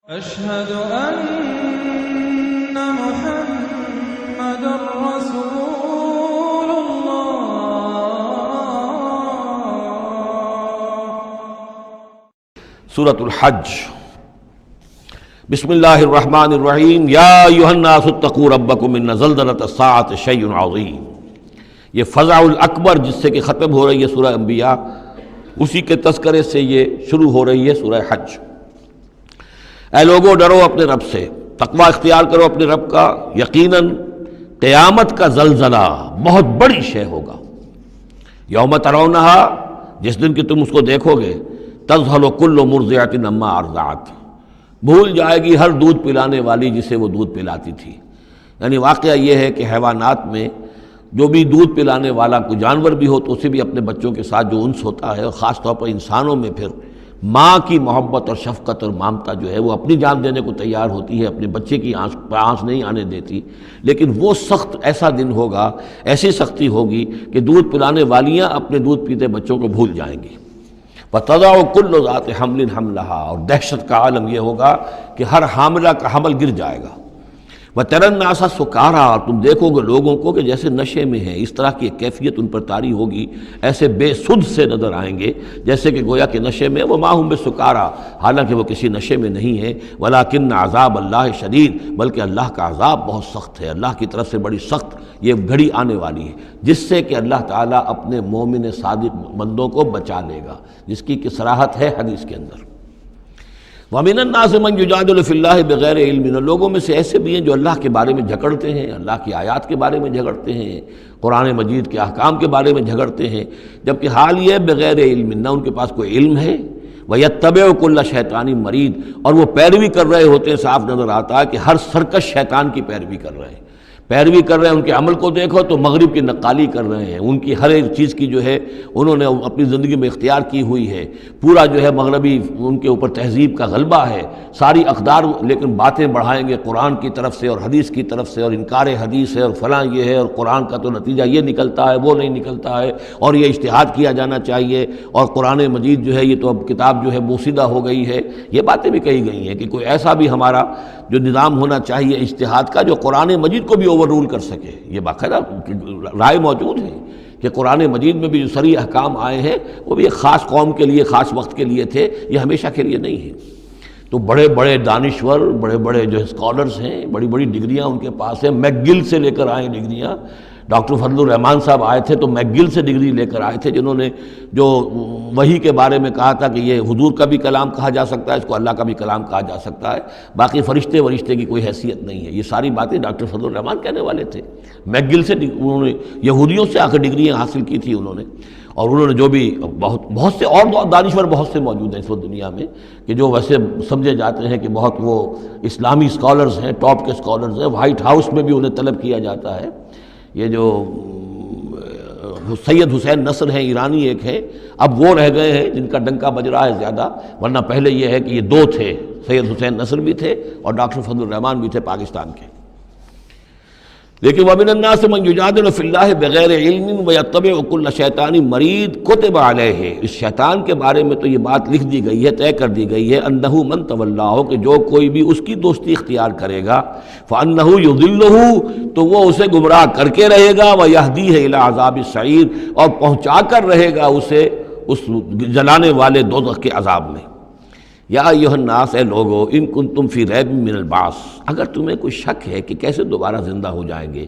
أشهد أن محمد رسول الله۔ سورة الحج۔ بسم اللہ الرحمن الرحیم۔ یا ایھا الناس اتقوا ربکم ان زلزلۃ الساعۃ شیء عظیم۔ یہ فزع الاکبر جس سے کہ ختم ہو رہی ہے سورہ انبیاء، اسی کے تذکرے سے یہ شروع ہو رہی ہے سورہ حج۔ اے لوگو ڈرو اپنے رب سے، تقوی اختیار کرو اپنے رب کا، یقیناً قیامت کا زلزلہ بہت بڑی شے ہوگا۔ یوم ترونہا، جس دن کہ تم اس کو دیکھو گے، تذہل کل مرضعۃ عما ارضعت، بھول جائے گی ہر دودھ پلانے والی جسے وہ دودھ پلاتی تھی۔ یعنی واقعہ یہ ہے کہ حیوانات میں جو بھی دودھ پلانے والا کوئی جانور بھی ہو تو اسے بھی اپنے بچوں کے ساتھ جو انس ہوتا ہے، اور خاص طور پر انسانوں میں پھر ماں کی محبت اور شفقت اور مامتا جو ہے وہ اپنی جان دینے کو تیار ہوتی ہے، اپنے بچے کی آنس نہیں آنے دیتی۔ لیکن وہ سخت ایسا دن ہوگا، ایسی سختی ہوگی کہ دودھ پلانے والیاں اپنے دودھ پیتے بچوں کو بھول جائیں گی۔ وَتَضَعُ كُلُّ ذَاتِ حَمْلٍ حَمْلَهَا، اور دہشت کا عالم یہ ہوگا کہ ہر حاملہ کا حمل گر جائے گا۔ وَتَرَى النَّاسَ سُكَارَىٰ، اور تم دیکھو گے لوگوں کو کہ جیسے نشے میں ہیں، اس طرح کی ایک کیفیت ان پر طاری ہوگی، ایسے بے سدھ سے نظر آئیں گے جیسے کہ گویا کہ نشے میں، وَمَا هُم بِسُكَارَىٰ، حالانکہ وہ کسی نشے میں نہیں ہیں، وَلَٰكِنَّ عَذَابَ اللَّهِ شَدِيدٌ، بلکہ اللہ کا عذاب بہت سخت ہے، اللہ کی طرف سے بڑی سخت یہ گھڑی آنے والی ہے، جس سے کہ اللہ تعالیٰ اپنے مومن صادق بندوں کو بچا لے گا، جس کی کہ صراحت ہے حدیث کے اندر۔ وَمِنَ النَّاسِ مَن يُجَادِلُ فِي اللَّهِ بِغَيْرِ عِلْمٍ، لوگوں میں سے ایسے بھی ہیں جو اللہ کے بارے میں جھگڑتے ہیں، اللہ کی آیات کے بارے میں جھگڑتے ہیں، قرآن مجید کے احکام کے بارے میں جھگڑتے ہیں، جبکہ حال یہ ہے بغیر علم، نہ ان کے پاس کوئی علم ہے، وَيَتَّبِعُ كُلَّ شَيْطَانٍ مَرِيدٍ، اور وہ پیروی کر رہے ہوتے ہیں، صاف نظر آتا ہے کہ ہر سرکش شیطان کی پیروی کر رہے ہیں، ان کے عمل کو دیکھو تو مغرب کی نقالی کر رہے ہیں، ان کی ہر ایک چیز کی جو ہے انہوں نے اپنی زندگی میں اختیار کی ہوئی ہے، پورا جو ہے مغربی ان کے اوپر تہذیب کا غلبہ ہے، ساری اقدار، لیکن باتیں بڑھائیں گے قرآن کی طرف سے اور حدیث کی طرف سے، اور انکار حدیث ہے اور فلاں یہ ہے، اور قرآن کا تو نتیجہ یہ نکلتا ہے وہ نہیں نکلتا ہے، اور یہ اجتہاد کیا جانا چاہیے، اور قرآن مجید جو ہے یہ تو اب کتاب جو ہے بوسیدہ ہو گئی ہے۔ یہ باتیں بھی کہی گئی ہیں کہ کوئی ایسا بھی ہمارا جو نظام ہونا چاہیے اجتہاد کا جو قرآن مجید کو بھی اوور رول کر سکے، یہ باقاعدہ رائے موجود ہے کہ قرآن مجید میں بھی جو صریح احکام آئے ہیں وہ بھی ایک خاص قوم کے لیے، خاص وقت کے لیے تھے، یہ ہمیشہ کے لیے نہیں ہے۔ تو بڑے بڑے دانشور، بڑے بڑے جو اسکالرز ہیں، بڑی بڑی ڈگریاں ان کے پاس ہیں، میکگل سے لے کر آئے ڈگریاں، ڈاکٹر فضل الرحمان صاحب آئے تھے تو میکگل سے ڈگری لے کر آئے تھے، جنہوں نے جو وحی کے بارے میں کہا تھا کہ یہ حضور کا بھی کلام کہا جا سکتا ہے، اس کو اللہ کا بھی کلام کہا جا سکتا ہے، باقی فرشتے کی کوئی حیثیت نہیں ہے، یہ ساری باتیں ڈاکٹر فضل الرحمان کہنے والے تھے۔ میکگل سے انہوں نے یہودیوں سے آ کر ڈگریاں حاصل کی تھی انہوں نے، اور انہوں نے جو بھی بہت سے اور دانشور بہت سے موجود ہیں اس وقت دنیا میں کہ جو ویسے سمجھے جاتے ہیں کہ بہت وہ اسلامی اسکالرز ہیں، ٹاپ کے اسکالرز ہیں، وائٹ ہاؤس میں بھی انہیں طلب کیا جاتا ہے۔ یہ جو سید حسین نصر ہیں ایرانی ایک ہیں، اب وہ رہ گئے ہیں جن کا ڈنکا بج رہا ہے زیادہ، ورنہ پہلے یہ ہے کہ یہ دو تھے، سید حسین نصر بھی تھے اور ڈاکٹر فضل الرحمان بھی تھے پاکستان کے۔ لیکن وَمِنَ النَّاسِ مَن يُجَادِلُ فِي اللَّهِ بِغَيْرِ عِلْمٍ وَيَتَّبِعُ كُلَّ شَيْطَانٍ مَرِيدٍ كُتِبَ عَلَيْهِ، اس شیطان کے بارے میں تو یہ بات لکھ دی گئی ہے، طے کر دی گئی ہے، أَنَّهُ مَن تَوَلَّاهُ، کہ جو کوئی بھی اس کی دوستی اختیار کرے گا، فَأَنَّهُ يُضِلُّهُ، تو وہ اسے گمراہ کر کے رہے گا، وَيَهْدِيهِ إِلَىٰ عَذَابِ السَّعِيرِ، اور پہنچا کر رہے گا اسے اس جلانے والے دوزخ کے عذاب میں۔ یا ایھا الناس، اے لوگو، ان کنتم فی ریب من البعث، اگر تمہیں کوئی شک ہے کہ کیسے دوبارہ زندہ ہو جائیں گے،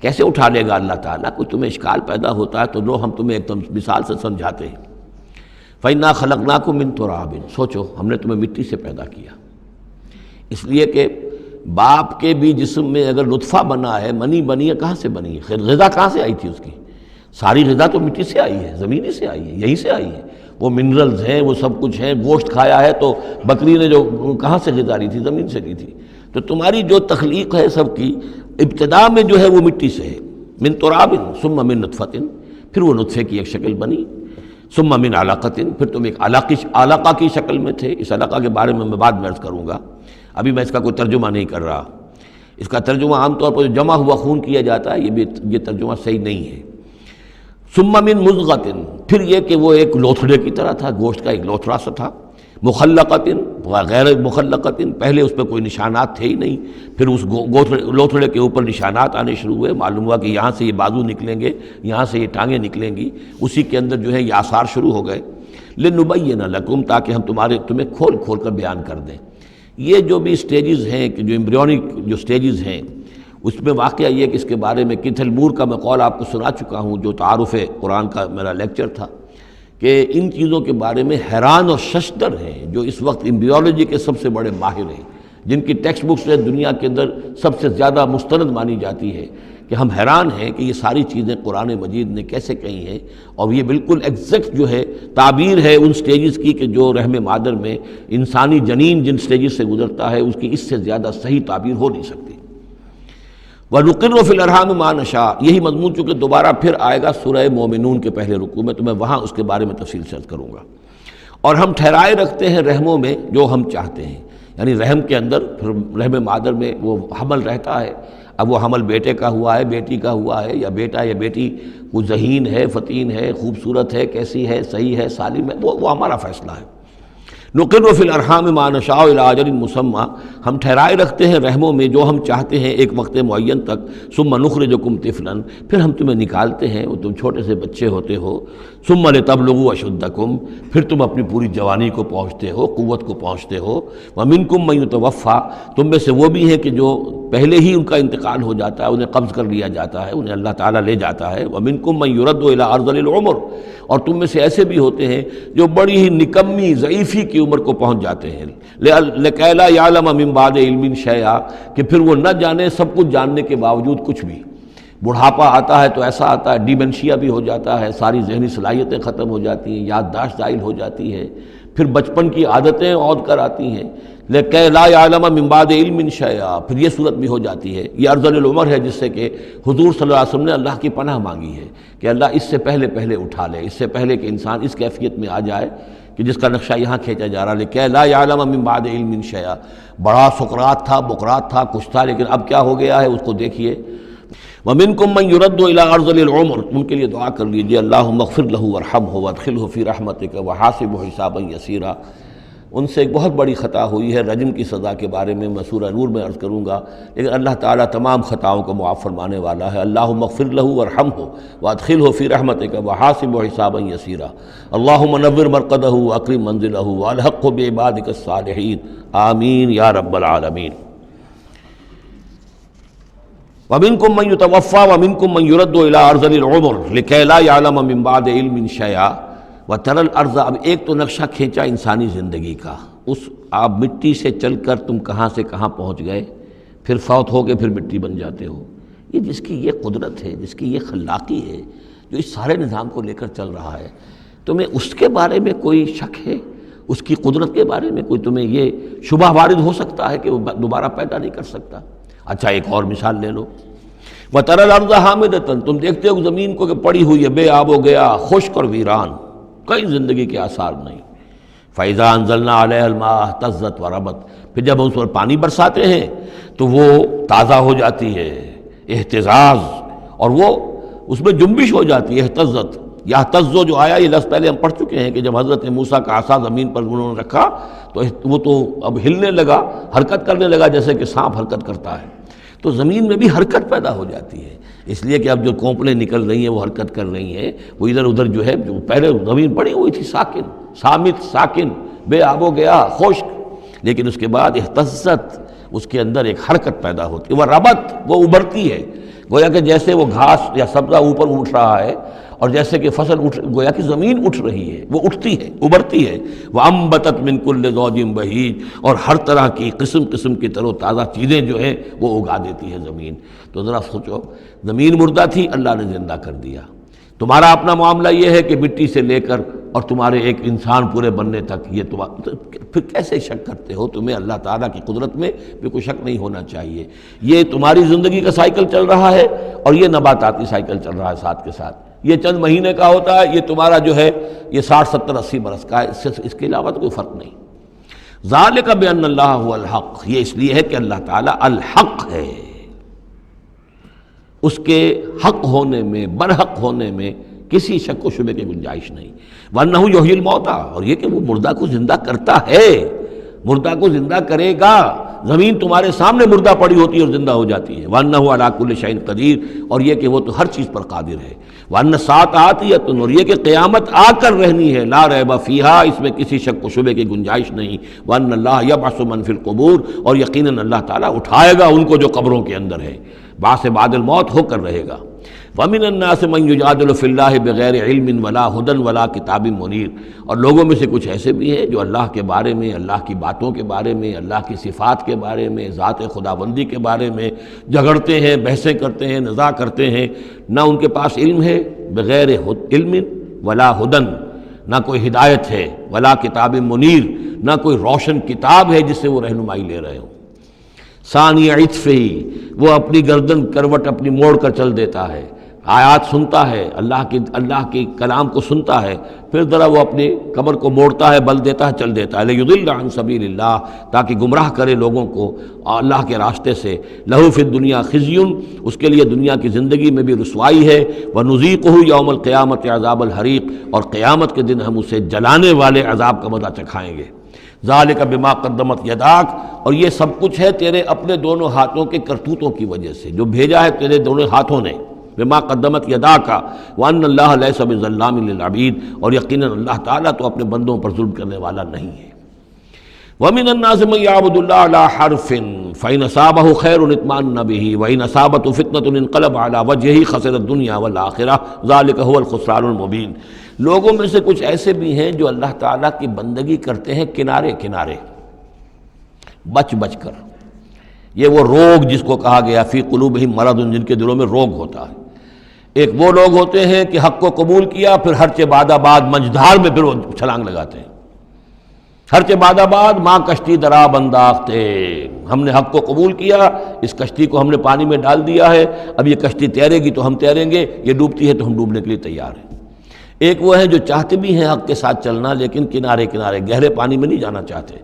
کیسے اٹھا لے گا اللہ تعالیٰ، کوئی تمہیں اشکال پیدا ہوتا ہے تو لو ہم تمہیں ایک مثال سے سمجھاتے ہیں۔ فَإِنَّا خَلَقْنَاكُم مِّن تُرَابٍ، سوچو ہم نے تمہیں مٹی سے پیدا کیا، اس لیے کہ باپ کے بھی جسم میں اگر نطفہ بنا ہے، منی بنی ہے، کہاں سے بنی ہے؟ خیر غذا کہاں سے آئی تھی اس کی؟ ساری غذا تو مٹی سے آئی ہے، زمین ہی سے آئی ہے، یہیں سے آئی ہے، وہ منرلز ہیں، وہ سب کچھ ہیں، گوشت کھایا ہے تو بکری نے جو کہاں سے غذا لی تھی؟ زمین سے لی تھی۔ تو تمہاری جو تخلیق ہے سب کی ابتدا میں جو ہے وہ مٹی سے ہے، من تراب ثم من نطفۃ، پھر وہ نطفے کی ایک شکل بنی، ثم من علقۃ، پھر تم ایک علقہ کی شکل میں تھے۔ اس علقہ کے بارے میں بعد میں عرض کروں گا، ابھی میں اس کا کوئی ترجمہ نہیں کر رہا، اس کا ترجمہ عام طور پر جو جمع ہوا خون کیا جاتا ہے یہ ترجمہ صحیح نہیں ہے۔ ثم من مضغۃ، پھر یہ کہ وہ ایک لوتھڑے کی طرح تھا، گوشت کا ایک لوتھڑا سا تھا، مخلقتن غیر مخلقتن، پہلے اس پہ کوئی نشانات تھے ہی نہیں، پھر اس لوتھڑے کے اوپر نشانات آنے شروع ہوئے، معلوم ہوا کہ یہاں سے یہ بازو نکلیں گے، یہاں سے یہ ٹانگیں نکلیں گی، اسی کے اندر جو ہے یہ آثار شروع ہو گئے۔ لنبین لکم، تاکہ ہم تمہیں کھول کھول کر بیان کر دیں۔ یہ جو بھی سٹیجز ہیں کہ جو ایمبریونک جو سٹیجز ہیں، اس میں واقعہ یہ کہ اس کے بارے میں کیتھل مور کا میں قول آپ کو سنا چکا ہوں، جو تعارف قرآن کا میرا لیکچر تھا، کہ ان چیزوں کے بارے میں حیران اور ششدر ہیں جو اس وقت ایمبریولوجی کے سب سے بڑے ماہر ہیں، جن کی ٹیکسٹ بکس دنیا کے اندر سب سے زیادہ مستند مانی جاتی ہے، کہ ہم حیران ہیں کہ یہ ساری چیزیں قرآن مجید نے کیسے کہی ہیں، اور یہ بالکل ایگزیکٹ جو ہے تعبیر ہے ان سٹیجز کی کہ جو رحم مادر میں انسانی جنین جن سٹیجز سے گزرتا ہے اس کی اس سے زیادہ صحیح تعبیر ہو نہیں سکتی۔ وَنُقِرُّ فِي الْأَرْحَامِ مَا نَشَاءُ، یہی مضمون چونکہ دوبارہ پھر آئے گا سورہ مومنون کے پہلے رکوع میں، تو میں وہاں اس کے بارے میں تفصیل سے عرض کروں گا۔ اور ہم ٹھہرائے رکھتے ہیں رحموں میں جو ہم چاہتے ہیں، یعنی رحم کے اندر پھر رحم مادر میں وہ حمل رہتا ہے، اب وہ حمل بیٹے کا ہوا ہے، بیٹی کا ہوا ہے، یا بیٹا یا بیٹی وہ ذہین ہے، فتین ہے، خوبصورت ہے، کیسی ہے، صحیح ہے، سالم ہے، وہ ہمارا فیصلہ ہے۔ نقر فی الارحام ما نشاء الی اجل مسمى، ہم ٹھہرائے رکھتے ہیں رحموں میں جو ہم چاہتے ہیں ایک وقت معین تک، ثم نخرجکم طفلا، پھر ہم تمہیں نکالتے ہیں، وہ تم چھوٹے سے بچے ہوتے ہو، ثم لتبلغوا اشدکم، پھر تم اپنی پوری جوانی کو پہنچتے ہو، قوت کو پہنچتے ہو، ومنکم من یتوفى، تم میں سے وہ بھی ہیں کہ جو پہلے ہی ان کا انتقال ہو جاتا ہے، انہیں قبض کر لیا جاتا ہے، انہیں اللہ تعالیٰ لے جاتا ہے، ومنکم من یرد الی ارذل العمر، اور تم میں سے ایسے بھی ہوتے ہیں جو بڑی ہی نکمی ضعیفی کی عمر کو پہنچ جاتے ہیں، لکئی لا یعلم من بعد علم شیئا، کہ پھر وہ نہ جانے سب کچھ جاننے کے باوجود کچھ بھی۔ بڑھاپا آتا ہے تو ایسا آتا ہے، ڈیمنشیا بھی ہو جاتا ہے، ساری ذہنی صلاحیتیں ختم ہو جاتی ہیں، یادداشت زائل ہو جاتی ہے، پھر بچپن کی عادتیں عود کر آتی ہیں، لکئی لا یعلم من بعد علم شیئا، پھر یہ صورت بھی ہو جاتی ہے۔ یہ ارذل العمر ہے جس سے کہ حضور صلی اللہ علیہ وسلم نے اللہ کی پناہ مانگی ہے کہ اللہ اس سے پہلے اٹھا لے، اس سے پہلے کہ انسان اس کیفیت میں آ جائے کہ جس کا نقشہ یہاں کھینچا جا رہا ہے، لکئی لا یعلم من بعد علم شیئا۔ بڑا سقراط تھا، بقراط تھا، کچھ تھا، لیکن اب کیا ہو گیا ہے اس کو دیکھیے۔ وَمِنْكُمْ مَنْ يُرَدُّ إِلَىٰ أَرْذَلِ الْعُمُرِ، ان کے لیے دعا کر لیجیے، اللہم اغفر لہ وارحمہ وادخلہ فی رحمتک وحاسبہ حسابا یسیرا۔ ان سے ایک بہت بڑی خطا ہوئی ہے، رجم کی سزا کے بارے میں میں سورہ نور میں عرض کروں گا، لیکن اللہ تعالیٰ تمام خطاؤں کو معاف فرمانے والا ہے۔ اللہم اغفر لہ وارحمہ وادخلہ فی رحمتک وحاسبہ حسابا یسیرا، اللہم نور مرقدہ واکرم منزلہ والحقہ بعبادک الصالحین، آمین یا رب العالمین۔ وَمِنْكُمْ مَنْ يُتَوَفَّى وَمِنْكُمْ مَنْ يُرَدُّ إِلَىٰ أَرْذَلِ الْعُمُرِ لِكَيْ لَا يَعْلَمَ مِنْ بَعْدِ عِلْمٍ شَيْئًا وَتَرَى الْأَرْضَ، اب ایک تو نقشہ کھینچا انسانی زندگی کا، اس آپ مٹی سے چل کر تم کہاں سے کہاں پہنچ گئے، پھر فوت ہو کے پھر مٹی بن جاتے ہو۔ یہ جس کی یہ قدرت ہے، جس کی یہ خلاقی ہے، جو اس سارے نظام کو لے کر چل رہا ہے، تمہیں اس کے بارے میں کوئی شک ہے؟ اس کی قدرت کے بارے میں کوئی تمہیں یہ شبہ وارد ہو سکتا ہے کہ وہ دوبارہ پیدا نہیں کر سکتا؟ اچھا ایک اور مثال لے لو، وَتَرَى الْأَرْضَ حَامِدَةً، تم دیکھتے ہو زمین کو کہ پڑی ہوئی ہے، بے آب و گیا، خشک اور ویران، کئی زندگی کے آثار نہیں۔ فَإِذَا أَنزَلْنَا عَلَيْهَا الْمَاءَ اهْتَزَّتْ وَرَبَتْ، پھر جب ہم اس پر پانی برساتے ہیں تو وہ تازہ ہو جاتی ہے، اہتزاز، اور وہ اس میں جنبش ہو جاتی ہے، اہتزت۔ یہتزو جو آیا یہ لفظ پہلے ہم پڑھ چکے ہیں کہ جب حضرت موسیٰ کا عصا زمین پر انہوں نے رکھا تو وہ تو اب ہلنے لگا، حرکت کرنے لگا جیسے کہ سانپ حرکت کرتا ہے، تو زمین میں بھی حرکت پیدا ہو جاتی ہے، اس لیے کہ اب جو کونپلیں نکل رہی ہیں وہ حرکت کر رہی ہیں، وہ ادھر ادھر جو ہے، جو پہلے زمین پڑی ہوئی تھی ساکن، صامت، ساکن، بے آب و گیا، خشک، لیکن اس کے بعد اہتزت، اس کے اندر ایک حرکت پیدا ہوتی ہے، وہ ربت، وہ ابھرتی ہے، گویا کہ جیسے وہ گھاس یا سبزہ اوپر اٹھ رہا ہے، اور جیسے کہ فصل گویا کہ زمین اٹھ رہی ہے، وہ اٹھتی ہے، ابھرتی ہے، وَأَنبَتَتْ مِن كُلِّ زَوْجٍ بَهِيجٍ، اور ہر طرح کی قسم قسم کی تر و تازہ چیزیں جو ہیں وہ اگا دیتی ہے زمین۔ تو ذرا سوچو، زمین مردہ تھی، اللہ نے زندہ کر دیا۔ تمہارا اپنا معاملہ یہ ہے کہ مٹی سے لے کر اور تمہارے ایک انسان پورے بننے تک، یہ پھر کیسے شک کرتے ہو؟ تمہیں اللہ تعالیٰ کی قدرت میں بھی کوئی شک نہیں ہونا چاہیے۔ یہ تمہاری زندگی کا سائیکل چل رہا ہے اور یہ نباتاتی سائیکل چل رہا ہے ساتھ کے ساتھ، یہ چند مہینے کا ہوتا ہے، یہ تمہارا جو ہے یہ 60 70 80 برس کا ہے، اس کے علاوہ تو کوئی فرق نہیں۔ ذالک بان اللہ هو الحق، یہ اس لیے ہے کہ اللہ تعالیٰ الحق ہے، اس کے حق ہونے میں، برحق ہونے میں کسی شک و شبے کی گنجائش نہیں۔ وَأَنَّهُ يُحْيِي الْمَوْتَىٰ، اور یہ کہ وہ مردہ کو زندہ کرتا ہے، مردہ کو زندہ کرے گا۔ زمین تمہارے سامنے مردہ پڑی ہوتی ہے اور زندہ ہو جاتی ہے۔ وَأَنَّهُ عَلَىٰ كُلِّ شَيْءٍ قَدِيرٌ، اور یہ کہ وہ تو ہر چیز پر قادر ہے۔ وَأَنَّ السَّاعَةَ آتِيَةٌ، اور یہ کہ قیامت آ کر رہنی ہے، لا ریب فیہا، اس میں کسی شک و شبے کی گنجائش نہیں۔ وَأَنَّ اللَّهَ يَبْعَثُ مَن فِي الْقُبُورِ، اور یقیناً اللہ تعالیٰ اٹھائے گا ان کو جو قبروں کے اندر ہے، بعث بعد الموت ہو کر رہے گا۔ وَمِنَ النَّاسِ مَن يُجَادِلُ فِي اللَّهِ بِغَيْرِ عِلْمٍ وَلَا هُدًى وَلَا كِتَابٍ مُنِيرٍ، اور لوگوں میں سے کچھ ایسے بھی ہیں جو اللہ کے بارے میں، اللہ کی باتوں کے بارے میں، اللہ کی صفات کے بارے میں، ذات خداوندی کے بارے میں جھگڑتے ہیں، بحثیں کرتے ہیں، نزاع کرتے ہیں، نہ ان کے پاس علم ہے، بغیر علم ولا ہدن، نہ کوئی ہدایت ہے، ولا کتاب منیر، نہ کوئی روشن کتاب ہے جس سے وہ رہنمائی لے رہے ہوں۔ ثانی عطفہ، وہ اپنی گردن کروٹ اپنی موڑ کر چل دیتا ہے، آیات سنتا ہے، اللہ کی کلام کو سنتا ہے، پھر ذرا وہ اپنی کمر کو موڑتا ہے، بل دیتا ہے، چل دیتا ہے، لیضل عن سبیل اللہ، تاکہ گمراہ کرے لوگوں کو اللہ کے راستے سے۔ لہو فی الدنیا خزی، اس کے لیے دنیا کی زندگی میں بھی رسوائی ہے، ونذیقہ یوم القیامت عذاب الحریق، اور قیامت کے دن ہم اسے جلانے والے عذاب کا مزہ چکھائیں گے۔ ذالک بما قدمت یداک، اور یہ سب کچھ ہے تیرے اپنے دونوں ہاتھوں کے کرتوتوں کی وجہ سے، جو بھیجا ہے تیرے دونوں ہاتھوں نے، بما قدمت یداک، وان اللہ لیس بظلام للعبید، اور یقیناً اللہ تعالیٰ تو اپنے بندوں پر ظلم کرنے والا نہیں ہے۔ ومن الناس من يعبد الله على حرف فإن أصابه خير اطمأن به وإن أصابته فتنة انقلب على وجهه خسر الدنيا والآخرة ذلك هو الخسران المبين۔ لوگوں میں سے کچھ ایسے بھی ہیں جو اللہ تعالیٰ کی بندگی کرتے ہیں کنارے کنارے، بچ بچ کر۔ یہ وہ روگ جس کو کہا گیا فی قلوبہم مرض، جن کے دلوں میں روگ ہوتا ہے۔ ایک وہ لوگ ہوتے ہیں کہ حق کو قبول کیا، پھر ہرچہ بعد آباد منجدھار میں پھر وہ چھلانگ لگاتے ہیں، ہرچہ بعد آباد ماں کشتی دراب انداختے، ہم نے حق کو قبول کیا، اس کشتی کو ہم نے پانی میں ڈال دیا ہے، اب یہ کشتی تیرے گی تو ہم تیریں گے، یہ ڈوبتی ہے تو ہم ڈوبنے کے لیے تیار ہیں۔ ایک وہ ہیں جو چاہتے بھی ہیں حق کے ساتھ چلنا، لیکن کنارے کنارے گہرے پانی میں نہیں جانا چاہتے،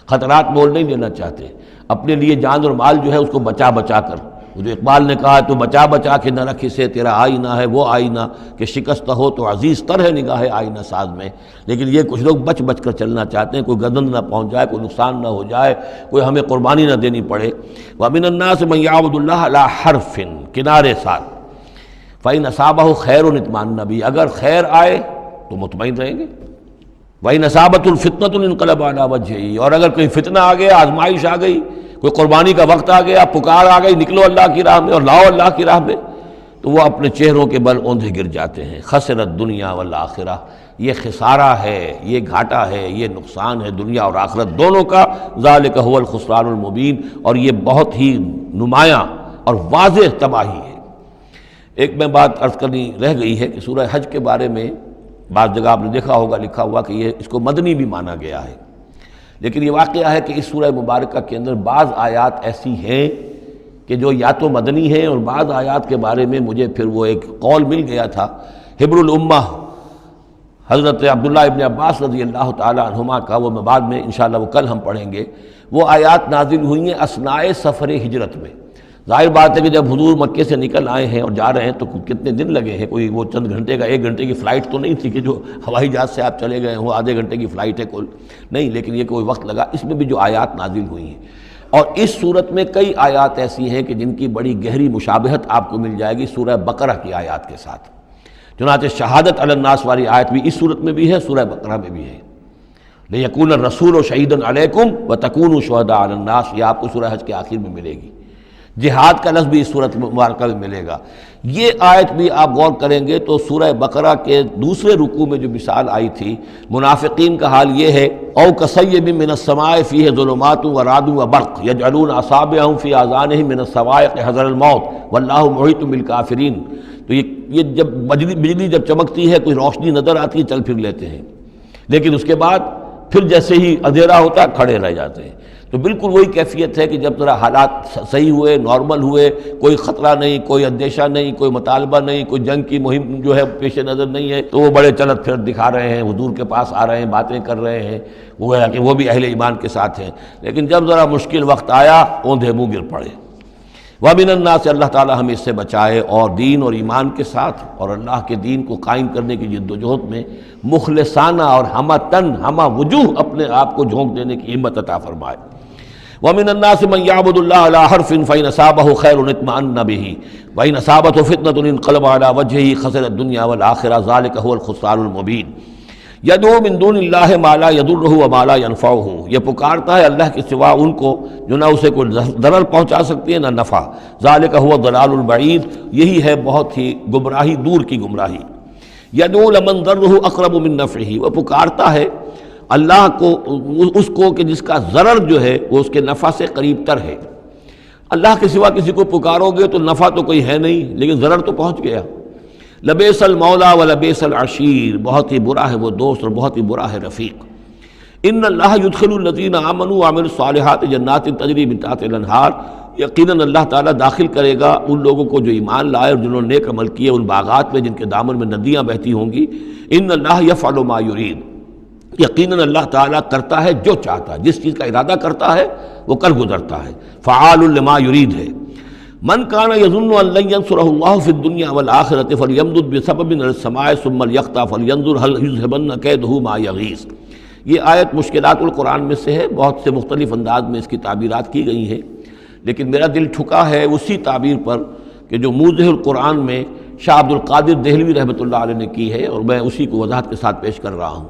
خطرات مول نہیں لینا چاہتے، اپنے لیے جان اور مال جو ہے اس کو بچا بچا کر، جو اقبال نے کہا تو بچا بچا کے نہ رکھ اسے، تیرا آئینہ ہے وہ آئینہ کہ شکست ہو تو عزیز تر ہے نگاہ آئینہ ساز میں۔ لیکن یہ کچھ لوگ بچ بچ کر چلنا چاہتے ہیں، کوئی گردن نہ پہنچ جائے، کوئی نقصان نہ ہو جائے، کوئی ہمیں قربانی نہ دینی پڑے۔ وَمِنَ النَّاسِ مَن يَعْبُدُ اللَّهَ عَلَىٰ حَرْفٍ، کنارے ساتھ، فَإِنْ أَصَابَهُ خَيْرٌ اطْمَأَنَّ بِهِ، اگر خیر آئے تو مطمئن رہیں گے۔ وَإِنْ أَصَابَتْهُ الْفِتْنَةُ انقلب عَلَىٰ وَجْهِهِ، اور اگر کوئی فتنہ آ گیا، آزمائش آ گئی، کوئی قربانی کا وقت آ گیا، پکار آ گئی، نکلو اللہ کی راہ میں اور لاؤ اللہ کی راہ میں، تو وہ اپنے چہروں کے بل اوندھے گر جاتے ہیں۔ خسرت دنیا والآخرہ، یہ خسارہ ہے، یہ گھاٹا ہے، یہ نقصان ہے دنیا اور آخرت دونوں کا۔ ذالک هو الخسران المبین، اور یہ بہت ہی نمایاں اور واضح تباہی ہے۔ ایک میں بات عرض کرنی رہ گئی ہے کہ سورہ حج کے بارے میں بعض جگہ آپ نے دیکھا ہوگا لکھا ہوا کہ یہ اس کو مدنی بھی مانا گیا ہے، لیکن یہ واقعہ ہے کہ اس سورہ مبارکہ کے اندر بعض آیات ایسی ہیں کہ جو یا تو مدنی ہیں، اور بعض آیات کے بارے میں مجھے پھر وہ ایک قول مل گیا تھا حبر الامہ حضرت عبداللہ ابن عباس رضی اللہ تعالی عنہما کا، وہ میں بعد میں انشاءاللہ وہ کل ہم پڑھیں گے۔ وہ آیات نازل ہوئی ہیں اثناء سفر ہجرت میں۔ ظاہر بات ہے کہ جب حضور مکے سے نکل آئے ہیں اور جا رہے ہیں تو کتنے دن لگے ہیں، کوئی وہ چند گھنٹے کا 1 گھنٹے کی فلائٹ تو نہیں تھی کہ جو ہوائی جہاز سے آپ چلے گئے ہوں، آدھے گھنٹے کی فلائٹ ہے کل نہیں، لیکن یہ کوئی وقت لگا۔ اس میں بھی جو آیات نازل ہوئی ہیں، اور اس صورت میں کئی آیات ایسی ہیں کہ جن کی بڑی گہری مشابہت آپ کو مل جائے گی سورہ بقرہ کی آیات کے ساتھ۔ چنانچہ شہادت علی الناس والی آیت بھی اس صورت میں بھی ہے، سورہ بقرہ میں بھی ہے، لِيَكُونَ الرَّسُولُ شَهِيدًا عَلَيْكُمْ وَتَكُونُوا شُهَدَاءَ عَلَى النَّاسِ، یہ آپ کو سورہ حج کے آخر میں ملے گی۔ جہاد کا لفظ بھی اس صورت مبارکہ میں ملے گا۔ یہ آیت بھی آپ غور کریں گے تو سورہ بقرہ کے دوسرے رکوع میں جو مثال آئی تھی، منافقین کا حال یہ ہے، او کصیب من السماء فیہ ظلمات ورعد وبرق یجعلون اصابعهم فی آذانہم من الصواعق حذر الموت واللہ محیط بالکافرین۔ تو یہ جب بجلی جب چمکتی ہے، کوئی روشنی نظر آتی ہے، چل پھر لیتے ہیں، لیکن اس کے بعد پھر جیسے ہی اندھیرا ہوتا ہے کھڑے رہ جاتے ہیں۔ تو بالکل وہی کیفیت ہے کہ جب ذرا حالات صحیح ہوئے، نارمل ہوئے، کوئی خطرہ نہیں، کوئی اندیشہ نہیں، کوئی مطالبہ نہیں، کوئی جنگ کی مہم جو ہے پیش نظر نہیں ہے، تو وہ بڑے چلت پھر دکھا رہے ہیں، حضور کے پاس آ رہے ہیں، باتیں کر رہے ہیں، وہ ہے کہ وہ بھی اہل ایمان کے ساتھ ہیں۔ لیکن جب ذرا مشکل وقت آیا، اوندھے منہ گر پڑے۔ وَمِنَ النَّاسِ اللہ تعالی ہمیں اس سے بچائے، اور دین اور ایمان کے ساتھ اور اللہ کے دین کو قائم کرنے کی جد و جہد میں مخلصانہ اور ہمہ تن ہمہ وجوہ اپنے آپ کو جھونک دینے کی ہمت عطا فرمائے۔ وَمِنَ النَّاسِ مَن يَعْبُدُ اللَّهَ عَلَىٰ حَرْفٍ فَإِنْ أَصَابَهُ خَيْرٌ اطْمَأَنَّ بِهِ وَإِنْ أَصَابَتْهُ فِتْنَةٌ انقلب عَلَىٰ وَجْهِهِ خَسِرَ الدُّنْيَا وَالْآخِرَةَ ذَلِكَ هُوَ الْخُسْرَانُ الْمُبِينُ يَدْعُو مِن دُونِ اللَّهِ مَا لَا يَضُرُّهُ وَمَا لَا يَنفَعُهُ، یہ پکارتا ہے اللہ کے سوا ان کو جو نہ اسے کوئی ضرر پہنچا سکتی ہے نہ نفع۔ ذَلِكَ هُوَ الضَّلَالُ الْبَعِيدُ، یہی ہے بہت ہی گمراہی، دور کی گمراہی۔ يَدْعُو لَمَن ضَرُّهُ أَقْرَبُ مِن نَّفْعِهِ، وہ پکارتا ہے اللہ کو، اس کو کہ جس کا ضرر جو ہے وہ اس کے نفع سے قریب تر ہے۔ اللہ کے سوا کسی کو پکارو گے تو نفع تو کوئی ہے نہیں، لیکن ضرر تو پہنچ گیا۔ لبئس المولا ولبئس العشیر، بہت ہی برا ہے وہ دوست اور بہت ہی برا ہے رفیق۔ ان اللہ يدخل الذین آمنوا وعملوا الصالحات جنات تجری من تحتها الانہار، یقیناً اللہ تعالیٰ داخل کرے گا ان لوگوں کو جو ایمان لائے اور جنہوں نے نیک عمل کیے ان باغات میں جن کے دامن میں ندیاں بہتی ہوں گی۔ ان اللہ یفعل ما یرید، یقیناً اللہ تعالیٰ کرتا ہے جو چاہتا ہے، جس چیز کا ارادہ کرتا ہے وہ کر گزرتا ہے، فعال لما یرید ہے۔ من کان یظن ان لن ینصرہ اللہ فی الدنیا والآخرۃ فلیمدد بسبب من السماء ثم لیقطع فلینظر ہل یذہبن کیدہ ما یغیظ۔ یہ آیت مشکلات القرآن میں سے ہے، بہت سے مختلف انداز میں اس کی تعبیرات کی گئی ہیں، لیکن میرا دل ٹھکا ہے اسی تعبیر پر کہ جو موضح القرآن میں شاہ عبد القادر دہلوی رحمۃ اللہ علیہ نے کی ہے، اور میں اسی کو وضاحت کے ساتھ پیش کر رہا ہوں۔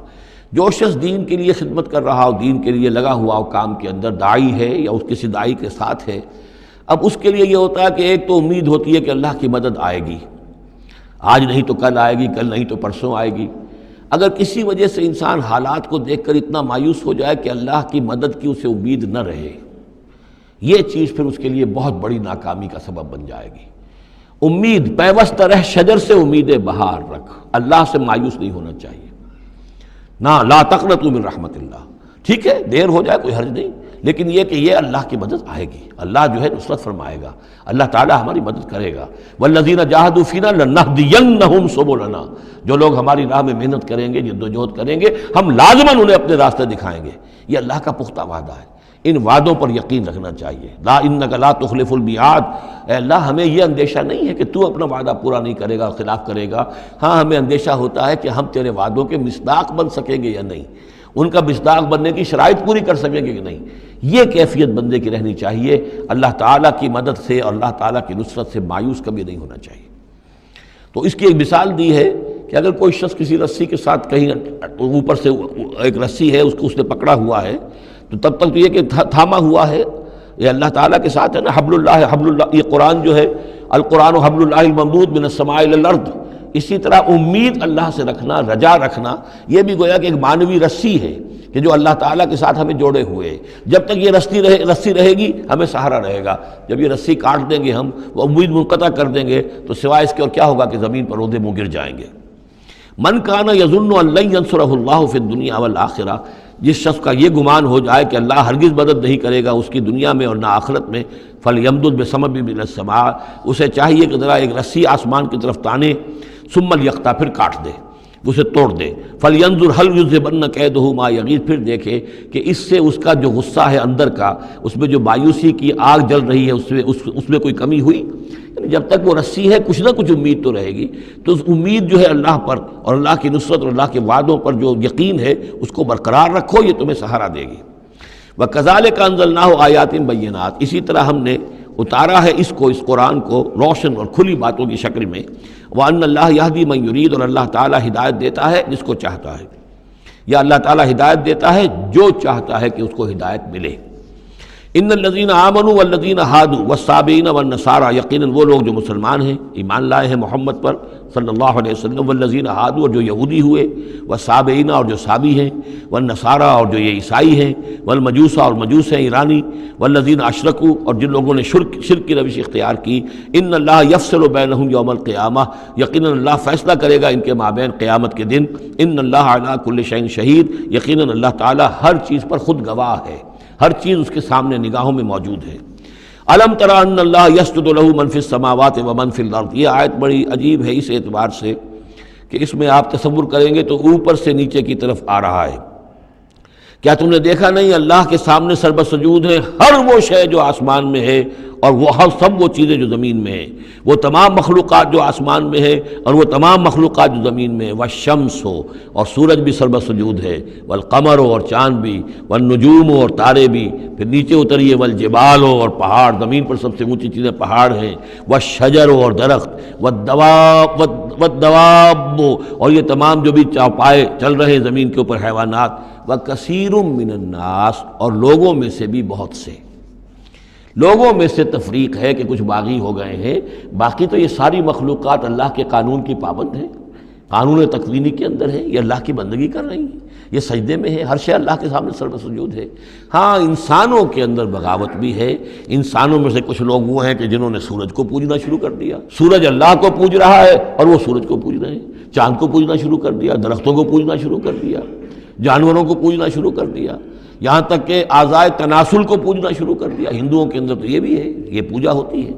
جو شخص دین کے لیے خدمت کر رہا ہو، دین کے لیے لگا ہوا ہو، کام کے اندر داعی ہے یا اس کسی داعی کے ساتھ ہے، اب اس کے لیے یہ ہوتا ہے کہ ایک تو امید ہوتی ہے کہ اللہ کی مدد آئے گی، آج نہیں تو کل آئے گی، کل نہیں تو پرسوں آئے گی۔ اگر کسی وجہ سے انسان حالات کو دیکھ کر اتنا مایوس ہو جائے کہ اللہ کی مدد کی اسے امید نہ رہے، یہ چیز پھر اس کے لیے بہت بڑی ناکامی کا سبب بن جائے گی۔ امید پیوستہ رہ شجر سے امید بہار رکھ، اللہ سے مایوس نہیں ہونا چاہیے۔ نہ لا تقنطوا من رحمت اللہ، ٹھیک ہے دیر ہو جائے کوئی حرج نہیں، لیکن یہ کہ یہ اللہ کی مدد آئے گی، اللہ جو ہے نصرت فرمائے گا، اللہ تعالی ہماری مدد کرے گا۔ والذین جاہدوا فینا لنہدینہم سبلنا، جو لوگ ہماری راہ میں محنت کریں گے، جد و جہد کریں گے، ہم لازماً انہیں اپنے راستے دکھائیں گے۔ یہ اللہ کا پختہ وعدہ ہے، ان وعدوں پر یقین رکھنا چاہیے۔ لا انک لا تخلف المیعاد، اے اللہ ہمیں یہ اندیشہ نہیں ہے کہ تو اپنا وعدہ پورا نہیں کرے گا، خلاف کرے گا، ہاں ہمیں اندیشہ ہوتا ہے کہ ہم تیرے وعدوں کے مصداق بن سکیں گے یا نہیں، ان کا مصداق بننے کی شرائط پوری کر سکیں گے کہ نہیں۔ یہ کیفیت بندے کی رہنی چاہیے، اللہ تعالیٰ کی مدد سے اور اللہ تعالیٰ کی نصرت سے مایوس کبھی نہیں ہونا چاہیے۔ تو اس کی ایک مثال دی ہے کہ اگر کوئی شخص کسی رسی کے ساتھ کہیں اوپر سے ایک رسی ہے اس کو اس نے پکڑا ہوا ہے، تو تب تک تو یہ کہ تھاما ہوا ہے، یہ اللہ تعالیٰ کے ساتھ ہے نا، حبل اللہ، یہ قرآن جو ہے القرآن حبل اللہ الممدود من السماء الی الارض۔ اسی طرح امید اللہ سے رکھنا، رجا رکھنا، یہ بھی گویا کہ ایک معنوی رسی ہے کہ جو اللہ تعالیٰ کے ساتھ ہمیں جوڑے ہوئے ہے۔ جب تک یہ رسی رہے گی ہمیں سہارا رہے گا، جب یہ رسی کاٹ دیں گے ہم، وہ امید منقطع کر دیں گے، تو سوائے اس کے اور کیا ہوگا کہ زمین پر رودے منہ گر جائیں گے۔ من کان یظن ان لن ینصرہ اللہ فی الدنیا والآخرہ، جس شخص کا یہ گمان ہو جائے کہ اللہ ہرگز مدد نہیں کرے گا اس کی دنیا میں اور نہ آخرت میں، فلیمدد بسبب من السماء، اسے چاہیے کہ ذرا ایک رسی آسمان کی طرف تانے، ثم لیقطع، پھر کاٹ دے، اسے توڑ دے، فلینظر هل یذهبن کیدہ ما یغیظ، پھر دیکھے کہ اس سے اس کا جو غصہ ہے اندر کا، اس میں جو مایوسی کی آگ جل رہی ہے اس میں کوئی کمی ہوئی۔ یعنی جب تک وہ رسی ہے کچھ نہ کچھ امید تو رہے گی، تو اس امید جو ہے اللہ پر اور اللہ کی نصرت اور اللہ کے وعدوں پر جو یقین ہے اس کو برقرار رکھو، یہ تمہیں سہارا دے گی۔ وَكَذَلِكَ أَنزَلْنَاهُ آيَاتٍ بَيِّنَاتٍ، اسی طرح ہم نے اتارا ہے اس قرآن کو روشن اور کھلی باتوں کی شکل میں۔ وَأَنَّ اللَّهَ يَهْدِي مَن يُرِيدُ، اور اللہ تعالیٰ ہدایت دیتا ہے جس کو چاہتا ہے، یا اللہ تعالیٰ ہدایت دیتا ہے جو چاہتا ہے کہ اس کو ہدایت ملے۔ ان الذین آمنوا والذین ہادوا والصابئین والنصارى، یقیناً وہ لوگ جو مسلمان ہیں، ایمان لائے ہیں محمد پر صلی اللہ علیہ وسلم، والذین ہادوا، اور جو یہودی ہوئے، والصابئین، اور جو صابی ہیں، والنصارى، اور جو یہ عیسائی ہیں، والمجوس، اور مجوس ہیں ایرانی، والذین اشرکوا، اور جن لوگوں نے شرک کی روش اختیار کی، ان اللہ یفصل بینہم یوم القیامہ، یقیناً اللہ فیصلہ کرے گا ان کے مابین قیامت کے دن۔ ان اللہ علی کل شیء شہید، یقیناً اللہ تعالیٰ ہر چیز پر خود گواہ ہے، ہر چیز اس کے سامنے نگاہوں میں موجود ہے۔ الم تر ان اللہ یسجد لہ من فی السماوات ومن فی الارض، یہ آیت بڑی عجیب ہے اس اعتبار سے کہ اس میں آپ تصور کریں گے تو اوپر سے نیچے کی طرف آ رہا ہے کیا تم نے دیکھا نہیں اللہ کے سامنے سربسجود ہے ہر وہ شے جو آسمان میں ہے اور وہ ہر سب وہ چیزیں جو زمین میں ہیں، وہ تمام مخلوقات جو آسمان میں ہے اور وہ تمام مخلوقات جو زمین میں ہے، والشمس ہو اور سورج بھی سربسجود ہے، والقمر ہو اور چاند بھی، والنجوم ہو اور تارے بھی، پھر نیچے اتریے والجبال ہو اور پہاڑ، زمین پر سب سے اونچی چیزیں پہاڑ ہیں، والشجر ہو اور درخت، والدواب ہو اور یہ تمام جو بھی چوپائے چل رہے ہیں زمین کے اوپر حیوانات، وَكَثِيرٌ مِّنَ النَّاسِ اور لوگوں میں سے بھی بہت سے، لوگوں میں سے تفریق ہے کہ کچھ باغی ہو گئے ہیں، باقی تو یہ ساری مخلوقات اللہ کے قانون کی پابند ہیں، قانون تکوینی کے اندر ہے، یہ اللہ کی بندگی کر رہی ہیں، یہ سجدے میں ہے، ہر شے اللہ کے سامنے سربسجود ہے۔ ہاں انسانوں کے اندر بغاوت بھی ہے، انسانوں میں سے کچھ لوگ وہ ہیں کہ جنہوں نے سورج کو پوجنا شروع کر دیا، سورج اللہ کو پوج رہا ہے اور وہ سورج کو پوج رہے ہیں، چاند کو پوجنا شروع کر دیا، درختوں کو پوجنا شروع کر دیا، جانوروں کو پوجنا شروع کر دیا، یہاں تک کہ اعضائے تناسل کو پوجنا شروع کر دیا۔ ہندوؤں کے اندر تو یہ بھی ہے، یہ پوجا ہوتی ہے۔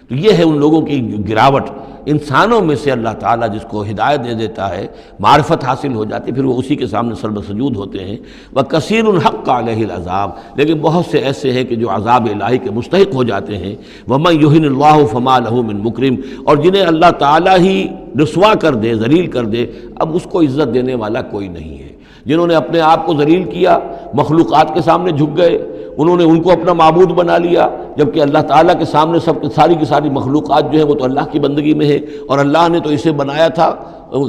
تو یہ ہے ان لوگوں کی گراوٹ۔ انسانوں میں سے اللہ تعالیٰ جس کو ہدایت دے دیتا ہے، معرفت حاصل ہو جاتی، پھر وہ اسی کے سامنے سربسجود ہوتے ہیں۔ وَكَثِيرٌ حَقَّ عَلَيْهِ الْعَذَابُ لیکن بہت سے ایسے ہیں کہ جو عذاب الہی کے مستحق ہو جاتے ہیں۔ وَمَن يُهِنِ اللَّهُ فَمَا لَهُ مِن مُكْرِمٍ اور جنہیں اللہ تعالیٰ ہی رسوا کر دے، ذلیل کر دے، اب اس کو عزت دینے والا کوئی نہیں ہے۔ جنہوں نے اپنے آپ کو ذلیل کیا، مخلوقات کے سامنے جھک گئے، انہوں نے ان کو اپنا معبود بنا لیا، جبکہ اللہ تعالیٰ کے سامنے سب ساری کی ساری مخلوقات جو ہیں وہ تو اللہ کی بندگی میں ہے، اور اللہ نے تو اسے بنایا تھا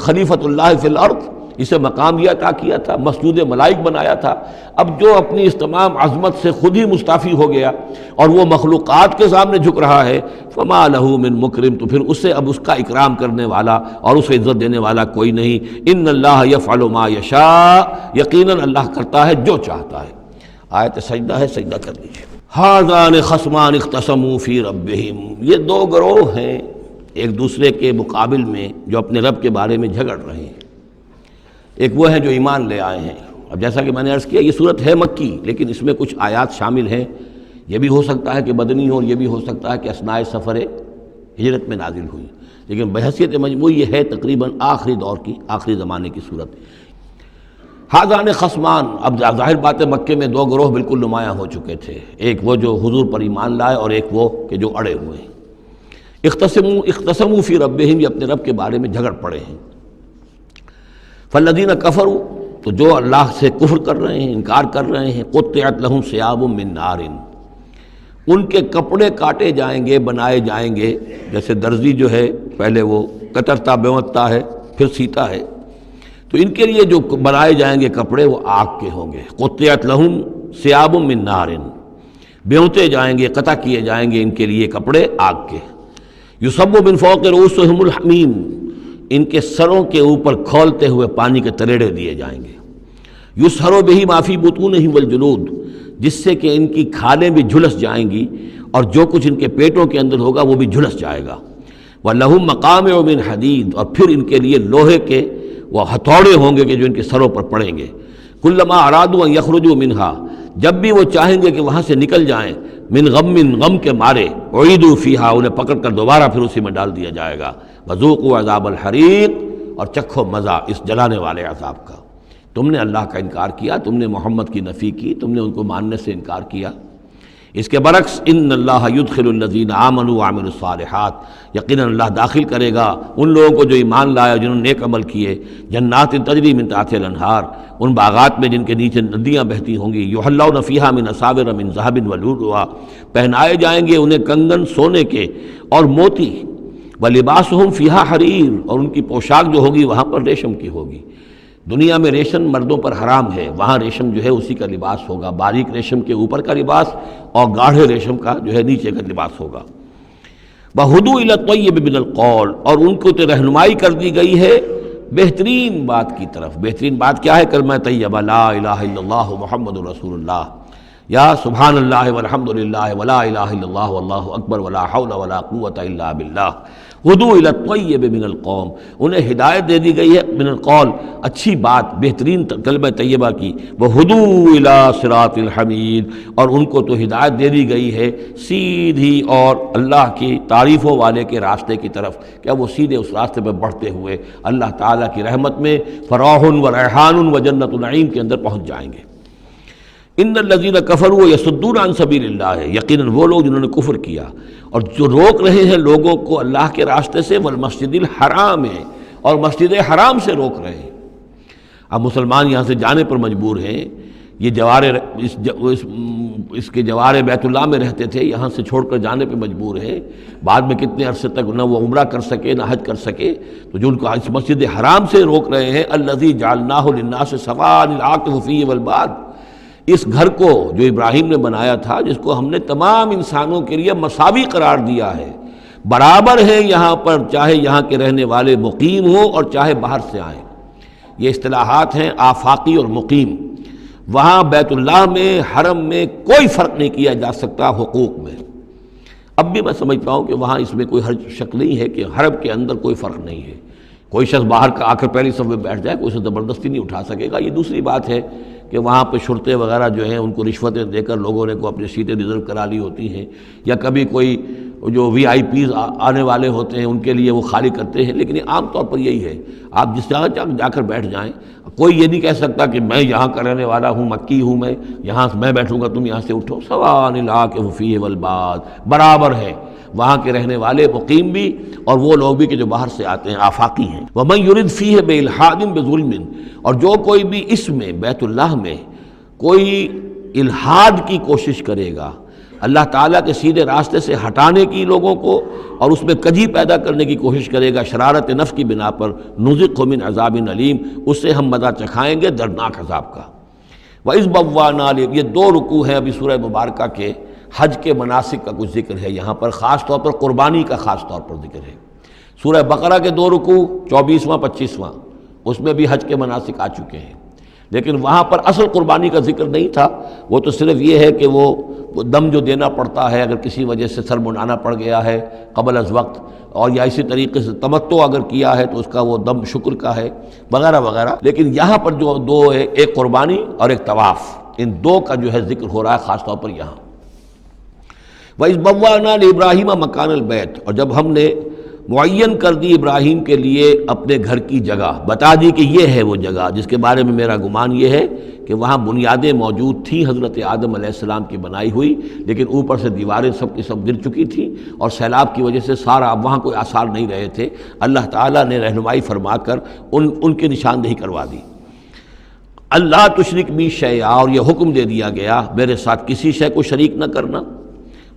خلیفۃ اللہ فی الارض، اسے مقام یہ عطا کیا تھا، مسجود ملائک بنایا تھا۔ اب جو اپنی اس تمام عظمت سے خود ہی مستعفی ہو گیا اور وہ مخلوقات کے سامنے جھک رہا ہے، فما لہ من مکرم تو پھر اسے اب اس کا اکرام کرنے والا اور اسے عزت دینے والا کوئی نہیں۔ ان اللہ یفعل ما یشاء یقیناً اللہ کرتا ہے جو چاہتا ہے۔ آیت سجدہ ہے، سجدہ کر لیجیے۔ ھذان خصمان اختصموا فی ربہم یہ دو گروہ ہیں ایک دوسرے کے مقابل میں جو اپنے رب کے بارے میں جھگڑ رہے ہیں۔ ایک وہ ہیں جو ایمان لے آئے ہیں۔ اب جیسا کہ میں نے عرض کیا یہ صورت ہے مکی، لیکن اس میں کچھ آیات شامل ہیں، یہ بھی ہو سکتا ہے کہ مدنی ہو، یہ بھی ہو سکتا ہے کہ اثناء سفر ہجرت میں نازل ہوئی، لیکن بحیثیت مجموعی یہ ہے تقریباً آخری دور کی، آخری زمانے کی صورت۔ ھذان خصمان اب ظاہر بات ہے مکے میں دو گروہ بالکل نمایاں ہو چکے تھے، ایک وہ جو حضور پر ایمان لائے اور ایک وہ کہ جو اڑے ہوئے ہیں۔ اختصموا فی ربہم یہ اپنے رب کے بارے میں جھگڑ پڑے ہیں۔ فالذین کفروا تو جو اللہ سے کفر کر رہے ہیں، انکار کر رہے ہیں، قطعت لہم ثیاب من نار ان کے کپڑے کاٹے جائیں گے، بنائے جائیں گے، جیسے درزی جو ہے پہلے وہ کترتا بیوتتا ہے پھر سیتا ہے، تو ان کے لیے جو بنائے جائیں گے کپڑے وہ آگ کے ہوں گے۔ قطعت لہم ثیاب من نار بیوتے جائیں گے، قطع کیے جائیں گے ان کے لیے کپڑے آگ کے۔ یصب من فوق رؤوسہم الحمیم ان کے سروں کے اوپر کھولتے ہوئے پانی کے تریڑے دیے جائیں گے۔ یسحر بہ ما فی بطونہم والجلود جس سے کہ ان کی کھالیں بھی جھلس جائیں گی اور جو کچھ ان کے پیٹوں کے اندر ہوگا وہ بھی جھلس جائے گا۔ وَلَهُم مَّقَامِعُ مِنْ حَدِيدٍ اور پھر ان کے لیے لوہے کے وہ ہتھوڑے ہوں گے کہ جو ان کے سروں پر پڑیں گے۔ كُلَّمَا أَرَادُوا أَن يَخْرُجُوا مِنْهَا جب بھی وہ چاہیں گے کہ وہاں سے نکل جائیں، من غم کے مارے، اعیدوا فیہا انہیں پکڑ کر دوبارہ پھر اسی میں ڈال دیا جائے گا۔ وذوقوا عذاب الحریق اور چکھو مزہ اس جلانے والے عذاب کا۔ تم نے اللہ کا انکار کیا، تم نے محمد کی نفی کی، تم نے ان کو ماننے سے انکار کیا۔ اس کے برعکس ان اللہ یدخل الذین آمنوا وعملوا الصالحات یقیناً اللہ داخل کرے گا ان لوگوں کو جو ایمان لایا، جنہوں نے نیک عمل کیے، جنات تجری من تحتها الانہار ان باغات میں جن کے نیچے ندیاں بہتی ہوں گی، یحلون فیہا من اساور من ذہب ولؤلؤا پہنائے جائیں گے انہیں کنگن سونے کے اور موتی، ولباسہم فیہا حریر اور ان کی پوشاک جو ہوگی وہاں پر ریشم کی ہوگی۔ دنیا میں ریشم مردوں پر حرام ہے، وہاں ریشم جو ہے اسی کا لباس ہوگا، باریک ریشم کے اوپر کا لباس اور گاڑھے ریشم کا جو ہے نیچے کا لباس ہوگا۔ وَہُدُوا إِلَى الطَّيِّبِ مِنَ الْقَوْلِ اور ان کو تو رہنمائی کر دی گئی ہے بہترین بات کی طرف۔ بہترین بات کیا ہے؟ کلمہ طیبہ لا الہ الا اللہ محمد رسول اللہ، یا سبحان اللہ والحمد للہ ولا الہ الا اللہ واللہ اکبر ولا حول ولا قوۃ الا باللہ۔ ہدوا الی الطیب من القول انہیں ہدایت دے دی گئی ہے من القول اچھی بات، بہترین کلمہ طیبہ کی۔ وہدوا الی صراط الحمید اور ان کو تو ہدایت دے دی گئی ہے سیدھی اور اللہ کی تعریفوں والے کے راستے کی طرف، کیا وہ سیدھے اس راستے پہ بڑھتے ہوئے اللہ تعالیٰ کی رحمت میں فراح و ریحان و جنت النعیم کے اندر پہنچ جائیں گے۔ ان الذین کفروا یصدون عن سبیل اللہ، یقیناً وہ لوگ جنہوں نے کفر کیا اور جو روک رہے ہیں لوگوں کو اللہ کے راستے سے، والمسجد الحرام ہے، اور مسجد حرام سے روک رہے ہیں۔ اب مسلمان یہاں سے جانے پر مجبور ہیں، یہ جوارے اس کے جوارے بیت اللہ میں رہتے تھے، یہاں سے چھوڑ کر جانے پہ مجبور ہیں، بعد میں کتنے عرصے تک نہ وہ عمرہ کر سکے نہ حج کر سکے، تو جو ان کو اس مسجد حرام سے روک رہے ہیں، الذی جعلناہ للناس سواء العاکف فیہ والباد، اس گھر کو جو ابراہیم نے بنایا تھا، جس کو ہم نے تمام انسانوں کے لیے مساوی قرار دیا ہے، برابر ہیں یہاں پر، چاہے یہاں کے رہنے والے مقیم ہوں اور چاہے باہر سے آئیں۔ یہ اصطلاحات ہیں آفاقی اور مقیم۔ وہاں بیت اللہ میں، حرم میں کوئی فرق نہیں کیا جا سکتا حقوق میں۔ اب بھی میں سمجھتا ہوں کہ وہاں اس میں کوئی حرج شک نہیں ہے کہ حرم کے اندر کوئی فرق نہیں ہے۔ کوئی شخص باہر کا آ کر پہلی صف میں بیٹھ جائے، کوئی اسے زبردستی نہیں اٹھا سکے گا۔ یہ دوسری بات ہے کہ وہاں پہ شرطے وغیرہ جو ہیں ان کو رشوتیں دے کر لوگوں نے کو اپنی سیٹیں ریزرو کرا لی ہوتی ہیں، یا کبھی کوئی جو وی آئی پیز آنے والے ہوتے ہیں ان کے لیے وہ خالی کرتے ہیں، لیکن یہ عام طور پر یہی ہے، آپ جس جگہ جا کر بیٹھ جائیں، کوئی یہ نہیں کہہ سکتا کہ میں یہاں کا رہنے والا ہوں، مکی ہوں، یہاں میں بیٹھوں گا تم یہاں سے اٹھو۔ سواء العاکف فیہ والباد، برابر ہے وہاں کے رہنے والے مقیم بھی اور وہ لوگ بھی کہ جو باہر سے آتے ہیں، آفاقی ہیں۔ وَمَن يُرِدْ فِيهِ بِإِلْحَادٍ بِظُلْمٍ، اور جو کوئی بھی اس میں بیت اللہ میں کوئی الحاد کی کوشش کرے گا، اللہ تعالیٰ کے سیدھے راستے سے ہٹانے کی لوگوں کو، اور اس میں کجی پیدا کرنے کی کوشش کرے گا شرارت نفس کی بنا پر، نُذِقْهُ مِنْ عَذَابٍ أَلِيمٍ، اس سے ہم مزہ چکھائیں گے دردناک عذاب کا۔ وَإِذْ بَوَّأْنَا، یہ دو رکوع ہیں ابھی سورہ مبارکہ کے، حج کے مناسک کا کچھ ذکر ہے یہاں پر، خاص طور پر قربانی کا خاص طور پر ذکر ہے۔ سورہ بقرہ کے دو رکوع 24واں 25واں، اس میں بھی حج کے مناسک آ چکے ہیں، لیکن وہاں پر اصل قربانی کا ذکر نہیں تھا، وہ تو صرف یہ ہے کہ وہ دم جو دینا پڑتا ہے اگر کسی وجہ سے سر منڈانا پڑ گیا ہے قبل از وقت، اور یا اسی طریقے سے تمتع اگر کیا ہے تو اس کا وہ دم شکر کا ہے وغیرہ وغیرہ۔ لیکن یہاں پر جو دو ہے، ایک قربانی اور ایک طواف، ان دو کا جو ہے ذکر ہو رہا ہے خاص طور پر یہاں۔ وَإِذْ بَوَّأْنَا لِإِبْرَاهِيمَ مَكَانَ الْبَيْتِ، اور جب ہم نے معین کر دی ابراہیم کے لیے اپنے گھر کی جگہ، بتا دی کہ یہ ہے وہ جگہ جس کے بارے میں میرا گمان یہ ہے کہ وہاں بنیادیں موجود تھیں حضرت آدم علیہ السلام کی بنائی ہوئی، لیکن اوپر سے دیواریں سب کی سب گر چکی تھیں اور سیلاب کی وجہ سے سارا اب وہاں کوئی آثار نہیں رہے تھے۔ اللہ تعالیٰ نے رہنمائی فرما کر ان کی نشاندہی کروا دی۔ اللہ تشرک بی شیئا، اور یہ حکم دے دیا گیا میرے ساتھ کسی شے کو شریک نہ کرنا،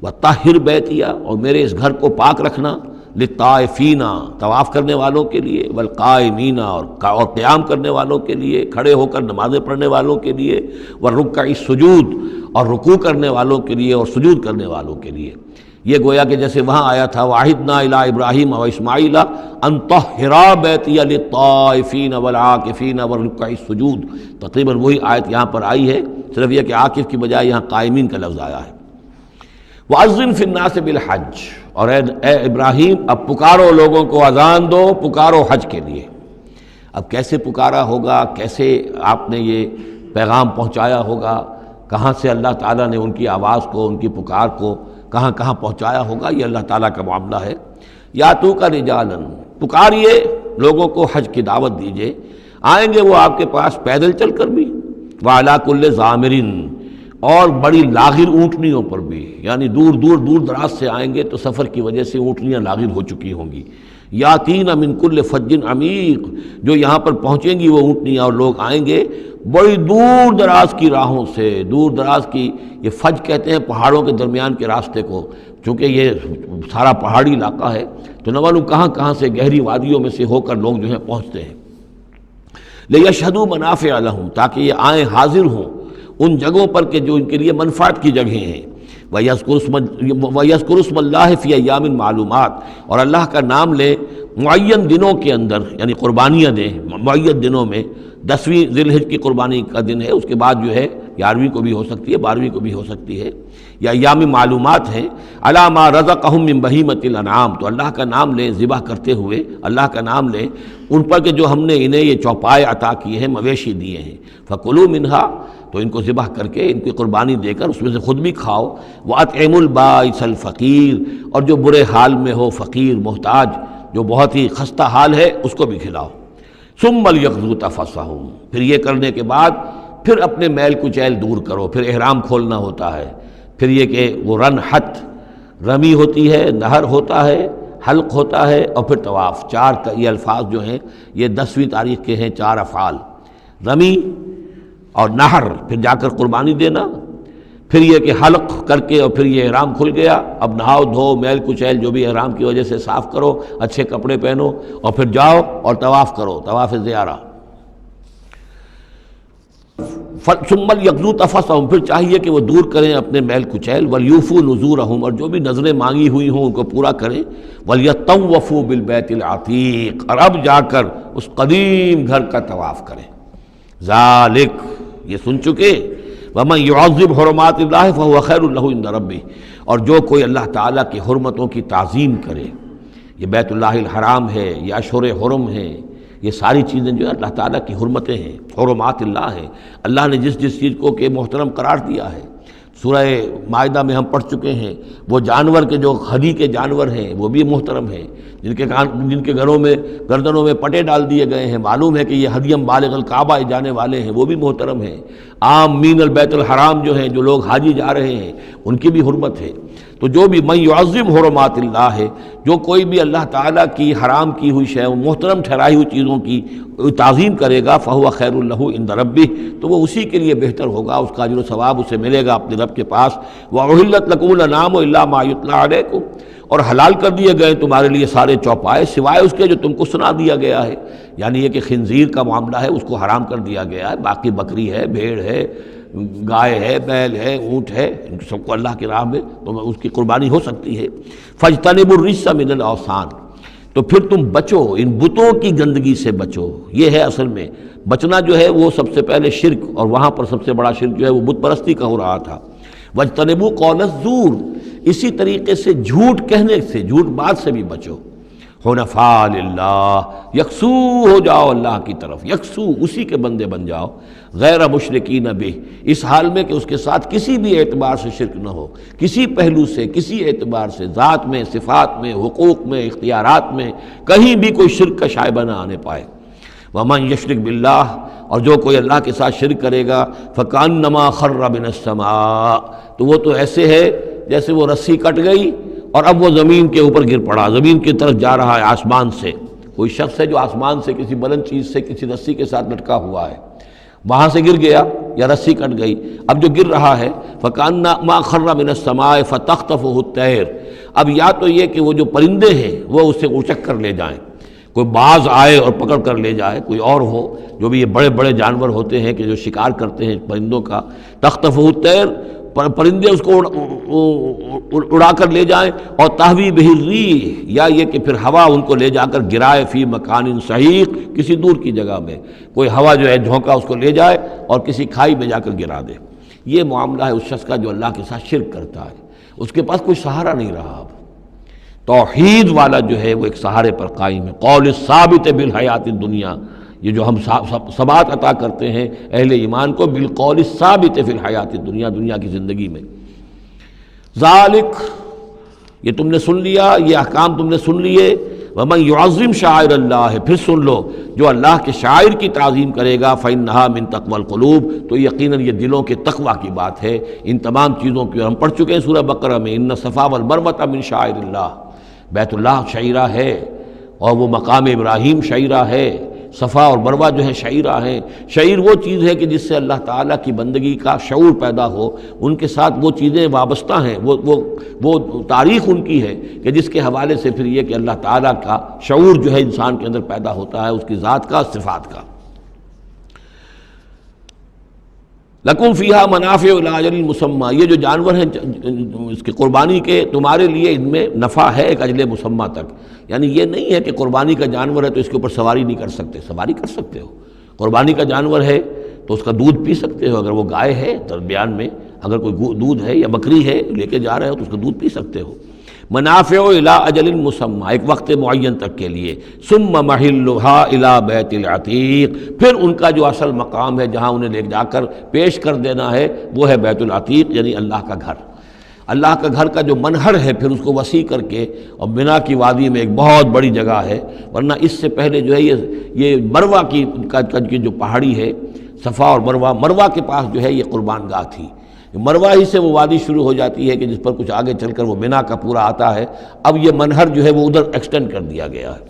وطہر بیتیا، اور میرے اس گھر کو پاک رکھنا، للطائفین، طواف کرنے والوں کے لیے، والقائمین، اور قیام کرنے والوں کے لیے، کھڑے ہو کر نمازیں پڑھنے والوں کے لیے، والرکع السجود، اور رکوع کرنے والوں کے لیے اور سجود کرنے والوں کے لیے۔ یہ گویا کہ جیسے وہاں آیا تھا وَعَهِدْنَا إِلَىٰ إِبْرَاهِيمَ وَإِسْمَاعِيلَ أَن طَهِّرَا بَيْتِيَ لِلطَّائِفِينَ وَالْعَاكِفِينَ وَالرُّكَّعِ السُّجُودِ، تقریباً وہی آیت یہاں پر آئی ہے، صرف یہ کہ عاکف کی بجائے یہاں قائمین کا لفظ آیا ہے۔ وَأَذِّن فِي النَّاسِ بِالْحَجِّ، اور اے ابراہیم اب پکارو لوگوں کو، اذان دو، پکارو حج کے لیے۔ اب کیسے پکارا ہوگا، کیسے آپ نے یہ پیغام پہنچایا ہوگا، کہاں سے اللہ تعالیٰ نے ان کی آواز کو، ان کی پکار کو کہاں کہاں پہنچایا ہوگا، یہ اللہ تعالیٰ کا معاملہ ہے۔ یا تو کا رجالن، پکاریے لوگوں کو، حج کی دعوت دیجیے، آئیں گے وہ آپ کے پاس پیدل چل کر بھی، وعلیٰ کل ضامر، اور بڑی لاغر اونٹنیوں پر بھی، یعنی دور دراز سے آئیں گے تو سفر کی وجہ سے اونٹنیاں لاغر ہو چکی ہوں گی۔ یاتین من کل فج عمیق، جو یہاں پر پہنچیں گی وہ اونٹنیاں اور لوگ آئیں گے بڑی دور دراز کی راہوں سے، دور دراز کی، یہ فج کہتے ہیں پہاڑوں کے درمیان کے راستے کو، چونکہ یہ سارا پہاڑی علاقہ ہے تو نہ معلوم کہاں کہاں سے گہری وادیوں میں سے ہو کر لوگ جو ہیں پہنچتے ہیں۔ لیشہدوا منافع لہم، تاکہ یہ آئیں حاضر ہوں ان جگہوں پر کہ جو ان کے لیے منفعت کی جگہیں ہیں۔ وَيَذْكُرُ اسْمَ اللَّهِ فِي أَيَّامٍ مَعْلُومَاتٍ، اور اللہ کا نام لیں معین دنوں کے اندر، یعنی قربانیاں دیں معین دنوں میں۔ 10ویں ذی الحجہ کی قربانی کا دن ہے، اس کے بعد جو ہے 11ویں کو بھی ہو سکتی ہے، 12ویں کو بھی ہو سکتی ہے، یا ایام معلومات ہیں۔ عَلَىٰ مَا رَزَقَهُم مِّن بَهِیمَةِ الْأَنْعَامِ، تو اللہ کا نام لیں ذبح کرتے ہوئے، اللہ کا نام لیں ان پر کہ جو ہم نے انہیں یہ چوپائے عطا کیے ہیں، مویشی دیے ہیں۔ فَكُلُوا مِنْهَا، تو ان کو ذبح کر کے، ان کی قربانی دے کر اس میں سے خود بھی کھاؤ۔ وَأَطْعِمُوا الْبَائِسَ الْفَقِيرَ، اور جو برے حال میں ہو، فقیر محتاج جو بہت ہی خستہ حال ہے، اس کو بھی کھلاؤ۔ ثُمَّ لْيَقْضُوا تَفَثَّهُمْ، پھر یہ کرنے کے بعد پھر اپنے میل کچیل دور کرو، پھر احرام کھولنا ہوتا ہے، پھر یہ کہ وہ رنحت رمی ہوتی ہے، نہر ہوتا ہے، حلق ہوتا ہے، اور پھر طواف۔ چار یہ الفاظ جو ہیں یہ 10ویں تاریخ کے ہیں، 4 افعال، رمی اور نہر، پھر جا کر قربانی دینا، پھر یہ کہ حلق کر کے اور پھر یہ احرام کھل گیا، اب نہاؤ دھو میل کچیل جو بھی احرام کی وجہ سے صاف کرو، اچھے کپڑے پہنو اور پھر جاؤ اور طواف کرو، طواف زیارہ۔ ثم لیقضوا تفثهم، پھر چاہیے کہ وہ دور کریں اپنے میل کچیل، ولیوفوا نذورهم، اور جو بھی نذریں مانگی ہوئی ہوں ان کو پورا کریں، ولیطوفوا بالبیت العتیق، اور اب جا کر اس قدیم گھر کا طواف کریں۔ ذالک، یہ سن چکے، ومن يعظم حرمات اللہ فهو خیر له عند ربہ، اور جو کوئی اللہ تعالیٰ کی حرمتوں کی تعظیم کرے، یہ بیت اللہ الحرام ہے، یہ اشہر حرم ہے، یہ ساری چیزیں جو ہے اللہ تعالیٰ کی حرمتیں ہیں، حرمات اللہ ہیں، اللہ نے جس جس چیز کو کہ محترم قرار دیا ہے۔ سورہ مائدہ میں ہم پڑھ چکے ہیں، وہ جانور کے جو ہدی کے جانور ہیں وہ بھی محترم ہیں، جن کے گھروں میں گردنوں میں پٹے ڈال دیے گئے ہیں، معلوم ہے کہ یہ ہدیم بالغ الکعبہ جانے والے ہیں، وہ بھی محترم ہیں۔ عام مین البیت الحرام جو ہیں، جو لوگ حاجی جا رہے ہیں، ان کی بھی حرمت ہے۔ تو جو بھی من یعظم حرمات اللہ ہے، جو کوئی بھی اللہ تعالیٰ کی حرام کی ہوئی شے، محترم ٹھہرائی ہوئی چیزوں کی تعظیم کرے گا، فہو خیر لہ عند ربہ، تو وہ اسی کے لیے بہتر ہوگا، اس کا اجر و ثواب اسے ملے گا اپنے رب کے پاس۔ وَأُحِلَّتْ لَكُمُ الْأَنْعَامُ إِلَّا مَا يُتْلَىٰ عَلَيْكُمْ، اور حلال کر دیے گئے تمہارے لیے سارے چوپائے سوائے اس کے جو تم کو سنا دیا گیا ہے، یعنی یہ کہ خنزیر کا معاملہ ہے اس کو حرام کر دیا گیا ہے، باقی بکری ہے، بھیڑ ہے، گائے ہے، بیل ہے، اونٹ ہے، ان سب کو اللہ کی راہ میں تو اس کی قربانی ہو سکتی ہے۔ فاجتنبوا الرجس من الاوثان، تو پھر تم بچو، ان بتوں کی گندگی سے بچو۔ یہ ہے اصل میں بچنا جو ہے وہ سب سے پہلے شرک، اور وہاں پر سب سے بڑا شرک جو ہے وہ بت پرستی کا ہو رہا تھا۔ واجتنبوا قول الزور، اسی طریقے سے جھوٹ کہنے سے، جھوٹ بات سے بھی بچو۔ حنفاء للہ، یکسو ہو جاؤ اللہ کی طرف، یکسو اسی کے بندے بن جاؤ، غیر مشرکین بہ، اس حال میں کہ اس کے ساتھ کسی بھی اعتبار سے شرک نہ ہو، کسی پہلو سے، کسی اعتبار سے، ذات میں، صفات میں، حقوق میں، اختیارات میں، کہیں بھی کوئی شرک کا شائبہ نہ آنے پائے۔ ومن یشرک باللہ، اور جو کوئی اللہ کے ساتھ شرک کرے گا، فکأنما خر من السماء، تو وہ تو ایسے ہے جیسے وہ رسی کٹ گئی اور اب وہ زمین کے اوپر گر پڑا، زمین کی طرف جا رہا ہے، آسمان سے۔ کوئی شخص ہے جو آسمان سے کسی بلند چیز سے کسی رسی کے ساتھ لٹکا ہوا ہے، وہاں سے گر گیا یا رسی کٹ گئی، اب جو گر رہا ہے فکأنما خر من السماء فتخطفه الطیر، اب یا تو یہ کہ وہ جو پرندے ہیں وہ اسے اچک کر لے جائیں، کوئی باز آئے اور پکڑ کر لے جائے، کوئی اور ہو، جو بھی یہ بڑے بڑے جانور ہوتے ہیں کہ جو شکار کرتے ہیں پرندوں کا، تخطفه الطیر، پرندے اس کو اڑا کر لے جائیں، اور تہوی بہ الریح، یا یہ کہ پھر ہوا ان کو لے جا کر گرائے فی مکان صحیح، کسی دور کی جگہ میں کوئی ہوا جو ہے جھونکا اس کو لے جائے اور کسی کھائی میں جا کر گرا دے۔ یہ معاملہ ہے اس شخص کا جو اللہ کے ساتھ شرک کرتا ہے، اس کے پاس کوئی سہارا نہیں رہا۔ اب توحید والا جو ہے وہ ایک سہارے پر قائم ہے، قول ثابت بالحیات الدنیا، یہ جو ہم ثبات عطا کرتے ہیں اہل ایمان کو، بالقول ثابت فی الحیات الدنیا، دنیا کی زندگی میں۔ ذالک، یہ تم نے سن لیا، یہ احکام تم نے سن لیے۔ ومن یعظم شعائر اللہ، پھر سن لو جو اللہ کے شاعر کی تعظیم کرے گا، فإنها من تقوی القلوب، تو یقیناً یہ دلوں کے تقوی کی بات ہے۔ ان تمام چیزوں کی ہم پڑھ چکے ہیں سورہ بقرہ میں، ان الصفا والمروۃ من شعائر اللہ، بیت اللہ شعیرہ ہے، اور وہ مقام ابراہیم شعیرہ ہے، صفا اور مروہ جو ہے شعیرہ ہیں۔ شعیر وہ چیز ہے کہ جس سے اللہ تعالیٰ کی بندگی کا شعور پیدا ہو، ان کے ساتھ وہ چیزیں وابستہ ہیں، وہ تاریخ ان کی ہے کہ جس کے حوالے سے پھر یہ کہ اللہ تعالیٰ کا شعور جو ہے انسان کے اندر پیدا ہوتا ہے، اس کی ذات کا، صفات کا۔ لکم فیہا منافع الی اجل مسمى، یہ جو جانور ہیں اس کی قربانی کے، تمہارے لیے ان میں نفع ہے ایک اجل مسمى تک، یعنی یہ نہیں ہے کہ قربانی کا جانور ہے تو اس کے اوپر سواری نہیں کر سکتے، سواری کر سکتے ہو۔ قربانی کا جانور ہے تو اس کا دودھ پی سکتے ہو، اگر وہ گائے ہے درمیان میں اگر کوئی دودھ ہے یا بکری ہے لے کے جا رہے ہو تو اس کا دودھ پی سکتے ہو۔ منافع الی اجل مسمى، ایک وقت معین تک کے لیے۔ ثم محلها الی بیت العتیق، پھر ان کا جو اصل مقام ہے جہاں انہیں لے جا کر پیش کر دینا ہے وہ ہے بیت العتیق، یعنی اللہ کا گھر۔ اللہ کا گھر کا جو منہر ہے پھر اس کو وسیع کر کے، اور بنا کی وادی میں ایک بہت بڑی جگہ ہے، ورنہ اس سے پہلے جو ہے یہ مروہ کی جو پہاڑی ہے، صفا اور مروہ، مروہ کے پاس جو ہے یہ قربان گاہ تھی، مروہ ہی سے وہ وادی شروع ہو جاتی ہے کہ جس پر کچھ آگے چل کر وہ منا کا پورا آتا ہے، اب یہ منہر جو ہے وہ ادھر ایکسٹینڈ کر دیا گیا ہے۔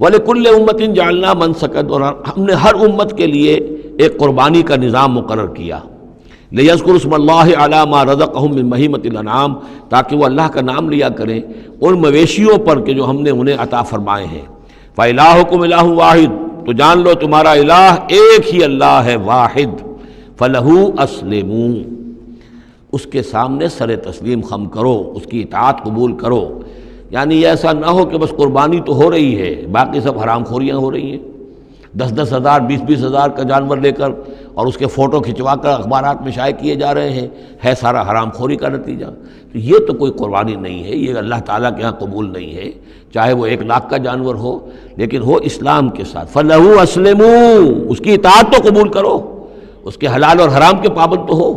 وَلِكُلِّ أُمَّةٍ جَعَلْنَا مَنسَكًا، اور ہم نے ہر امت کے لیے ایک قربانی کا نظام مقرر کیا، لِيَذْكُرُوا اسْمَ اللَّهِ عَلَىٰ مَا رَزَقَهُم مِّن بَهِيمَةِ الْأَنْعَامِ، تاکہ وہ اللہ کا نام لیا کریں ان مویشیوں پر کہ جو ہم نے انہیں عطا فرمائے ہیں۔ فَإِلَٰهُكُمْ إِلَٰهٌ وَاحِدٌ، تو جان لو تمہارا الہ ایک ہی اللہ ہے، واحد۔ فَلَهُ أَسْلِمُوا، اس کے سامنے سر تسلیم خم کرو، اس کی اطاعت قبول کرو۔ یعنی یہ ایسا نہ ہو کہ بس قربانی تو ہو رہی ہے، باقی سب حرام خوریاں ہو رہی ہیں، 10-10 ہزار 20-20 ہزار کا جانور لے کر اور اس کے فوٹو کھنچوا کر اخبارات میں شائع کیے جا رہے ہیں، ہے سارا حرام خوری کا نتیجہ۔ تو یہ تو کوئی قربانی نہیں ہے، یہ اللہ تعالیٰ کے ہاں قبول نہیں ہے، چاہے وہ 1 لاکھ کا جانور ہو لیکن ہو اسلام کے ساتھ۔ فَلَهُ أَسْلِمُوا، اس کی اطاعت تو قبول کرو، اس کے حلال اور حرام کے پابند تو ہو،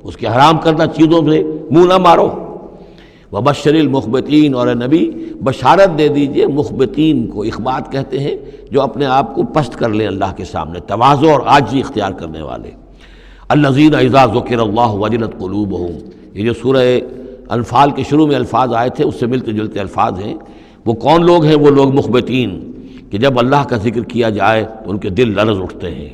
اس کے حرام کردہ چیزوں سے منہ نہ مارو۔ وبشر المخبتین، اور اے نبی بشارت دے دیجئے مخبتین کو، اخبات کہتے ہیں جو اپنے آپ کو پست کر لیں اللہ کے سامنے، تواضع اور عاجزی اختیار کرنے والے۔ الذین اذا ذکر اللہ وجلت قلوبہم، یہ جو سورہ انفال کے شروع میں الفاظ آئے تھے اس سے ملتے جلتے الفاظ ہیں۔ وہ کون لوگ ہیں؟ وہ لوگ مخبتین کہ جب اللہ کا ذکر کیا جائے تو ان کے دل لرز اٹھتے ہیں،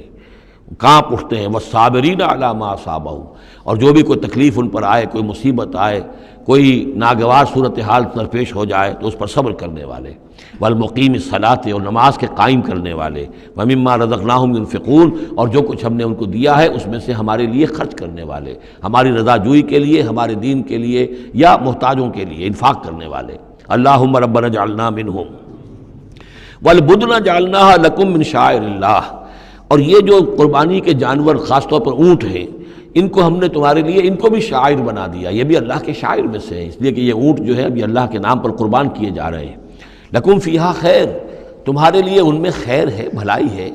کانپ اٹھتے ہیں۔ والصابرین علی ما اصابہم، اور جو بھی کوئی تکلیف ان پر آئے، کوئی مصیبت آئے، کوئی ناگوار صورتحال درپیش ہو جائے تو اس پر صبر کرنے والے۔ والمقیم الصلاۃ، اور نماز کے قائم کرنے والے۔ ومما رزقناہم ينفقون، اور جو کچھ ہم نے ان کو دیا ہے اس میں سے ہمارے لیے خرچ کرنے والے، ہماری رضا جوئی کے لیے، ہمارے دین کے لیے یا محتاجوں کے لیے انفاق کرنے والے۔ اللہم ربنا اجعلنا منہم والبدن جعلناها لکم من شعائر اللہ، اور یہ جو قربانی کے جانور خاص طور پر اونٹ ہیں، ان کو ہم نے تمہارے لیے ان کو بھی شاعر بنا دیا، یہ بھی اللہ کے شاعر میں سے ہیں، اس لیے کہ یہ اونٹ جو ہے ابھی اللہ کے نام پر قربان کیے جا رہے ہیں۔ لکم فیہا خیر، تمہارے لیے ان میں خیر ہے، بھلائی ہے۔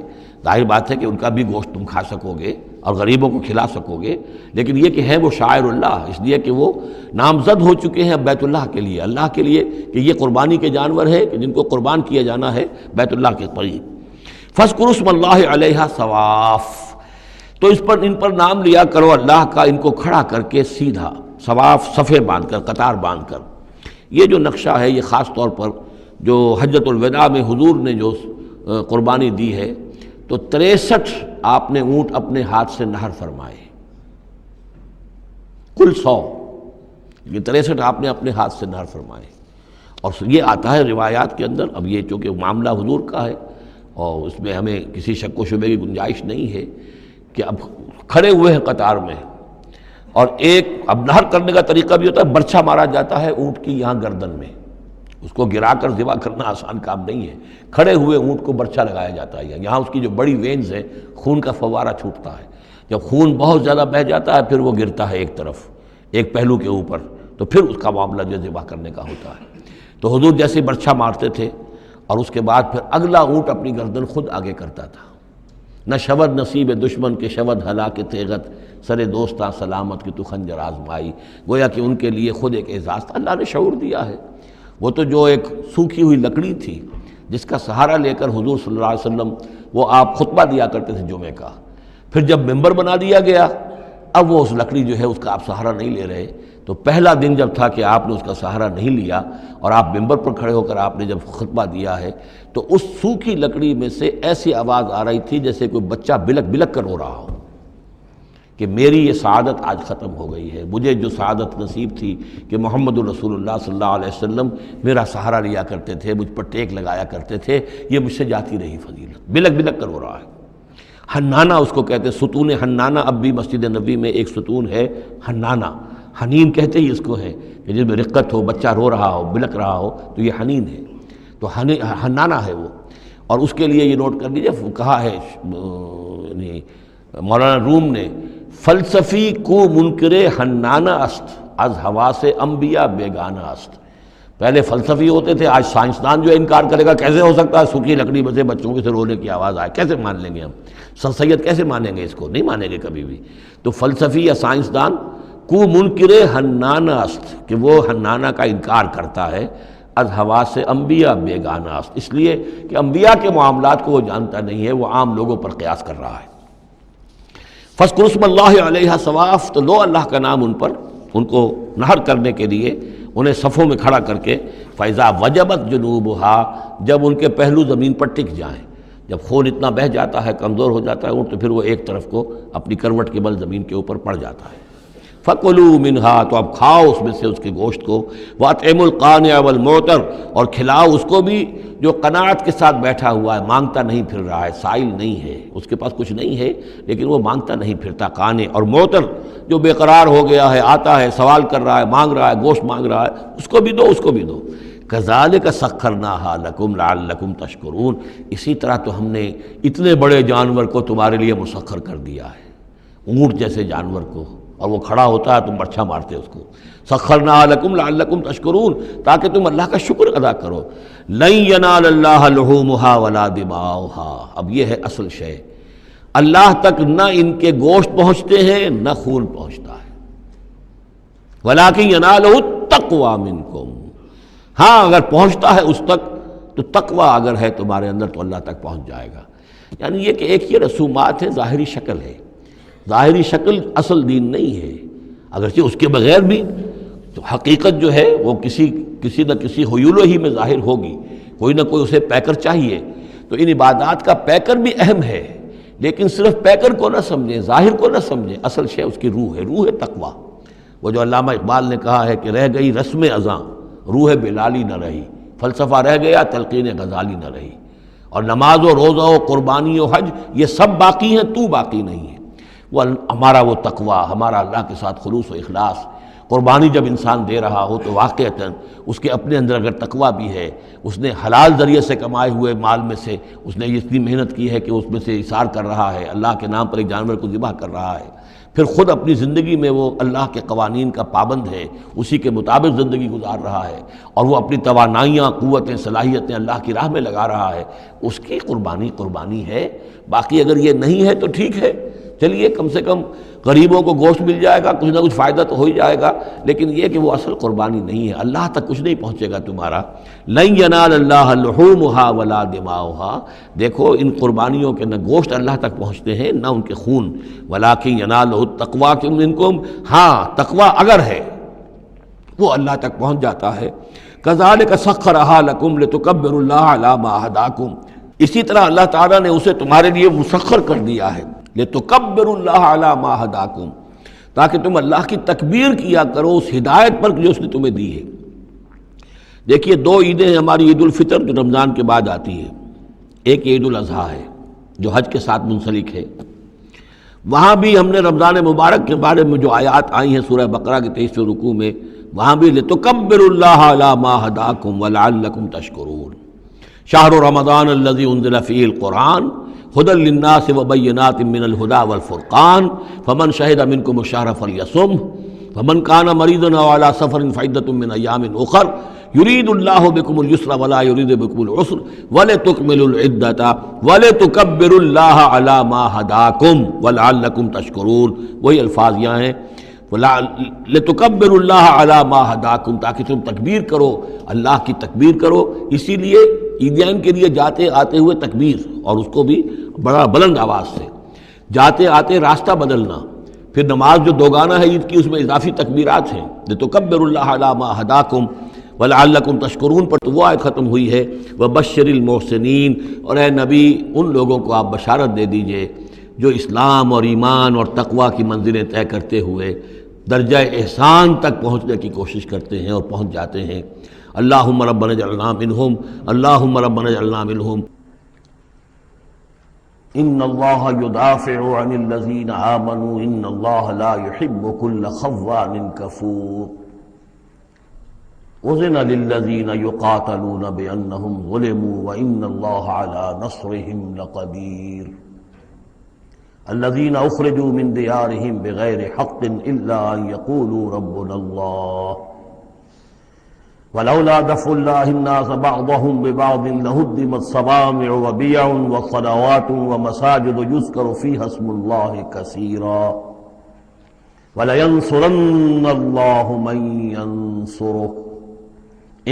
ظاہر بات ہے کہ ان کا بھی گوشت تم کھا سکو گے اور غریبوں کو کھلا سکو گے، لیکن یہ کہ ہے وہ شاعر اللہ، اس لیے کہ وہ نامزد ہو چکے ہیں بیت اللہ کے لیے، اللہ کے لیے کہ یہ قربانی کے جانور ہے کہ جن کو قربان کیا جانا ہے بیت اللہ کے قریب۔ فاذکروا اسم اللہ علیہا صواف، تو ان پر نام لیا کرو اللہ کا، ان کو کھڑا کر کے سیدھا، صواف صفے باندھ کر، قطار باندھ کر۔ یہ جو نقشہ ہے یہ خاص طور پر جو حجۃ الوداع میں حضور نے جو قربانی دی ہے تو 63 آپ نے اونٹ اپنے ہاتھ سے نہر فرمائے، کل 100، یہ 63 آپ نے اپنے ہاتھ سے نہر فرمائے۔ اور یہ آتا ہے روایات کے اندر، اب یہ چونکہ معاملہ حضور کا ہے اور اس میں ہمیں کسی شک و شبے کی گنجائش نہیں ہے کہ اب کھڑے ہوئے ہیں قطار میں، اور ایک اب نہر کرنے کا طریقہ بھی ہوتا ہے، برچھا مارا جاتا ہے اونٹ کی یہاں گردن میں، اس کو گرا کر ذبح کرنا آسان کام نہیں ہے، کھڑے ہوئے اونٹ کو برچھا لگایا جاتا ہے، یہاں اس کی جو بڑی وینز ہے خون کا فوارہ چھوٹتا ہے، جب خون بہت زیادہ بہہ جاتا ہے پھر وہ گرتا ہے ایک طرف، ایک پہلو کے اوپر، تو پھر اس کا معاملہ جو ذبح کرنے کا ہوتا ہے۔ تو حضور جیسے برچھا مارتے تھے اور اس کے بعد پھر اگلا اونٹ اپنی گردن خود آگے کرتا تھا۔ نہ شود نصیب دشمن کے شود ہلاک تیغت، سر دوستاں سلامت کی تو خنجر آزمائی، گویا کہ ان کے لیے خود ایک اعزاز تھا، اللہ نے شعور دیا ہے۔ وہ تو جو ایک سوکھی ہوئی لکڑی تھی جس کا سہارا لے کر حضور صلی اللہ علیہ وسلم وہ آپ خطبہ دیا کرتے تھے جمعے کا، پھر جب ممبر بنا دیا گیا اب وہ اس لکڑی جو ہے اس کا آپ سہارا نہیں لے رہے، تو پہلا دن جب تھا کہ آپ نے اس کا سہارا نہیں لیا اور آپ ممبر پر کھڑے ہو کر آپ نے جب خطبہ دیا ہے تو اس سوکھی لکڑی میں سے ایسی آواز آ رہی تھی جیسے کوئی بچہ بلک بلک کر رو رہا ہو کہ میری یہ سعادت آج ختم ہو گئی ہے، مجھے جو سعادت نصیب تھی کہ محمد الرسول اللہ صلی اللہ علیہ وسلم میرا سہارا لیا کرتے تھے، مجھ پر ٹیک لگایا کرتے تھے، یہ مجھ سے جاتی رہی فضیلت، بلک بلک کر رو رہا ہے۔ حنانہ اس کو کہتے ہیں، ستون حنانہ، اب بھی مسجد نبی میں ایک ستون ہے حنانہ، حنین کہتے ہی اس کو ہے کہ جس میں رقت ہو، بچہ رو رہا ہو، بلک رہا ہو تو یہ حنین ہے، تو حنانہ ہے وہ۔ اور اس کے لیے یہ نوٹ کر لیجیے، کہا ہے مولانا روم نے، فلسفی کو منکر حنانہ است، از حواس انبیاء بیگانہ است۔ پہلے فلسفی ہوتے تھے، آج سائنسدان جو انکار کرے گا کیسے ہو سکتا ہے سوکھی لکڑی میں سے بچوں کے سے رونے کی آواز آئے، کیسے مان لیں گے ہم؟ سر سید کیسے مانیں گے اس کو؟ نہیں مانیں گے کبھی بھی۔ تو فلسفی یا سائنسدان کو منکر حنانہ است، کہ وہ حنانہ کا انکار کرتا ہے، از حواس انبیاء بیگانہ است، اس لیے کہ انبیاء کے معاملات کو وہ جانتا نہیں ہے، وہ عام لوگوں پر قیاس کر رہا ہے۔ فاذکروا اسم اللہ علیہا صواف، تو لو اللہ کا نام ان پر، ان کو نہر کرنے کے لیے انہیں صفوں میں کھڑا کر کے، فَإِذَا وَجَبَتْ جُنُوبُهَا، جب ان کے پہلو زمین پر ٹک جائیں، جب خون اتنا بہہ جاتا ہے، کمزور ہو جاتا ہے اونٹ، تو پھر وہ ایک طرف کو اپنی کروٹ کے بل زمین کے اوپر پڑ جاتا ہے۔ فَكُلُوا مِنْهَا، تو اب کھاؤ اس میں سے، اس کے گوشت کو، وَأَطْعِمُوا الْقَانِعَ وَالْمُعْتَرَ، اور کھلاؤ اس کو بھی جو قناعت کے ساتھ بیٹھا ہوا ہے، مانگتا نہیں پھر رہا ہے، سائل نہیں ہے، اس کے پاس کچھ نہیں ہے لیکن وہ مانگتا نہیں پھرتا، قانع، اور معتر جو بے قرار ہو گیا ہے، آتا ہے، سوال کر رہا ہے، مانگ رہا ہے، گوشت مانگ رہا ہے، اس کو بھی دو، اس کو بھی دو۔ کذالک سخرناہا لکم لعلکم تشکرون، اسی طرح تو ہم نے اتنے بڑے جانور کو تمہارے لیے مسخر کر دیا ہے، اونٹ جیسے جانور کو، اور وہ کھڑا ہوتا ہے تم برچھا مارتے اس کو، سخرناہا لکم لعلکم تشکرون، تاکہ تم اللہ کا شکر ادا کرو۔ لن ینال اللہ لحومہا ولا دماؤہا، اب یہ ہے اصل شے، اللہ تک نہ ان کے گوشت پہنچتے ہیں نہ خون پہنچتا ہے، ولیکن ینالہ التقوی منکم، ہاں اگر پہنچتا ہے اس تک تو تقوی اگر ہے تمہارے اندر تو اللہ تک پہنچ جائے گا۔ یعنی یہ کہ ایک یہ رسومات ہے، ظاہری شکل ہے، ظاہری شکل اصل دین نہیں ہے، اگرچہ اس کے بغیر بھی تو حقیقت جو ہے وہ کسی نہ کسی حیولو ہی میں ظاہر ہوگی، کوئی نہ کوئی اسے پیکر چاہیے۔ تو ان عبادات کا پیکر بھی اہم ہے، لیکن صرف پیکر کو نہ سمجھیں، ظاہر کو نہ سمجھیں، اصل شے اس کی روح ہے، روح تقوی۔ وہ جو علامہ اقبال نے کہا ہے کہ رہ گئی رسم ازاں روح بلالی نہ رہی، فلسفہ رہ گیا تلقین غزالی نہ رہی، اور نماز و روزہ و قربانی و حج یہ سب باقی ہیں، تو باقی نہیں ہے۔ وہ ہمارا وہ تقوی، ہمارا اللہ کے ساتھ خلوص و اخلاص، قربانی جب انسان دے رہا ہو تو واقعتاً اس کے اپنے اندر اگر تقوی بھی ہے، اس نے حلال ذریعے سے کمائے ہوئے مال میں سے اس نے اتنی محنت کی ہے کہ اس میں سے اثار کر رہا ہے، اللہ کے نام پر ایک جانور کو ذبح کر رہا ہے، پھر خود اپنی زندگی میں وہ اللہ کے قوانین کا پابند ہے، اسی کے مطابق زندگی گزار رہا ہے، اور وہ اپنی توانائیاں، قوتیں، صلاحیتیں اللہ کی راہ میں لگا رہا ہے، اس کی قربانی ہے۔ باقی اگر یہ نہیں ہے تو ٹھیک ہے، چلیے کم سے کم غریبوں کو گوشت مل جائے گا، کچھ نہ کچھ فائدہ تو ہو ہی جائے گا، لیکن یہ کہ وہ اصل قربانی نہیں ہے، اللہ تک کچھ نہیں پہنچے گا تمہارا۔ لن ینال اللہ لحومہا ولا دماؤہا، دیکھو ان قربانیوں کے نہ گوشت اللہ تک پہنچتے ہیں نہ ان کے خون، ولیکن ینالہ التقوی منکم، ہاں تقوی اگر ہے وہ اللہ تک پہنچ جاتا ہے۔ کذالک سخرہا لکم لتکبروا اللہ علی ما ہداکم، اسی طرح اللہ تعالیٰ نے اسے تمہارے لیے مسخر کر دیا ہے، لتکبروا اللہ علی ما ہداکم، تاکہ تم اللہ کی تکبیر کیا کرو اس ہدایت پر جو اس نے تمہیں دی ہے۔ دیکھیے دو عیدیں ہیں ہماری، عید الفطر جو رمضان کے بعد آتی ہے، ایک عید الاضحیٰ ہے جو حج کے ساتھ منسلک ہے۔ وہاں بھی ہم نے رمضان مبارک کے بارے میں جو آیات آئی ہیں سورہ بقرہ کے 23ویں رکوع میں، وہاں بھی لتکبروا اللہ علی ما ہداکم ولعلکم تشکرون، شہر رمضان الذی انزل فیہ القرآن ہدی للناس وبینات من الہدی والفرقان فمن شہد منکم الشہر فلیصمہ فمن کان مریضا او علی سفر فعدۃ من ایام اخر یرید اللہ بکم الیسر ولا یرید بکم العسر ولتکملوا العدۃ ولتکبروا اللہ علی ما ہداکم ولعلکم تشکرون، وہی الفاظ یہاں ہیں، لتکبروا اللہ علی ما ہداکم، تاکہ تم تکبیر کرو، اللہ کی تکبیر کرو۔ اسی لیے عیدین کے لیے جاتے آتے ہوئے تکبیر، اور اس کو بھی بڑا بلند آواز سے، جاتے آتے راستہ بدلنا، پھر نماز جو دوگانہ ہے عید کی اس میں اضافی تکبیرات ہیں، لتکبروا اللہ علی ما ہداکم ولعلکم تشکرون پر تو وہ آیت ختم ہوئی ہے، وبشر المحسنین، اور اے نبی ان لوگوں کو آپ بشارت دے دیجئے جو اسلام اور ایمان اور تقوی کی منزلیں طے کرتے ہوئے درجہ احسان تک پہنچنے کی کوشش کرتے ہیں اور پہنچ جاتے ہیں۔ اللہم ربنا اجعلنا منہم، اللہم ربنا اجعلنا منہم۔ ان اللہ یدافع عن الذین آمنوا ان اللہ لا يحب كل خوان کفور اذن للذین یقاتلون بانہم ظلموا وان اللہ علی نصرہم لقدیر الذین اخرجوا من دیارہم بغیر حق الا ان یقولوا ربنا اللہ ولولا دفع اللہ الناس بعضهم ببعض لهدمت صوامع وبیع وصلوات ومساجد یذکر فیہا اسم اللہ کثیرا ولینصرن اللہ من ینصرہ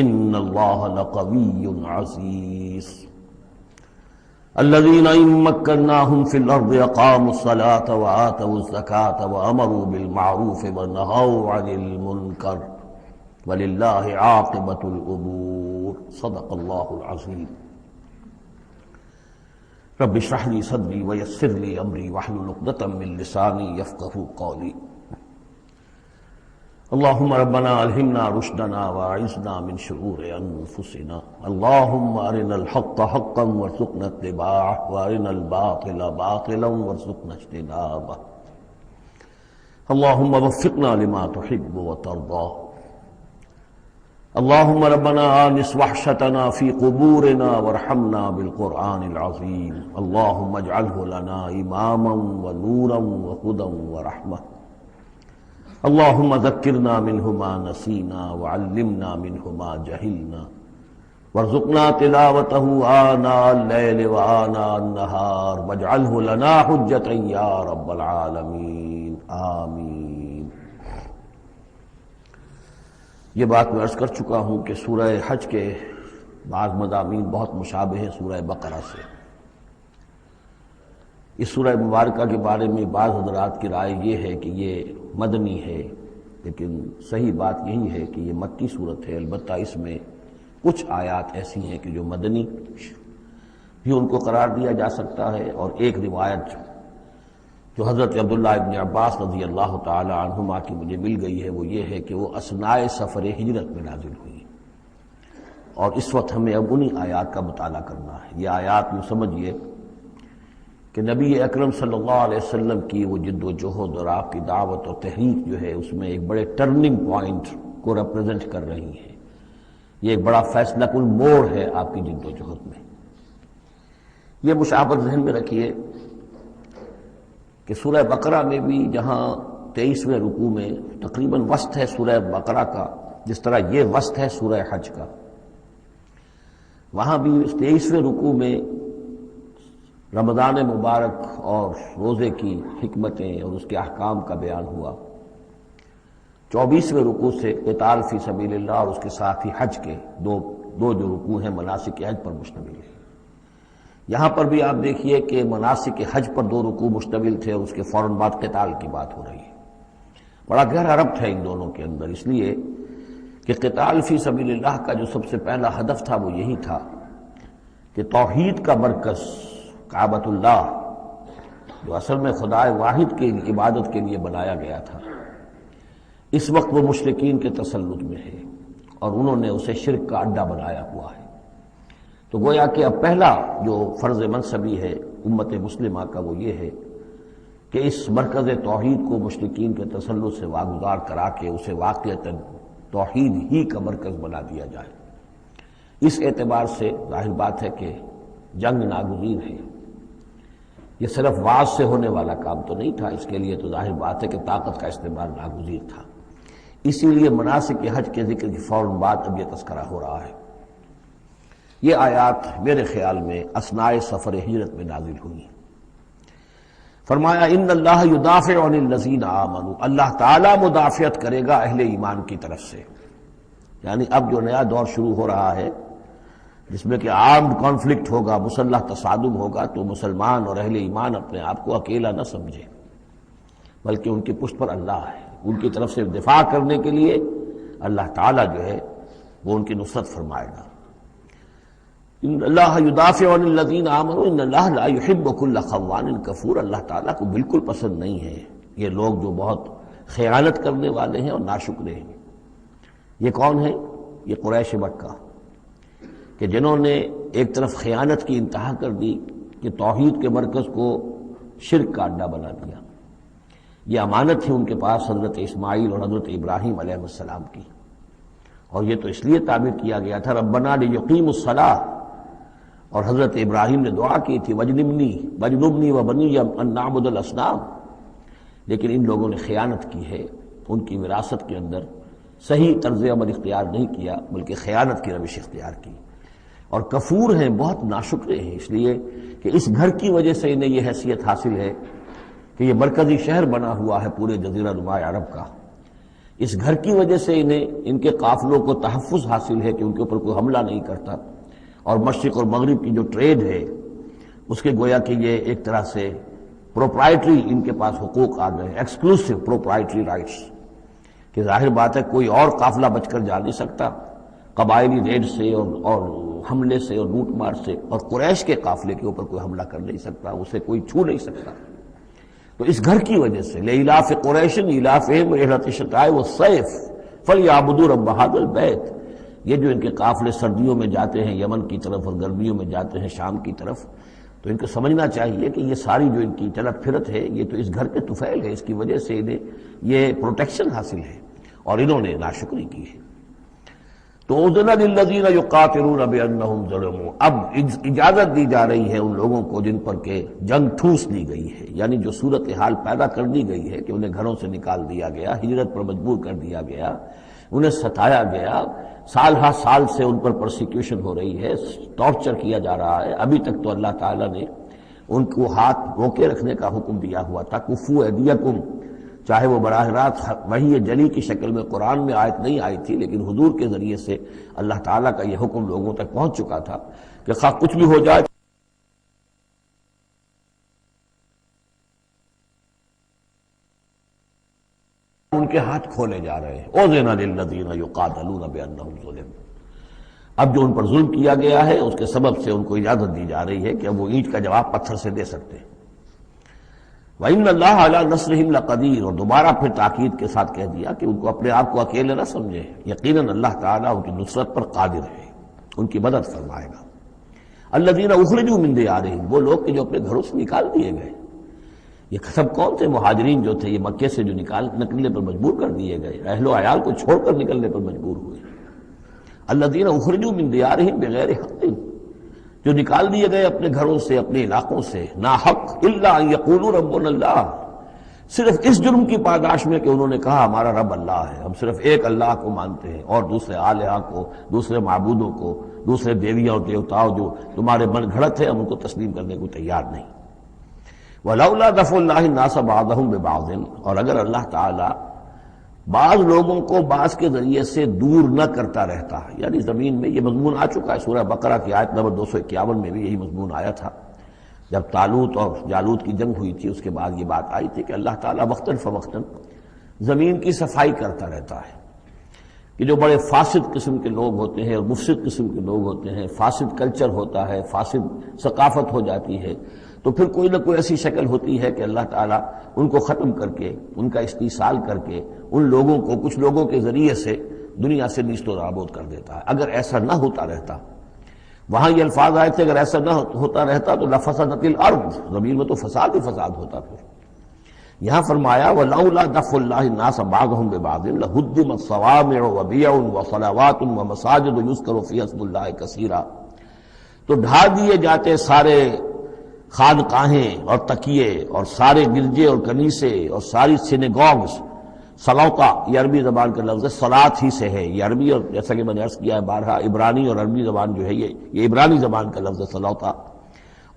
ان اللہ لقوی عزیز۔ الذين إن مكناهم في الأرض أقاموا الصلاة وآتوا الزكاة وأمروا بالمعروف ونهوا عن المنكر ولله عاقبة الأمور صدق الله العظيم رب اشرح لي صدري ويسر لي أمري واحلل عقدة من لساني يفقهوا قولي اللهم ربنا ألهمنا رشدنا وأعذنا من شرور أنفسنا اللهم أرنا الحق حقا وارزقنا اتباعه وأرنا الباطل باطلا وارزقنا اجتنابه اللهم وفقنا لما تحب وترضى اللهم ربنا آنس وحشتنا في قبورنا وارحمنا بالقرآن العظيم اللهم اجعله لنا إماما ونورا وهدى ورحمة اللهم ذكرنا منه ما نسينا وعلمنا منه ما جهلنا وارزقنا تلاوته آناء الليل وآناء النهار واجعله لنا حجة يا رب العالمين آمین۔ یہ بات میں عرض کر چکا ہوں کہ سورہ حج کے بعض مضامین بہت مشابہ ہیں سورہ بقرہ سے۔ اس سورہ مبارکہ کے بارے میں بعض حضرات کی رائے یہ ہے کہ یہ مدنی ہے، لیکن صحیح بات یہی ہے کہ یہ مکی صورت ہے، البتہ اس میں کچھ آیات ایسی ہیں کہ جو مدنی بھی ان کو قرار دیا جا سکتا ہے، اور ایک روایت جو حضرت عبداللہ ابن عباس رضی اللہ تعالی عنہما کی مجھے مل گئی ہے وہ یہ ہے کہ وہ اثناء سفر ہجرت میں نازل ہوئی، اور اس وقت ہمیں اب انہی آیات کا مطالعہ کرنا ہے۔ یہ آیات یوں سمجھیے کہ نبی اکرم صلی اللہ علیہ وسلم کی وہ جد و جہد اور آپ کی دعوت اور تحریک جو ہے اس میں ایک بڑے ٹرننگ پوائنٹ کو ریپرزینٹ کر رہی ہے۔ یہ ایک بڑا فیصلہ کن موڑ ہے آپ کی جد و جہد میں۔ یہ مشابہت ذہن میں رکھیے کہ سورہ بقرہ میں بھی جہاں 23ویں رکوع میں تقریباً وسط ہے سورہ بقرہ کا، جس طرح یہ وسط ہے سورہ حج کا، وہاں بھی 23ویں رکوع میں رمضان مبارک اور روزے کی حکمتیں اور اس کے احکام کا بیان ہوا۔ 24ویں رکوع سے قتال فی سبیل اللہ اور اس کے ساتھ ہی حج کے دو جو رکوع ہیں مناسک حج پر مشتمل ہیں۔ یہاں پر بھی آپ دیکھیے کہ مناسک حج پر 2 رکوع مشتمل تھے اور اس کے فوراً بعد قتال کی بات ہو رہی ہے۔ بڑا گہرا ربط ہے ان دونوں کے اندر، اس لیے کہ قتال فی سبیل اللہ کا جو سب سے پہلا ہدف تھا وہ یہی تھا کہ توحید کا مرکز کعبۃ اللہ جو اصل میں خدا واحد کی عبادت کے لیے بنایا گیا تھا، اس وقت وہ مشرکین کے تسلط میں ہے اور انہوں نے اسے شرک کا اڈا بنایا ہوا ہے۔ تو گویا کہ اب پہلا جو فرض منصبی ہے امت مسلمہ کا وہ یہ ہے کہ اس مرکز توحید کو مشرکین کے تسلط سے واگزار کرا کے اسے واقعتاً توحید ہی کا مرکز بنا دیا جائے۔ اس اعتبار سے ظاہر بات ہے کہ جنگ ناگزیر ہے۔ یہ صرف واز سے ہونے والا کام تو نہیں تھا، اس کے لیے تو ظاہر بات ہے کہ طاقت کا استعمال ناگزیر تھا۔ اسی لیے مناسک حج کے ذکر کی فوراً بعد اب یہ تذکرہ ہو رہا ہے۔ یہ آیات میرے خیال میں اثناء سفر ہجرت میں نازل ہوئی۔ فرمایا ان اللہ یدافع عن الذین آمنوا، اللہ تعالیٰ مدافعت کرے گا اہل ایمان کی طرف سے، یعنی اب جو نیا دور شروع ہو رہا ہے جس میں کہ آرمڈ کانفلکٹ ہوگا، مسلح تصادم ہوگا، تو مسلمان اور اہل ایمان اپنے آپ کو اکیلا نہ سمجھے، بلکہ ان کی پشت پر اللہ ہے۔ ان کی طرف سے دفاع کرنے کے لیے اللہ تعالیٰ جو ہے وہ ان کی نصرت فرمائے گا۔ ان اللہ یدافع عن الذین آمنوا ان اللہ لا یحب کل خوان کفور، اللہ تعالیٰ کو بالکل پسند نہیں ہے یہ لوگ جو بہت خیانت کرنے والے ہیں اور ناشکرے ہیں۔ یہ کون ہیں؟ یہ قریش مکہ کہ جنہوں نے ایک طرف خیانت کی انتہا کر دی کہ توحید کے مرکز کو شرک کا اڈا بنا دیا۔ یہ امانت تھی ان کے پاس حضرت اسماعیل اور حضرت ابراہیم علیہ السلام کی، اور یہ تو اس لیے تعبیر کیا گیا تھا ربنا لیقیموا الصلاۃ، اور حضرت ابراہیم نے دعا کی تھی وجنبنی وبنی ان نعبد الاصنام، لیکن ان لوگوں نے خیانت کی ہے، ان کی وراثت کے اندر صحیح طرز عمل اختیار نہیں کیا بلکہ خیانت کی روش اختیار کی، اور کفور ہیں، بہت ناشکرے ہیں، اس لیے کہ اس گھر کی وجہ سے انہیں یہ حیثیت حاصل ہے کہ یہ مرکزی شہر بنا ہوا ہے پورے جزیرہ نما عرب کا۔ اس گھر کی وجہ سے انہیں ان کے قافلوں کو تحفظ حاصل ہے کہ ان کے اوپر کوئی حملہ نہیں کرتا، اور مشرق اور مغرب کی جو ٹریڈ ہے اس کے گویا کہ یہ ایک طرح سے پروپرائٹری ان کے پاس حقوق آ گئے، ایکسکلوسیو پروپرائٹری رائٹس، کہ ظاہر بات ہے کوئی اور قافلہ بچ کر جا نہیں سکتا قبائلی ریڈ سے اور حملے سے اور لوٹ مار سے، اور قریش کے قافلے کے اوپر کوئی حملہ کر نہیں سکتا، اسے کوئی چھو نہیں سکتا۔ تو اس گھر کی وجہ سے لإلاف قریش إِلَافِهِمْ رِحْلَةَ الشِّتَاءِ وَالصَّيْفِ فَلْيَعْبُدُوا رَبَّ هَذَا الْبَيْتِ، یہ جو ان کے قافلے سردیوں میں جاتے ہیں یمن کی طرف اور گرمیوں میں جاتے ہیں شام کی طرف، تو ان کو سمجھنا چاہیے کہ یہ ساری جو ان کی چلت پھرت ہے یہ تو اس گھر کے طفیل ہے، اس کی وجہ سے انہیں یہ پروٹیکشن حاصل ہے اور انہوں نے ناشکری کی ہے۔ تو اذن للذین یقاتلون بانہم ظلموا، اب اجازت دی جا رہی ہے ان لوگوں کو جن پر کہ جنگ ٹھوس دی گئی ہے، یعنی جو صورتحال پیدا کر دی گئی ہے کہ انہیں گھروں سے نکال دیا گیا، ہجرت پر مجبور کر دیا گیا، انہیں ستایا گیا، سال ہر سال سے ان پر پرسیکیوشن ہو رہی ہے، ٹارچر کیا جا رہا ہے۔ ابھی تک تو اللہ تعالیٰ نے ان کو ہاتھ روکے رکھنے کا حکم دیا ہوا تھا، کفوا ایدیکم، چاہے وہ براہ راست وحی جلی کی شکل میں قرآن میں آیت نہیں آئی تھی، لیکن حضور کے ذریعے سے اللہ تعالیٰ کا یہ حکم لوگوں تک پہنچ چکا تھا کہ خواہ کچھ بھی ہو جائے ان کے ہاتھ کھولے جا رہے ہیں۔ اذن للذین یقاتلون بانہم ظلموا، اب جو ان پر ظلم کیا گیا ہے اس کے سبب سے ان کو اجازت دی جا رہی ہے کہ اب وہ اینٹ کا جواب پتھر سے دے سکتے ہیں۔ وَإِنَّ اللَّهَ عَلَىٰ نَصْرِهِمْ لَقَدِيرٌ، اور دوبارہ پھر تاکید کے ساتھ کہہ دیا کہ ان کو اپنے آپ کو اکیلے نہ سمجھے، یقیناً اللہ تعالیٰ ان کی نصرت پر قادر ہے، ان کی مدد فرمائے گا۔ الَّذِينَ أُخْرِجُوا مِن دِيَارِهِمْ، وہ لوگ کہ جو اپنے گھروں سے نکال دیے گئے، یہ سب کون تھے؟ مہاجرین جو تھے، یہ مکے سے جو نکلنے پر مجبور کر دیے گئے، اہل و عیال کو چھوڑ کر نکلنے پر مجبور ہوئے۔ الَّذِينَ أُخْرِجُوا مِن دِيَارِهِمْ بِغَيْرِ حَقٍّ، جو نکال دیے گئے اپنے گھروں سے، اپنے علاقوں سے نا حق، إِلَّا أَن يَقُولُوا رَبُّنَا اللَّهُ، صرف اس جرم کی پاداش میں کہ انہوں نے کہا ہمارا رب اللہ ہے، ہم صرف ایک اللہ کو مانتے ہیں اور دوسرے آلہہ کو، دوسرے معبودوں کو، دوسرے دیویاں اور دیوتاؤں جو تمہارے من گھڑت ہے، ہم ان کو تسلیم کرنے کو تیار نہیں۔ وَلَوْلَا دَفْعُ اللَّهِ النَّاسَ بَعْضَهُمْ بِبَعْضٍ، اور اگر اللہ تعالیٰ بعض لوگوں کو بعض کے ذریعے سے دور نہ کرتا رہتا، یعنی زمین میں یہ مضمون آ چکا ہے، سورہ بقرہ کی آیت نمبر 251 میں بھی یہی مضمون آیا تھا، جب طالوت اور جالوت کی جنگ ہوئی تھی، اس کے بعد یہ بات آئی تھی کہ اللہ تعالیٰ وقتاً فوقتاً زمین کی صفائی کرتا رہتا ہے، کہ جو بڑے فاسد قسم کے لوگ ہوتے ہیں اور مفسد قسم کے لوگ ہوتے ہیں، فاسد کلچر ہوتا ہے، فاسد ثقافت ہو جاتی ہے، تو پھر کوئی نہ کوئی ایسی شکل ہوتی ہے کہ اللہ تعالیٰ ان کو ختم کر کے، ان کا استیصال کر کے، ان لوگوں کو کچھ لوگوں کے ذریعے سے دنیا سے نیست و نابود کر دیتا ہے۔ اگر ایسا نہ ہوتا رہتا، وہاں یہ الفاظ آئے تھے، اگر ایسا نہ ہوتا رہتا تو لفسدت الارض، زمین میں تو فساد ہی فساد ہوتا۔ پھر یہاں فرمایا وَلَوْلَا دَفْعُ اللَّهِ النَّاسَ بَعْضَهُمْ بِبَعْضٍ لَهُدِّمَتْ صَوَامِعُ وَبِيَعٌ وَصَلَوَاتٌ وَمَسَاجِدُ يُذْكَرُ فِيهَا اسْمُ اللَّهِ كَثِيرًا، تو ڈھا دیے جاتے سارے خانقاہیں اور تکیے اور سارے گرجے اور کنیسے اور ساری سینیگوگز۔ صلوتا یہ عربی زبان کا لفظ ہے، صلات ہی سے ہے، یہ عربی، اور جیسا کہ میں نے عرض کیا ہے بارہا، عبرانی اور عربی زبان جو ہے یہ عبرانی زبان کا لفظ ہے صلوتا،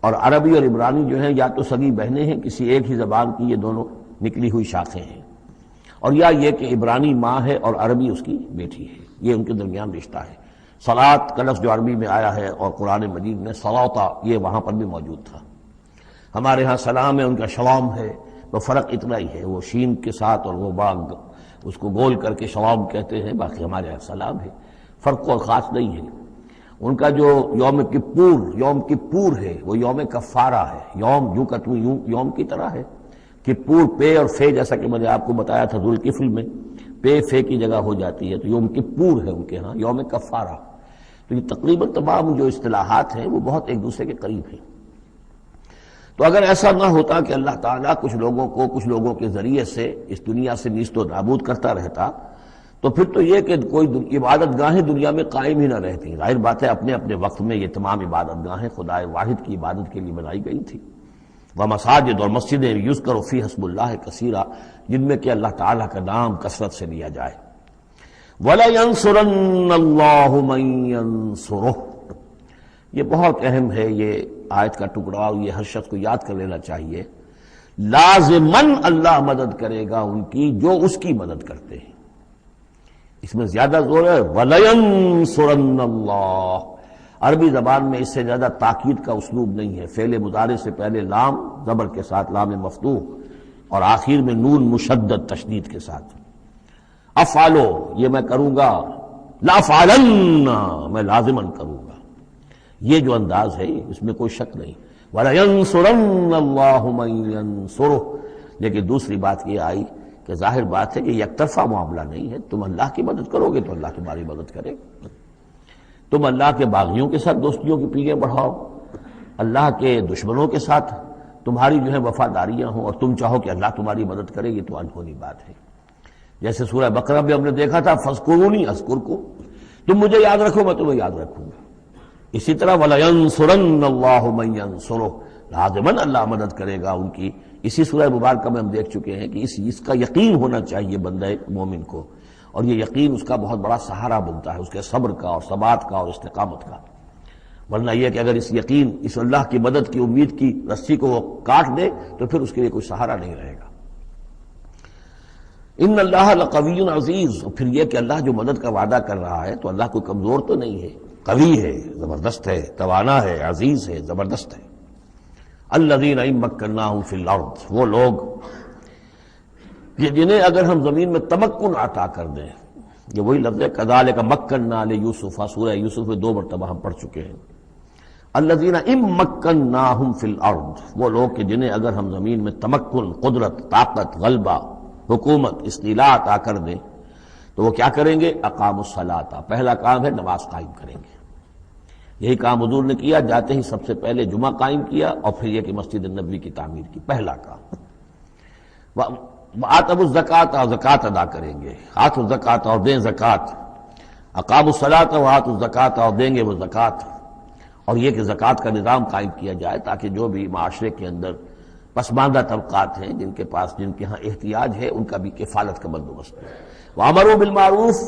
اور عربی اور عبرانی جو ہیں یا تو سگی بہنیں ہیں، کسی ایک ہی زبان کی یہ دونوں نکلی ہوئی شاخیں ہیں، اور یا یہ کہ عبرانی ماں ہے اور عربی اس کی بیٹی ہے، یہ ان کے درمیان رشتہ ہے۔ صلات کا لفظ جو عربی میں آیا ہے اور قرآن مجید میں صلوتا، یہ وہاں پر بھی موجود تھا۔ ہمارے ہاں سلام ہے، ان کا شوام ہے، تو فرق اتنا ہی ہے، وہ شین کے ساتھ اور وہ باغ اس کو گول کر کے شوام کہتے ہیں، باقی ہمارے یہاں سلام ہے، فرق اور خاص نہیں ہے۔ ان کا جو یوم کپور ہے وہ یوم کفارہ ہے، یوم یوں کا تو یوں یوم کی طرح ہے، کپور پے اور فے، جیسا کہ میں نے آپ کو بتایا تھا ذوالکفل میں پے فے کی جگہ ہو جاتی ہے، تو یوم کپور ہے ان کے ہاں، یوم کفارہ۔ تو یہ تقریباً تمام جو اصطلاحات ہیں وہ بہت ایک دوسرے کے قریب ہیں۔ تو اگر ایسا نہ ہوتا کہ اللہ تعالیٰ کچھ لوگوں کو کچھ لوگوں کے ذریعے سے اس دنیا سے نیست و نابود کرتا رہتا، تو پھر تو یہ کہ کوئی عبادت گاہیں دنیا میں قائم ہی نہ رہتی۔ ظاہر بات ہے اپنے اپنے وقت میں یہ تمام عبادت گاہیں خدائے واحد کی عبادت کے لیے بنائی گئی تھی، وہ مساجد اور مسجدیں یذکر فیہا اسم اللہ کثیرا، جن میں کہ اللہ تعالیٰ کا نام کثرت سے لیا جائے۔ وَلَيَنصُرَنَّ اللَّهُ مَن يَنصُرُهُ، یہ بہت اہم ہے، یہ آیت کا ٹکڑا، اور یہ ہر شخص کو یاد کر لینا چاہیے۔ لازماً اللہ مدد کرے گا ان کی جو اس کی مدد کرتے ہیں، اس میں زیادہ زور ہے وَلَيَنصُرَنَّ اللَّهُ، عربی زبان میں اس سے زیادہ تاکید کا اسلوب نہیں ہے. فعل مضارع سے پہلے لام زبر کے ساتھ، لام مفتوح، اور آخر میں نون مشدد تشدید کے ساتھ. افعلو یہ میں کروں گا، لافعلن میں لازماً کروں گا. یہ جو انداز ہے اس میں کوئی شک نہیں. وَلَيَنْصُرَنَّ اللَّهُ مَن يَنْصُرُهُ. لیکن دوسری بات یہ آئی کہ ظاہر بات ہے کہ یک طرفہ معاملہ نہیں ہے. تم اللہ کی مدد کرو گے تو اللہ تمہاری مدد کرے. تم اللہ کے باغیوں کے ساتھ دوستیوں کی پیلیں بڑھاؤ، اللہ کے دشمنوں کے ساتھ تمہاری جو ہے وفاداریاں ہوں، اور تم چاہو کہ اللہ تمہاری مدد کرے، یہ تو انہونی بات ہے. جیسے سورہ بقرہ میں ہم نے دیکھا تھا فَاذْكُرُونِی أَذْكُرْكُمْ، تم مجھے یاد رکھو میں تمہیں یاد رکھوں گا. اسی طرح وَلَيَنْصُرَنَّ اللَّهُ مَن يَنْصُرُهُ، لازماً اللہ مدد کرے گا ان کی. اسی سورہ مبارکہ میں ہم دیکھ چکے ہیں کہ اس کا یقین ہونا چاہیے بندہ مومن کو، اور یہ یقین اس کا بہت بڑا سہارا بنتا ہے، اس کے صبر کا اور ثبات کا اور استقامت کا. ورنہ یہ کہ اگر اس یقین، اس اللہ کی مدد کی امید کی رسی کو وہ کاٹ دے تو پھر اس کے لیے کوئی سہارا نہیں رہے گا. ان اللہ لقوی عزیز، اور پھر یہ کہ اللہ جو مدد کا وعدہ کر رہا ہے تو اللہ کوئی کمزور تو نہیں ہے، قوی ہے، زبردست ہے، توانا ہے، عزیز ہے، زبردست ہے. الذین ان مکناہم فی الارض، وہ لوگ کہ جنہیں اگر ہم زمین میں تمکن عطا کر دیں. یہ وہی لفظ ہے کذالک مکننا لیوسف، سورہ یوسف میں 2 مرتبہ ہم پڑھ چکے ہیں. الذین ان مکناہم فی الارض، وہ لوگ کہ جنہیں اگر ہم زمین میں تمکن، قدرت، طاقت، غلبہ، حکومت، استیلاء عطا کر دیں تو وہ کیا کریں گے؟ اقاموا الصلاۃ، پہلا کام ہے نماز قائم کریں گے. یہی کام حضور نے کیا، جاتے ہی سب سے پہلے جمعہ قائم کیا، اور پھر یہ کہ مسجد النبوی کی تعمیر کی، پہلا کام. وآتوا الزکوٰۃ، اور زکوٰۃ ادا کریں گے. آتوا الزکوٰۃ، اور دیں زکوٰۃ. اقاموا الصلاۃ وآتوا الزکوٰۃ، اور دیں گے وہ زکوٰۃ. اور یہ کہ زکوٰۃ کا نظام قائم کیا جائے تاکہ جو بھی معاشرے کے اندر پسماندہ طبقات ہیں، جن کے ہاں احتیاج ہے، ان کا بھی کفالت کا بندوبست ہے. وَأَمَرُوا بِالْمَعْرُوفِ،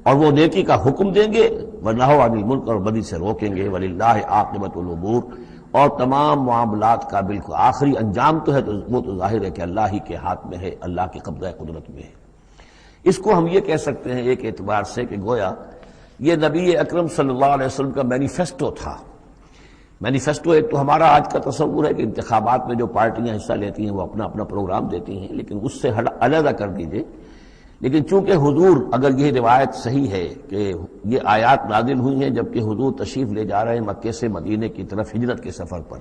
اور وہ نیکی کا حکم دیں گے، وَنَهَوْا عَنِ الْمُنکَرِ، اور بدی سے روکیں گے. وَلِلَّهِ عَاقِبَةُ الْأُمُورِ، اور تمام معاملات کا بالکل آخری انجام تو ہے تو وہ تو ظاہر ہے کہ اللہ ہی کے ہاتھ میں ہے، اللہ کے قبضہ قدرت میں ہے. اس کو ہم یہ کہہ سکتے ہیں ایک اعتبار سے کہ گویا یہ نبی اکرم صلی اللہ علیہ وسلم کا مینیفیسٹو تھا. مینیفیسٹو ایک تو ہمارا آج کا تصور ہے کہ انتخابات میں جو پارٹیاں حصہ لیتی ہیں وہ اپنا اپنا پروگرام دیتی ہیں، لیکن اس سے علیحدہ کر دیجئے. لیکن چونکہ حضور، اگر یہ روایت صحیح ہے کہ یہ آیات نازل ہوئی ہیں جبکہ حضور تشریف لے جا رہے ہیں مکے سے مدینے کی طرف ہجرت کے سفر پر،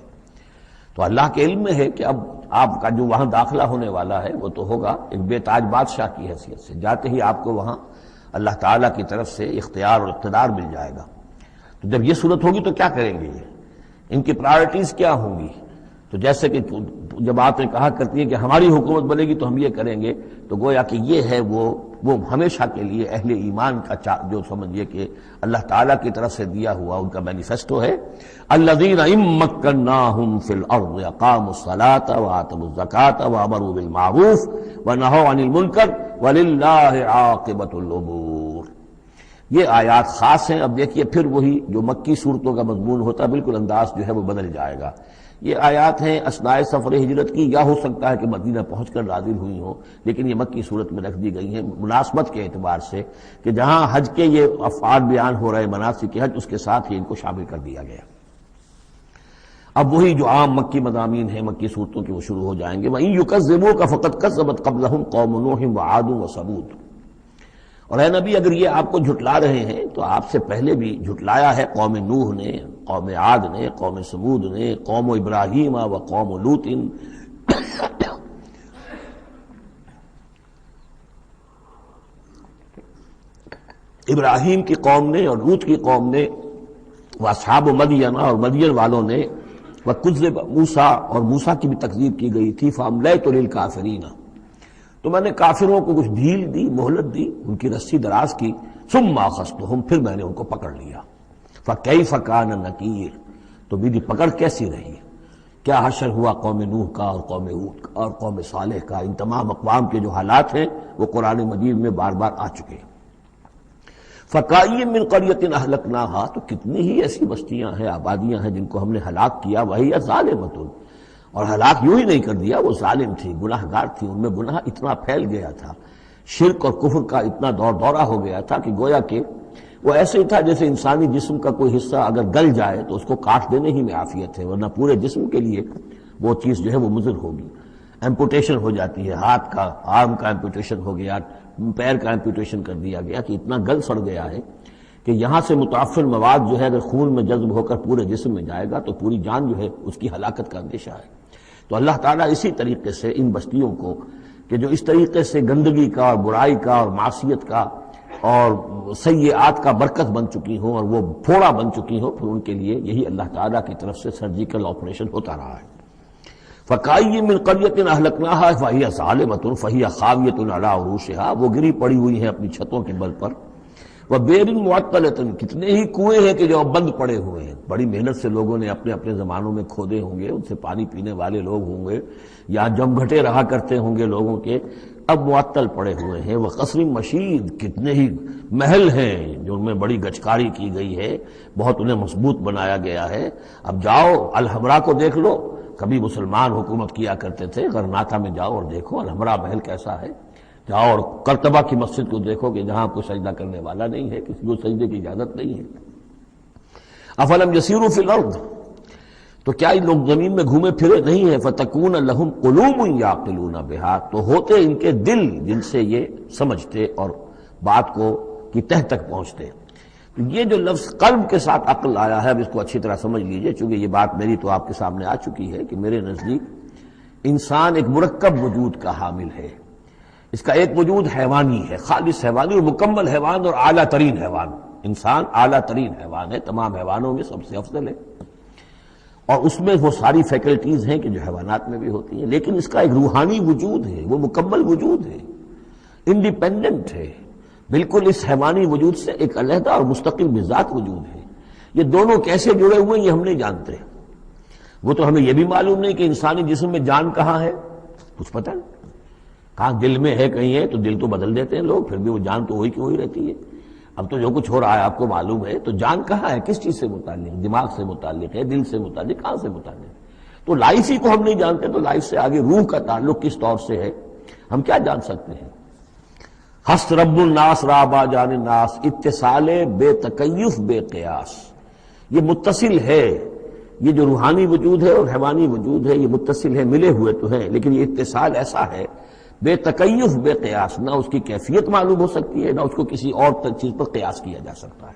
تو اللہ کے علم میں ہے کہ اب آپ کا جو وہاں داخلہ ہونے والا ہے وہ تو ہوگا ایک بے تاج بادشاہ کی حیثیت سے. جاتے ہی آپ کو وہاں اللہ تعالیٰ کی طرف سے اختیار اور اقتدار مل جائے گا. تو جب یہ صورت ہوگی تو کیا کریں گے؟ یہ ان کی پرائرٹیز کیا ہوں گی؟ تو جیسے کہ جب آپ نے کہا کرتی ہے کہ ہماری حکومت بنے گی تو ہم یہ کریں گے، تو گویا کہ یہ ہے وہ ہمیشہ کے لیے اہل ایمان کا جو سمجھیے کہ اللہ تعالیٰ کی طرف سے دیا ہوا ان کا مینیفیسٹو ہے. الذین ان مکناہم فی الارض اقاموا الصلاۃ وآتوا الزکوٰۃ وامروا بالمعروف ونہوا عن المنکر وللہ عاقبۃ الامور. یہ آیات خاص ہیں. اب دیکھیے پھر وہی جو مکی صورتوں کا مضمون ہوتا ہے بالکل انداز جو ہے وہ بدل جائے گا. یہ آیات ہیں اثناء سفر ہجرت کی، یا ہو سکتا ہے کہ مدینہ پہنچ کر نازل ہوئی ہوں، لیکن یہ مکی صورت میں رکھ دی گئی ہیں مناسبت کے اعتبار سے کہ جہاں حج کے یہ افعال بیان ہو رہے مناسک حج، اس کے ساتھ ہی ان کو شامل کر دیا گیا. اب وہی جو عام مکی مضامین ہیں مکی صورتوں کے وہ شروع ہو جائیں گے. وَإِن يُكَذِّبُوكَ فَقَدْ كَذَّبَتْ قَبْلَهُمْ قَوْمُ نُوحٍ وَعَادٌ وَثَمُودُ. اور اے نبی اگر یہ آپ کو جھٹلا رہے ہیں تو آپ سے پہلے بھی جھٹلایا ہے قوم نوح نے، قوم عاد نے، قوم سمود نے، قوم ابراہیم و قوم لوط. ابراہیم کی قوم نے اور لوط کی قوم نے، واصحاب مدین اور مدین والوں نے، وکذب موسیٰ اور موسیٰ کی بھی تکذیب کی گئی تھی. فاملیت للکافرین، تو میں نے کافروں کو کچھ ڈھیل دی، مہلت دی، ان کی رسی دراز کی. ثم اخذتهم، پھر میں نے ان کو پکڑ لیا. فکیف کان نکیر، تو میری پکڑ کیسی رہی. کیا حشر ہوا قوم نوح کا اور قوم ہود کا اور قوم صالح کا. ان تمام اقوام کے جو حالات ہیں وہ قرآن مجید میں بار بار آ چکے ہیں. فکأی من قریۃ اہلکناھا، تو کتنی ہی ایسی بستیاں ہیں، آبادیاں ہیں جن کو ہم نے ہلاک کیا. وہی ظالمۃ، اور ہلاک یوں ہی نہیں کر دیا، وہ ظالم تھی، گناہ گار تھی، ان میں گناہ اتنا پھیل گیا تھا، شرک اور کفر کا اتنا دور دورہ ہو گیا تھا کہ گویا کہ وہ ایسے ہی تھا جیسے انسانی جسم کا کوئی حصہ اگر گل جائے تو اس کو کاٹ دینے ہی میں عافیت ہے، ورنہ پورے جسم کے لیے وہ چیز جو ہے وہ مضر ہوگی۔ ایمپوٹیشن ہو جاتی ہے، ہاتھ کا، آرم کا ایمپوٹیشن ہو گیا، پیر کا ایمپوٹیشن کر دیا گیا کہ اتنا گل سڑ گیا ہے کہ یہاں سے متعفن مواد جو ہے اگر خون میں جذب ہو کر پورے جسم میں جائے گا تو پوری جان جو ہے اس کی ہلاکت کا اندیشہ ہے۔ تو اللہ تعالیٰ اسی طریقے سے ان بستیوں کو کہ جو اس طریقے سے گندگی کا اور برائی کا اور معصیت کا اور سیئات کا برکت بن چکی ہوں اور وہ پھوڑا بن چکی ہوں، پھر ان کے لیے یہی اللہ تعالیٰ کی طرف سے سرجیکل آپریشن ہوتا رہا ہے۔ فَكَأَيٍّ مِّن قَرْيَةٍ أَهْلَكْنَاهَا فَهِيَ ظَالِمَةٌ فَهِيَ خَاوِيَةٌ عَلَىٰ عُرُوشِهَا، وہ گری پڑی ہوئی ہیں اپنی چھتوں کے بل پر۔ وَبِئْرٍ مُّعَطَّلَةٍ، کتنے ہی کنویں ہیں کہ جو اب بند پڑے ہوئے ہیں، بڑی محنت سے لوگوں نے اپنے اپنے زمانوں میں کھودے ہوں گے، ان سے پانی پینے والے لوگ ہوں گے، یا جمگھٹے رہا کرتے ہوں گے لوگوں کے، اب معطل پڑے ہوئے ہیں۔ وَقَصْرٍ مَشِيدٍ، کتنے ہی محل ہیں جو ان میں بڑی گچکاری کی گئی ہے، بہت انہیں مضبوط بنایا گیا ہے۔ اب جاؤ الحمرا کو دیکھ لو، کبھی مسلمان حکومت کیا کرتے تھے، غرناطہ میں جاؤ اور دیکھو الحمرا محل کیسا ہے، جاؤ اور قرطبہ کی مسجد کو دیکھو کہ جہاں کوئی سجدہ کرنے والا نہیں ہے، کسی کو سجدے کی اجازت نہیں ہے۔ افلم یسیروا فی الارض، تو کیا ان لوگ زمین میں گھومے پھرے نہیں ہیں؟ فتکون لہم قلوب یعقلون بہا، تو ہوتے ان کے دل جن سے یہ سمجھتے اور بات کو کی تہ تک پہنچتے۔ یہ جو لفظ قلب کے ساتھ عقل آیا ہے، اب اس کو اچھی طرح سمجھ لیجئے، چونکہ یہ بات میری تو آپ کے سامنے آ چکی ہے کہ میرے نزدیک انسان ایک مرکب وجود کا حامل ہے۔ اس کا ایک وجود حیوانی ہے، خالص حیوانی اور مکمل حیوان اور اعلیٰ ترین حیوان۔ انسان اعلیٰ ترین حیوان ہے، تمام حیوانوں میں سب سے افضل ہے، اور اس میں وہ ساری فیکلٹیز ہیں کہ جو حیوانات میں بھی ہوتی ہیں، لیکن اس کا ایک روحانی وجود ہے، وہ مکمل وجود ہے، انڈیپینڈنٹ ہے، بالکل اس حیوانی وجود سے ایک علیحدہ اور مستقل بذات وجود ہے۔ یہ دونوں کیسے جڑے ہوئے ہیں یہ ہم نہیں جانتے۔ وہ تو ہمیں یہ بھی معلوم نہیں کہ انسانی جسم میں جان کہاں ہے، کچھ پتہ نہیں، کہاں دل میں ہے کہیں ہے، تو دل تو بدل دیتے ہیں لوگ، پھر بھی وہ جان تو وہی کی وہی رہتی ہے۔ اب تو جو کچھ ہو رہا ہے آپ کو معلوم ہے، تو جان کہاں ہے، کس چیز سے متعلق، دماغ سے متعلق ہے، دل سے متعلق، کہاں سے متعلق؟ تو لائف ہی کو ہم نہیں جانتے، تو لائف سے آگے روح کا تعلق کس طور سے ہے ہم کیا جان سکتے ہیں؟ ہست رب الناس رابا جان الناس، اتصال بے تکیف بے قیاس، یہ متصل ہے، یہ جو روحانی وجود ہے اور حیوانی وجود ہے یہ متصل ہے، ملے ہوئے تو ہیں، لیکن یہ اتصال ایسا ہے بے تکیف بے قیاس، نہ اس کی کیفیت معلوم ہو سکتی ہے، نہ اس کو کسی اور چیز پر قیاس کیا جا سکتا ہے،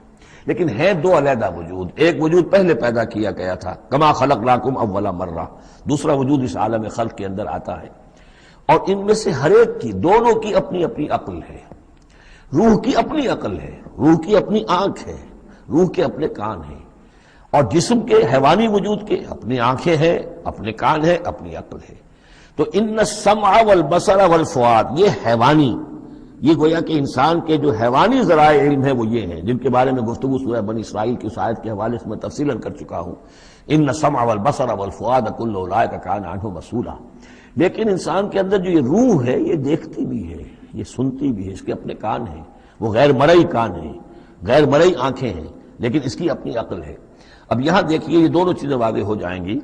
لیکن ہے دو علیحدہ وجود۔ ایک وجود پہلے پیدا کیا گیا تھا، کما خلقناکم اول مرہ، دوسرا وجود اس عالم خلق کے اندر آتا ہے، اور ان میں سے ہر ایک کی، دونوں کی اپنی اپنی عقل ہے۔ روح کی اپنی عقل ہے، روح کی اپنی آنکھ ہے، روح کے اپنے کان ہیں، اور جسم کے حیوانی وجود کے اپنی آنکھیں ہیں، اپنے کان ہیں، اپنی عقل ہے۔ تو ان السمع والبصر والفؤاد، یہ حیوانی، یہ گویا کہ انسان کے جو حیوانی ذرائع علم ہے وہ یہ ہیں، جن کے بارے میں گفتگو سورہ بنی اسرائیل کی اس آیت کے حوالے سے میں تفصیلاً کر چکا ہوں۔ ان السمع والبصر والفؤاد کل اولئک کان عنہ مسئولا۔ لیکن انسان کے اندر جو یہ روح ہے یہ دیکھتی بھی ہے، یہ سنتی بھی ہے، اس کے اپنے کان ہیں، وہ غیر مرئی کان ہیں، غیر مرئی آنکھیں ہیں، لیکن اس کی اپنی عقل ہے۔ اب یہاں دیکھیے یہ دونوں چیزیں واضح ہو جائیں گی۔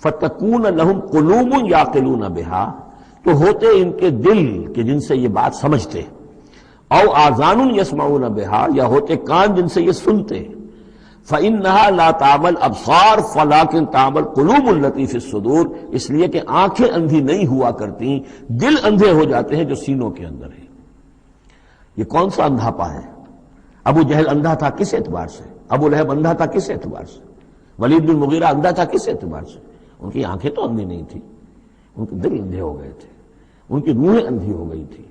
فَتَكُونَ لَهُمْ قُلُوبٌ يَعْقِلُونَ بِهَا، تو ہوتے ان کے دل کہ جن سے یہ بات سمجھتے، او آذان یسمعون بها، یا ہوتے کان جن سے یہ سنتے، فإنها لا تعمل ابصار ولكن تعمل قلوب التي في الصدور، اس لیے کہ آنکھیں اندھی نہیں ہوا کرتی، دل اندھے ہو جاتے ہیں جو سینوں کے اندر ہے۔ یہ کون سا اندھاپا ہے؟ ابو جہل اندھا تھا کس اعتبار سے؟ ابو لہب اندھا تھا کس اعتبار سے؟ ولید بن مغیرہ اندھا تھا کس اعتبار سے؟ ان کی آنکھیں تو اندھی نہیں تھی، ان کے دل اندھے ہو گئے تھے، ان کی روحیں اندھی ہو گئی تھی،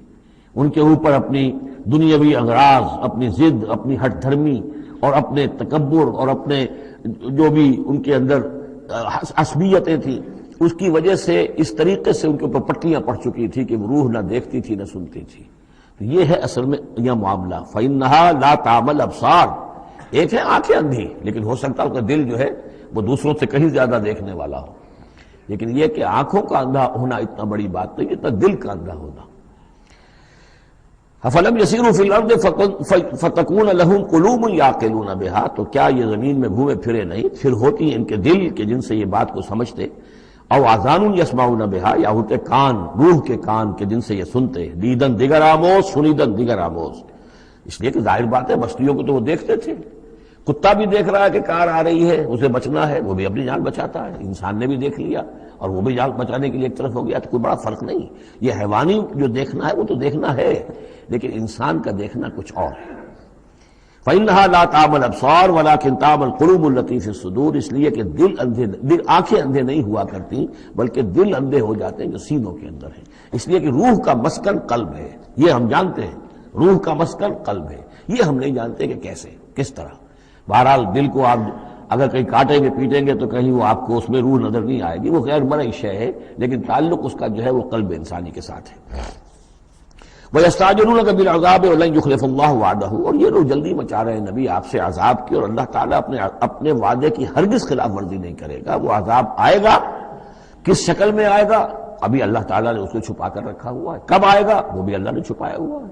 ان کے اوپر اپنی دنیاوی اغراض، اپنی ضد، اپنی ہٹ دھرمی اور اپنے تکبر اور اپنے جو بھی ان کے اندر عصبیتیں تھیں، اس کی وجہ سے اس طریقے سے ان کے اوپر پٹیاں پڑ چکی تھی کہ وہ روح نہ دیکھتی تھی نہ سنتی تھی۔ تو یہ ہے اصل میں یہ معاملہ۔ فَإِنَّهَا لَا تَعْمَى الْأَبْصَارُ، ایک ہے آنکھیں اندھی، لیکن ہو سکتا ہے اس کا دل جو ہے وہ دوسروں سے کہیں زیادہ دیکھنے والا ہو، لیکن یہ کہ آنکھوں کا اندھا ہونا اتنا بڑی بات نہیں، اتنا دل کا اندھا ہونا۔ فَلَمْ يَسِيرُوا فِي الْأَرْضِ فَتَكُونَ لَهُمْ قُلُوبٌ يَعْقِلُونَ بِهَا، تو کیا یہ زمین میں گھومے پھرے نہیں، پھر ہوتی ان کے دل کہ جن سے یہ بات کو سمجھتے، او آذان یسمعون بها، یا ہوتے کان، روح کے کان کہ جن سے یہ سنتے، دیدن دیگر آموز سنیدن دیگر آموز، اس لیے کہ ظاہر بات ہے بستیوں کو تو وہ دیکھتے تھے، کتا بھی دیکھ رہا ہے کہ کار آ رہی ہے، اسے بچنا ہے، وہ بھی اپنی جان بچاتا ہے، انسان نے بھی دیکھ لیا اور وہ بھی جان بچانے کے لیے ایک طرف ہو گیا، تو کوئی بڑا فرق نہیں۔ یہ حیوانی جو دیکھنا ہے وہ تو دیکھنا ہے، لیکن انسان کا دیکھنا کچھ اور ہے۔ فَإِنَّهَا لَا تَعْمَى الْأَبْصَارُ وَلَكِنْ تَعْمَى الْقُلُوبُ الَّتِي فِي الصُّدُورِ، اس لیے کہ دل آنکھیں اندھے نہیں ہوا کرتی بلکہ دل اندھے ہو جاتے ہیں جو سینوں کے اندر ہیں، اس لیے کہ روح کا مسکن قلب ہے، یہ ہم جانتے ہیں، روح کا مسکن قلب ہے، یہ ہم نہیں جانتے کہ کیسے، کس طرح۔ بہرحال دل کو آپ اگر کہیں کاٹیں گے پیٹیں گے تو کہیں وہ آپ کو اس میں روح نظر نہیں آئے گی، وہ غیر مرئی شے ہے، لیکن تعلق اس کا جو ہے وہ قلب انسانی کے ساتھ ہے۔ وَيَسْتَعْجِلُونَكَ بِالْعَذَابِ وَلَن يُخْلِفَ اللَّهُ وَعْدَهُ، اور یہ لوگ جلدی مچا رہے ہیں نبی آپ سے عذاب کی، اور اللہ تعالیٰ اپنے وعدے کی ہرگز خلاف ورزی نہیں کرے گا۔ وہ عذاب آئے گا، کس شکل میں آئے گا ابھی اللہ تعالیٰ نے اس کو چھپا کر رکھا ہوا ہے، کب آئے گا وہ بھی اللہ نے چھپایا ہوا ہے۔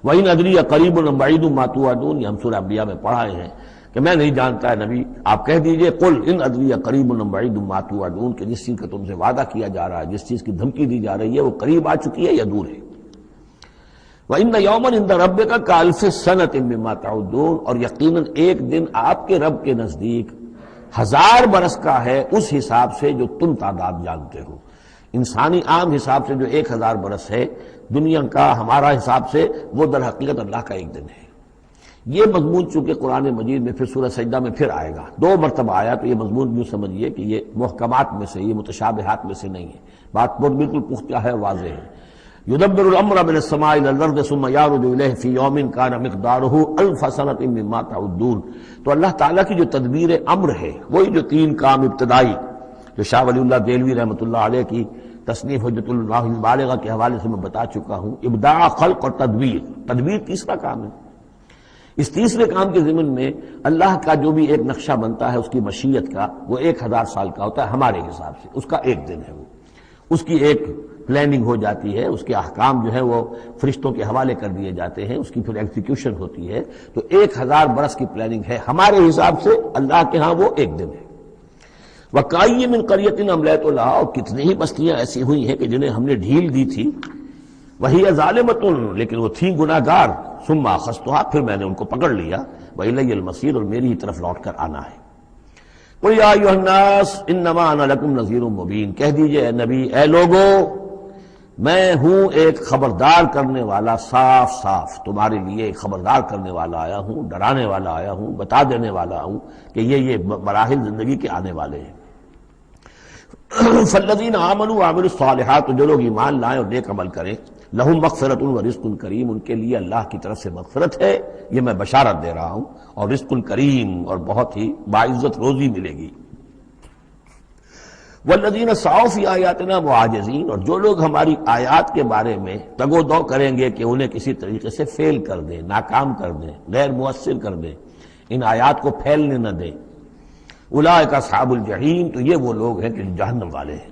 وَإِنْ أَدْرِي أَقَرِيبٌ أَمْ بَعِيدٌ مَا تُوعَدُونَ، یہ ہم سورہ انبیاء میں پڑھائے ہیں کہ میں نہیں جانتا ہے نبی، آپ کہہ دیجئے قُلْ إِنْ أَدْرِي أَقَرِيبٌ أَمْ بَعِيدٌ مَا تُوعَدُونَ، کہ جس چیز کا تم سے وعدہ کیا جا رہا ہے، جس چیز کی دھمکی دی جا رہی ہے وہ قریب آ چکی ہے یا دور ہے۔ وَإِنَّ يَوْمًا عِندَ رَبِّكَ كَأَلْفِ سَنَةٍ مِّمَّا تَعُدُّونَ، اور یقیناً ایک دن آپ کے رب کے نزدیک 1000 برس کا ہے اس حساب سے جو تم تعداد جانتے ہو۔ انسانی عام حساب سے جو 1000 برس ہے، دنیا کا ہمارا حساب سے وہ در حقیقت اللہ کا ایک دن ہے۔ یہ مضمون چونکہ قرآن مجید میں پھر سورہ سجدہ میں پھر آئے گا، 2 مرتبہ آیا، تو یہ مضمون یوں سمجھیے کہ یہ محکمات میں سے، یہ متشابہات میں سے نہیں ہے، بات بہت بالکل پختہ ہے، واضح ہے۔ يُدَبِّرُ الْأَمْرَ مِنَ السَّمَاءِ إِلَى الْأَرْضِ ثُمَّ يَعْرُجُ إِلَيْهِ فِي يَوْمٍ كَانَ مِقْدَارُهُ أَلْفَ سَنَةٍ مِّمَّا تَعُدُّونَ، تو اللہ تعالیٰ کی جو تدبیر امر ہے، وہی جو 3 کام ابتدائی جو شاہ ولی اللہ دہلوی رحمۃ اللہ علیہ کی تصنیف حجت اللہ البالغہ کے حوالے سے میں بتا چکا ہوں، ابداع، خلق اور تدبیر، تدبیر تیسرا کام ہے۔ اس تیسرے کام کے ضمن میں اللہ کا جو بھی ایک نقشہ بنتا ہے اس کی مشیت کا، وہ 1000 سال کا ہوتا ہے ہمارے حساب سے، اس کا ایک دن ہے، وہ اس کی ایک پلاننگ ہو جاتی ہے، اس کے احکام جو ہے وہ فرشتوں کے حوالے کر دیے جاتے ہیں، اس کی پھر ایگزیکیوشن ہوتی ہے، تو 1000 برس کی پلاننگ ہے ہمارے حساب سے، اللہ کے ہاں وہ ایک دن ہے۔ وَكَأَيٍّ مِّن قَرْيَةٍ أَمْلَيْتُ لَهَا، اور کتنی ہی بستیاں ایسی ہوئی ہیں کہ جنہیں ہم نے ڈھیل دی تھی، وَهِيَ ظَالِمَةٌ، لیکن وہ تھیں گناہ گار، ثُمَّ أَخَذْتُهَا، پھر میں نے ان کو پکڑ لیا، وَإِلَيَّ الْمَصِيرُ، اور میری ہی طرف لوٹ کر آنا ہے۔ قُلْ يَا أَيُّهَا النَّاسُ إِنَّمَا أَنَا لَكُمْ نَذِيرٌ مُّبِينٌ، کہہ دیجئے اے نبی، اے لوگو، میں ہوں ایک خبردار کرنے والا، صاف صاف تمہارے لیے ایک خبردار کرنے والا آیا ہوں، ڈرانے والا آیا ہوں، بتا دینے والا ہوں کہ یہ مراحل زندگی کے آنے والے ہیں۔ فالذین آمنوا وعملوا الصالحات، جو لوگ ایمان لائیں اور نیک عمل کریں، لہم مغفرۃ ورزق کریم، ان کے لیے اللہ کی طرف سے مغفرت ہے، یہ میں بشارت دے رہا ہوں، اور رزق کریم، اور بہت ہی باعزت روزی ملے گی۔ والذین سعوا فی آیاتنا معاجزین، اور جو لوگ ہماری آیات کے بارے میں تگ و دو کریں گے کہ انہیں کسی طریقے سے فیل کر دیں، ناکام کر دیں، غیر مؤثر کر دیں، ان آیات کو پھیلنے نہ دیں، اولئک اصحاب الجحیم، تو یہ وہ لوگ ہیں کہ جہنم والے ہیں۔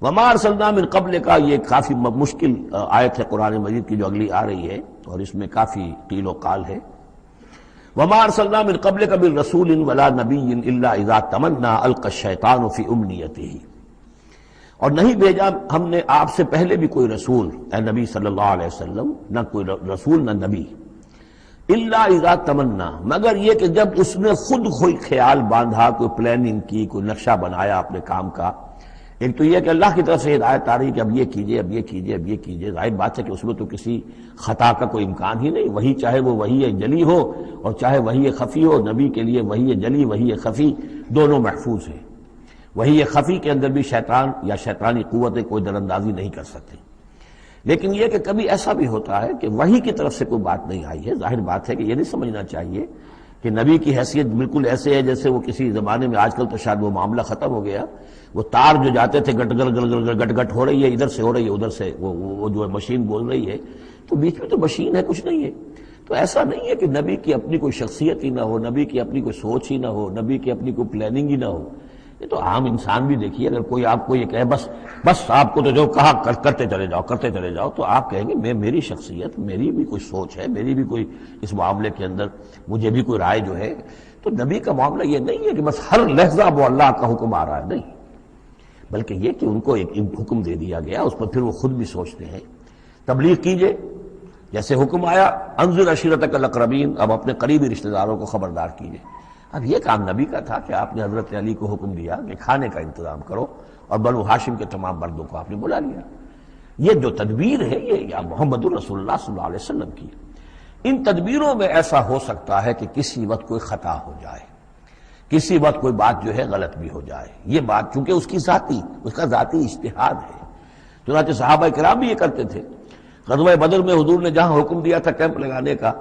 وما ارسلنا من قبل کا، یہ کافی مشکل آیت ہے قرآن مجید کی جو اگلی آ رہی ہے، اور اس میں کافی قیل و قال ہے۔ وما ارسلنا من قبلک من رسول ولا نبی الا اذا تمنى القى الشیطان فی امنیتہ، اور نہیں بھیجا ہم نے آپ سے پہلے بھی کوئی رسول، اے نبی صلی اللہ علیہ وسلم، نہ کوئی رسول نہ نبی، الا اذا تمنا، مگر یہ کہ جب اس نے خود کوئی خیال باندھا، کوئی پلاننگ کی، کوئی نقشہ بنایا اپنے کام کا۔ ایک تو یہ کہ اللہ کی طرف سے ہدایت آ رہی کہ اب یہ کیجئے، اب یہ کیجئے، اب یہ کیجئے، ظاہر بات ہے کہ اس میں تو کسی خطا کا کوئی امکان ہی نہیں، وہی چاہے وہ وحی جلی ہو اور چاہے وحی خفی ہو، نبی کے لیے وحی جلی، وحی خفی دونوں محفوظ ہیں۔ وحی خفی کے اندر بھی شیطان یا شیطانی قوتیں کوئی در اندازی نہیں کر سکتی، لیکن یہ کہ کبھی ایسا بھی ہوتا ہے کہ وحی کی طرف سے کوئی بات نہیں آئی ہے، ظاہر بات ہے کہ یہ نہیں سمجھنا چاہیے کہ نبی کی حیثیت بالکل ایسے ہے جیسے وہ کسی زمانے میں، آج کل تو شاید وہ معاملہ ختم ہو گیا، وہ تار جو جاتے تھے گٹ گٹ گٹ گٹ گٹ ہو رہی ہے، ادھر سے ہو رہی ہے، ادھر سے وہ جو ہے مشین بول رہی ہے، تو بیچ میں تو مشین ہے، کچھ نہیں ہے۔ تو ایسا نہیں ہے کہ نبی کی اپنی کوئی شخصیت ہی نہ ہو، نبی کی اپنی کوئی سوچ ہی نہ ہو، نبی کی اپنی کوئی پلاننگ ہی نہ ہو۔ یہ تو عام انسان بھی دیکھیے، اگر کوئی آپ کو یہ کہے بس آپ کو تو جو کہا کرتے چلے جاؤ، تو آپ کہیں گے میری شخصیت، میری بھی کوئی سوچ ہے، میری بھی کوئی اس معاملے کے اندر مجھے بھی کوئی رائے جو ہے۔ تو نبی کا معاملہ یہ نہیں ہے کہ بس ہر لحظہ وہ اللہ کا حکم آ رہا ہے، نہیں، بلکہ یہ کہ ان کو ایک حکم دے دیا گیا، اس پر پھر وہ خود بھی سوچتے ہیں۔ تبلیغ کیجئے، جیسے حکم آیا انذر عشیرتک الاقربین، اب اپنے قریبی رشتہ داروں کو خبردار کیجیے۔ اب یہ کام نبی کا تھا کہ آپ نے حضرت علی کو حکم دیا کہ کھانے کا انتظام کرو، اور بنو ہاشم کے تمام مردوں کو آپ نے بلا لیا۔ یہ جو تدبیر ہے یہ یا محمد الرسول اللہ صلی اللہ علیہ وسلم کی۔ ان تدبیروں میں ایسا ہو سکتا ہے کہ کسی وقت کوئی خطا ہو جائے، کسی وقت کوئی بات جو ہے غلط بھی ہو جائے، یہ بات چونکہ اس کا ذاتی اجتہاد ہے۔ چنانچہ صحابہ کرام بھی یہ کرتے تھے۔ غزوہ بدر میں حضور نے جہاں حکم دیا تھا کیمپ لگانے کا،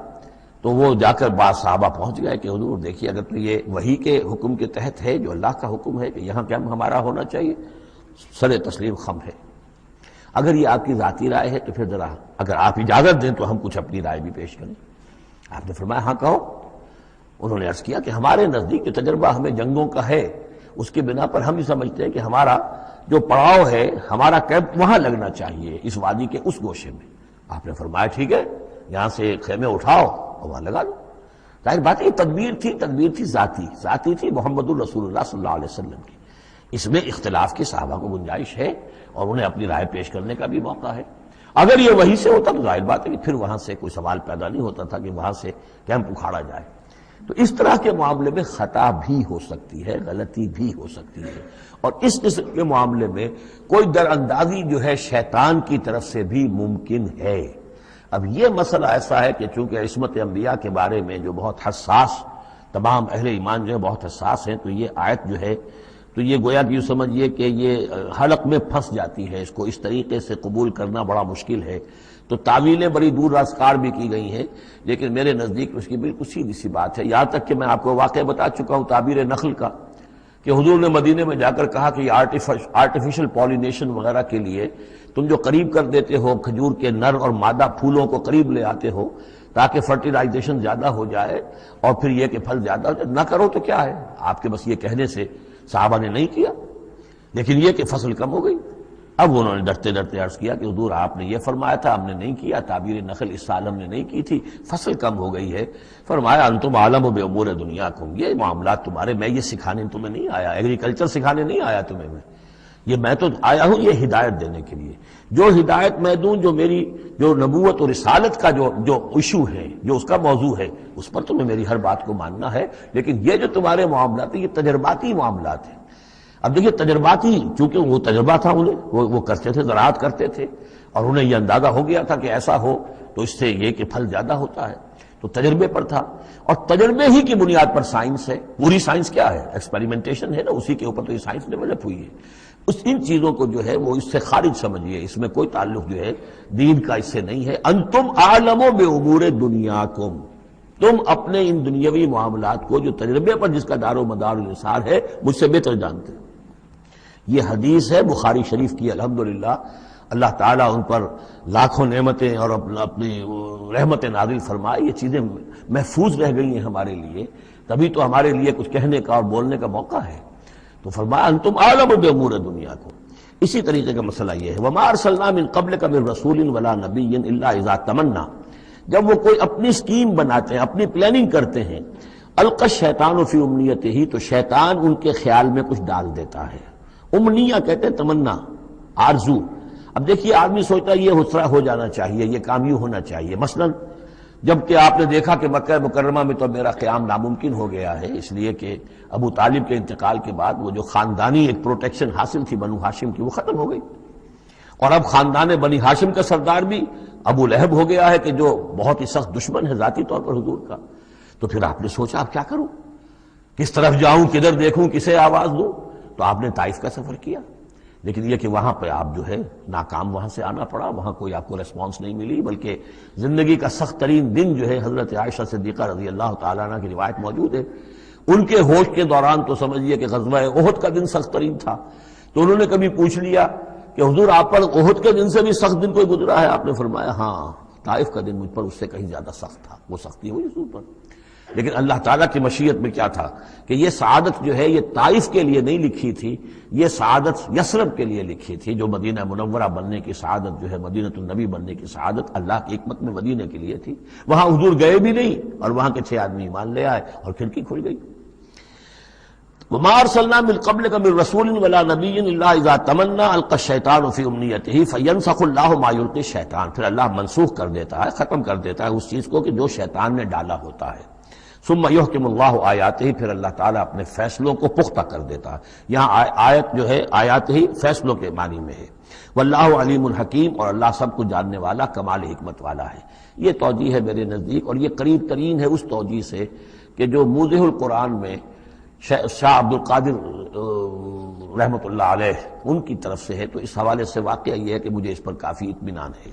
تو وہ جا کر بعض صحابہ پہنچ گئے کہ حضور دیکھیے اگر تو یہ وحی کے حکم کے تحت ہے، جو اللہ کا حکم ہے کہ یہاں کیمپ ہمارا ہونا چاہیے، سر تسلیم خم ہے۔ اگر یہ آپ کی ذاتی رائے ہے تو پھر ذرا اگر آپ اجازت دیں تو ہم کچھ اپنی رائے بھی پیش کریں۔ آپ نے فرمایا ہاں کہو۔ انہوں نے عرض کیا کہ ہمارے نزدیک جو تجربہ ہمیں جنگوں کا ہے اس کی بنا پر ہم یہ سمجھتے ہیں کہ ہمارا جو پڑاؤ ہے، ہمارا کیمپ وہاں لگنا چاہیے، اس وادی کے اس گوشے میں۔ آپ نے فرمایا ٹھیک ہے، یہاں سے خیمے اٹھاؤ اور وہاں لگا دو۔ ظاہر بات ہے یہ تدبیر تھی ذاتی تھی محمد الرسول اللہ صلی اللہ علیہ وسلم کی۔ اس میں اختلاف کی صحابہ کو گنجائش ہے اور انہیں اپنی رائے پیش کرنے کا بھی موقع ہے۔ اگر یہ وہی سے ہوتا تو ظاہر بات ہے کہ پھر وہاں سے کوئی سوال پیدا نہیں ہوتا تھا کہ وہاں سے کیمپ اکھاڑا جائے۔ تو اس طرح کے معاملے میں خطا بھی ہو سکتی ہے، غلطی بھی ہو سکتی ہے، اور اس قسم کے معاملے میں کوئی در اندازی جو ہے شیطان کی طرف سے بھی ممکن ہے۔ اب یہ مسئلہ ایسا ہے کہ چونکہ عصمت انبیاء کے بارے میں جو بہت حساس، تمام اہل ایمان جو ہے بہت حساس ہیں، تو یہ آیت جو ہے تو یہ گویا کہ یوں سمجھیے کہ یہ حلق میں پھنس جاتی ہے، اس کو اس طریقے سے قبول کرنا بڑا مشکل ہے۔ تو تعویلیں بڑی دور راسکار بھی کی گئی ہیں، لیکن میرے نزدیک اس کی بالکل سیدھی سی بات ہے۔ یہاں تک کہ میں آپ کو واقعہ بتا چکا ہوں تعبیر نخل کا، کہ حضور نے مدینے میں جا کر کہا کہ یہ آرٹیفیشل پولینیشن وغیرہ کے لیے تم جو قریب کر دیتے ہو کھجور کے نر اور مادہ پھولوں کو قریب لے آتے ہو تاکہ فرٹیلائزیشن زیادہ ہو جائے اور پھر یہ کہ پھل زیادہ ہو جائے، نہ کرو تو کیا ہے، آپ کے بس یہ کہنے سے صحابہ نے نہیں کیا، لیکن یہ کہ فصل کم ہو گئی۔ اب انہوں نے ڈرتے ڈرتے عرض کیا کہ حضور آپ نے یہ فرمایا تھا، ہم نے نہیں کیا، تعبیر نخل اس سال ہم نے نہیں کی تھی، فصل کم ہو گئی ہے۔ فرمایا انتم عالم بامور دنیاکم، یہ معاملات تمہارے، میں یہ سکھانے تمہیں نہیں آیا، ایگریکلچر سکھانے نہیں آیا تمہیں میں تو آیا ہوں یہ ہدایت دینے کے لیے۔ جو ہدایت میں دوں، جو میری جو نبوت اور رسالت کا جو ایشو ہے، جو اس کا موضوع ہے، اس پر تمہیں میری ہر بات کو ماننا ہے، لیکن یہ جو تمہارے معاملات ہیں یہ تجرباتی معاملات ہیں۔ اب دیکھیے تجرباتی، چونکہ وہ تجربہ تھا انہیں، وہ کرتے تھے، زراعت کرتے تھے، اور انہیں یہ اندازہ ہو گیا تھا کہ ایسا ہو تو اس سے یہ کہ پھل زیادہ ہوتا ہے، تو تجربے پر تھا، اور تجربے ہی کی بنیاد پر سائنس ہے۔ پوری سائنس کیا ہے؟ ایکسپیریمنٹیشن ہے نا، اسی کے اوپر تو یہ سائنس ڈیولپ ہوئی ہے۔ ان چیزوں کو جو ہے وہ اس سے خارج سمجھیے، اس میں کوئی تعلق جو ہے دین کا اس سے نہیں ہے۔ انتم عالم بامور دنیاکم، تم اپنے ان دنیاوی معاملات کو جو تجربے پر جس کا دار و مدار انحصار ہے مجھ سے بہتر جانتے ہیں۔ یہ حدیث ہے بخاری شریف کی، الحمدللہ اللہ تعالیٰ ان پر لاکھوں نعمتیں اور اپنی رحمت نازل فرمائے، یہ چیزیں محفوظ رہ گئی ہیں ہمارے لیے، تبھی تو ہمارے لیے کچھ کہنے کا اور بولنے کا موقع ہے۔ تو فرمایا انتم عالم بامور دنیاکم۔ اسی طریقے کا مسئلہ یہ ہے وما ارسلنا من قبلک من رسول ولا نبی الا اذا تمنا، جب وہ کوئی اپنی اسکیم بناتے ہیں، اپنی پلاننگ کرتے ہیں، القی الشیطان فی امنیتہ، تو شیطان ان کے خیال میں کچھ ڈال دیتا ہے۔ امنیہ کہتے ہیں تمنا، آرزو۔ اب دیکھیے آدمی سوچتا ہے یہ حسرہ ہو جانا چاہیے، یہ کام یوں ہونا چاہیے، مثلا جبکہ آپ نے دیکھا کہ مکہ مکرمہ میں تو میرا قیام ناممکن ہو گیا ہے، اس لیے کہ ابو طالب کے انتقال کے بعد وہ جو خاندانی ایک پروٹیکشن حاصل تھی بنو ہاشم کی، وہ ختم ہو گئی، اور اب خاندان بنی ہاشم کا سردار بھی ابو لہب ہو گیا ہے کہ جو بہت ہی سخت دشمن ہے ذاتی طور پر حضور کا۔ تو پھر آپ نے سوچا اب کیا کروں، کس طرف جاؤں، کدھر دیکھوں، کسے آواز دوں؟ تو آپ نے طائف کا سفر کیا، لیکن یہ کہ وہاں پہ آپ جو ہے ناکام وہاں سے آنا پڑا، وہاں کوئی آپ کو ریسپانس نہیں ملی، بلکہ زندگی کا سخت ترین دن جو ہے حضرت عائشہ صدیقہ رضی اللہ تعالیٰ عنہ کی روایت موجود ہے، ان کے ہوش کے دوران تو سمجھیے کہ غزوہ احد کا دن سخت ترین تھا، تو انہوں نے کبھی پوچھ لیا کہ حضور آپ پر احد کے دن سے بھی سخت دن کوئی گزرا ہے؟ آپ نے فرمایا ہاں، طائف کا دن مجھ پر اس سے کہیں زیادہ سخت تھا، وہ سختی ہوئی حضور پر۔ لیکن اللہ تعالیٰ کی مشیت میں کیا تھا کہ یہ سعادت جو ہے یہ طائف کے لیے نہیں لکھی تھی، یہ سعادت یثرب کے لیے لکھی تھی، جو مدینہ منورہ بننے کی سعادت جو ہے، مدینہ النبی بننے کی سعادت اللہ کی حکمت میں مدینہ کے لیے تھی۔ وہاں حضور گئے بھی نہیں اور وہاں کے 6 آدمی ایمان لے آئے اور کھڑکی کھل گئی۔ وما ارسلنا من قبلک من رسول ولا نبی الا اذا تمنى القى الشیطان فی امنیته فینسخ اللہ ما یلقی الشیطان، پھر اللہ منسوخ کر دیتا ہے، ختم کر دیتا ہے اس چیز کو کہ جو شیطان نے ڈالا ہوتا ہے۔ ثم یحکم اللہ آیاتہ، پھر اللہ تعالیٰ اپنے فیصلوں کو پختہ کر دیتا ہے۔ یہاں آیت جو ہے آیات ہی فیصلوں کے معنی میں ہے۔ واللہ علیم الحکیم، اور اللہ سب کو جاننے والا کمال حکمت والا ہے۔ یہ توجیہ ہے میرے نزدیک، اور یہ قریب ترین ہے اس توجیہ سے کہ جو موضح القرآن میں شاہ عبد القادر رحمۃ اللہ علیہ ان کی طرف سے ہے، تو اس حوالے سے واقعہ یہ ہے کہ مجھے اس پر کافی اطمینان ہے۔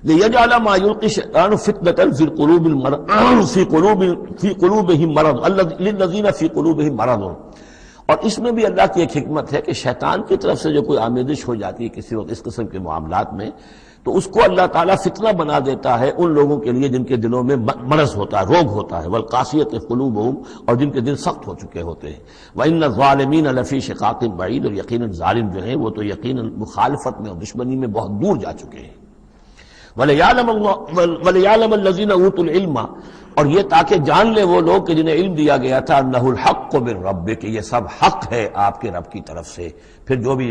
لِيَجْعَلَ مَا يُلْقِي الشَّيْطَانُ فِتْنَةً فِي قُلُوبِهِمْ مَرَضٌ لِلَّذِينَ فِي قُلُوبِهِمْ مَرَضٌ، اور اس میں بھی اللہ کی ایک حکمت ہے کہ شیطان کی طرف سے جو کوئی آمیزش ہو جاتی ہے کسی وقت اس قسم کے معاملات میں، تو اس کو اللہ تعالیٰ فتنہ بنا دیتا ہے ان لوگوں کے لیے جن کے دلوں میں مرض ہوتا ہے، روگ ہوتا ہے، وَالْقَاسِيَةِ قُلُوبُهُمْ، اور جن کے دل سخت ہو چکے ہوتے ہیں۔ وَإِنَّ الظَّالِمِينَ لَفِي شِقَاقٍ بَعِيدٍ، اور یقیناً ظالم جو ہیں وہ تو یقیناً مخالفت میں اور دشمنی میں بہت دور جا چکے ہیں۔ وَلِيَعْلَمَ الَّذِينَ أُوتُوا الْعِلْمَ، اور یہ تاکہ جان لے وہ لوگ کہ جنہیں علم دیا گیا تھا، أَنَّهُ الْحَقُّ مِن رَبِّكَ، کہ یہ سب حق ہے آپ کے رب کی طرف سے۔ پھر جو بھی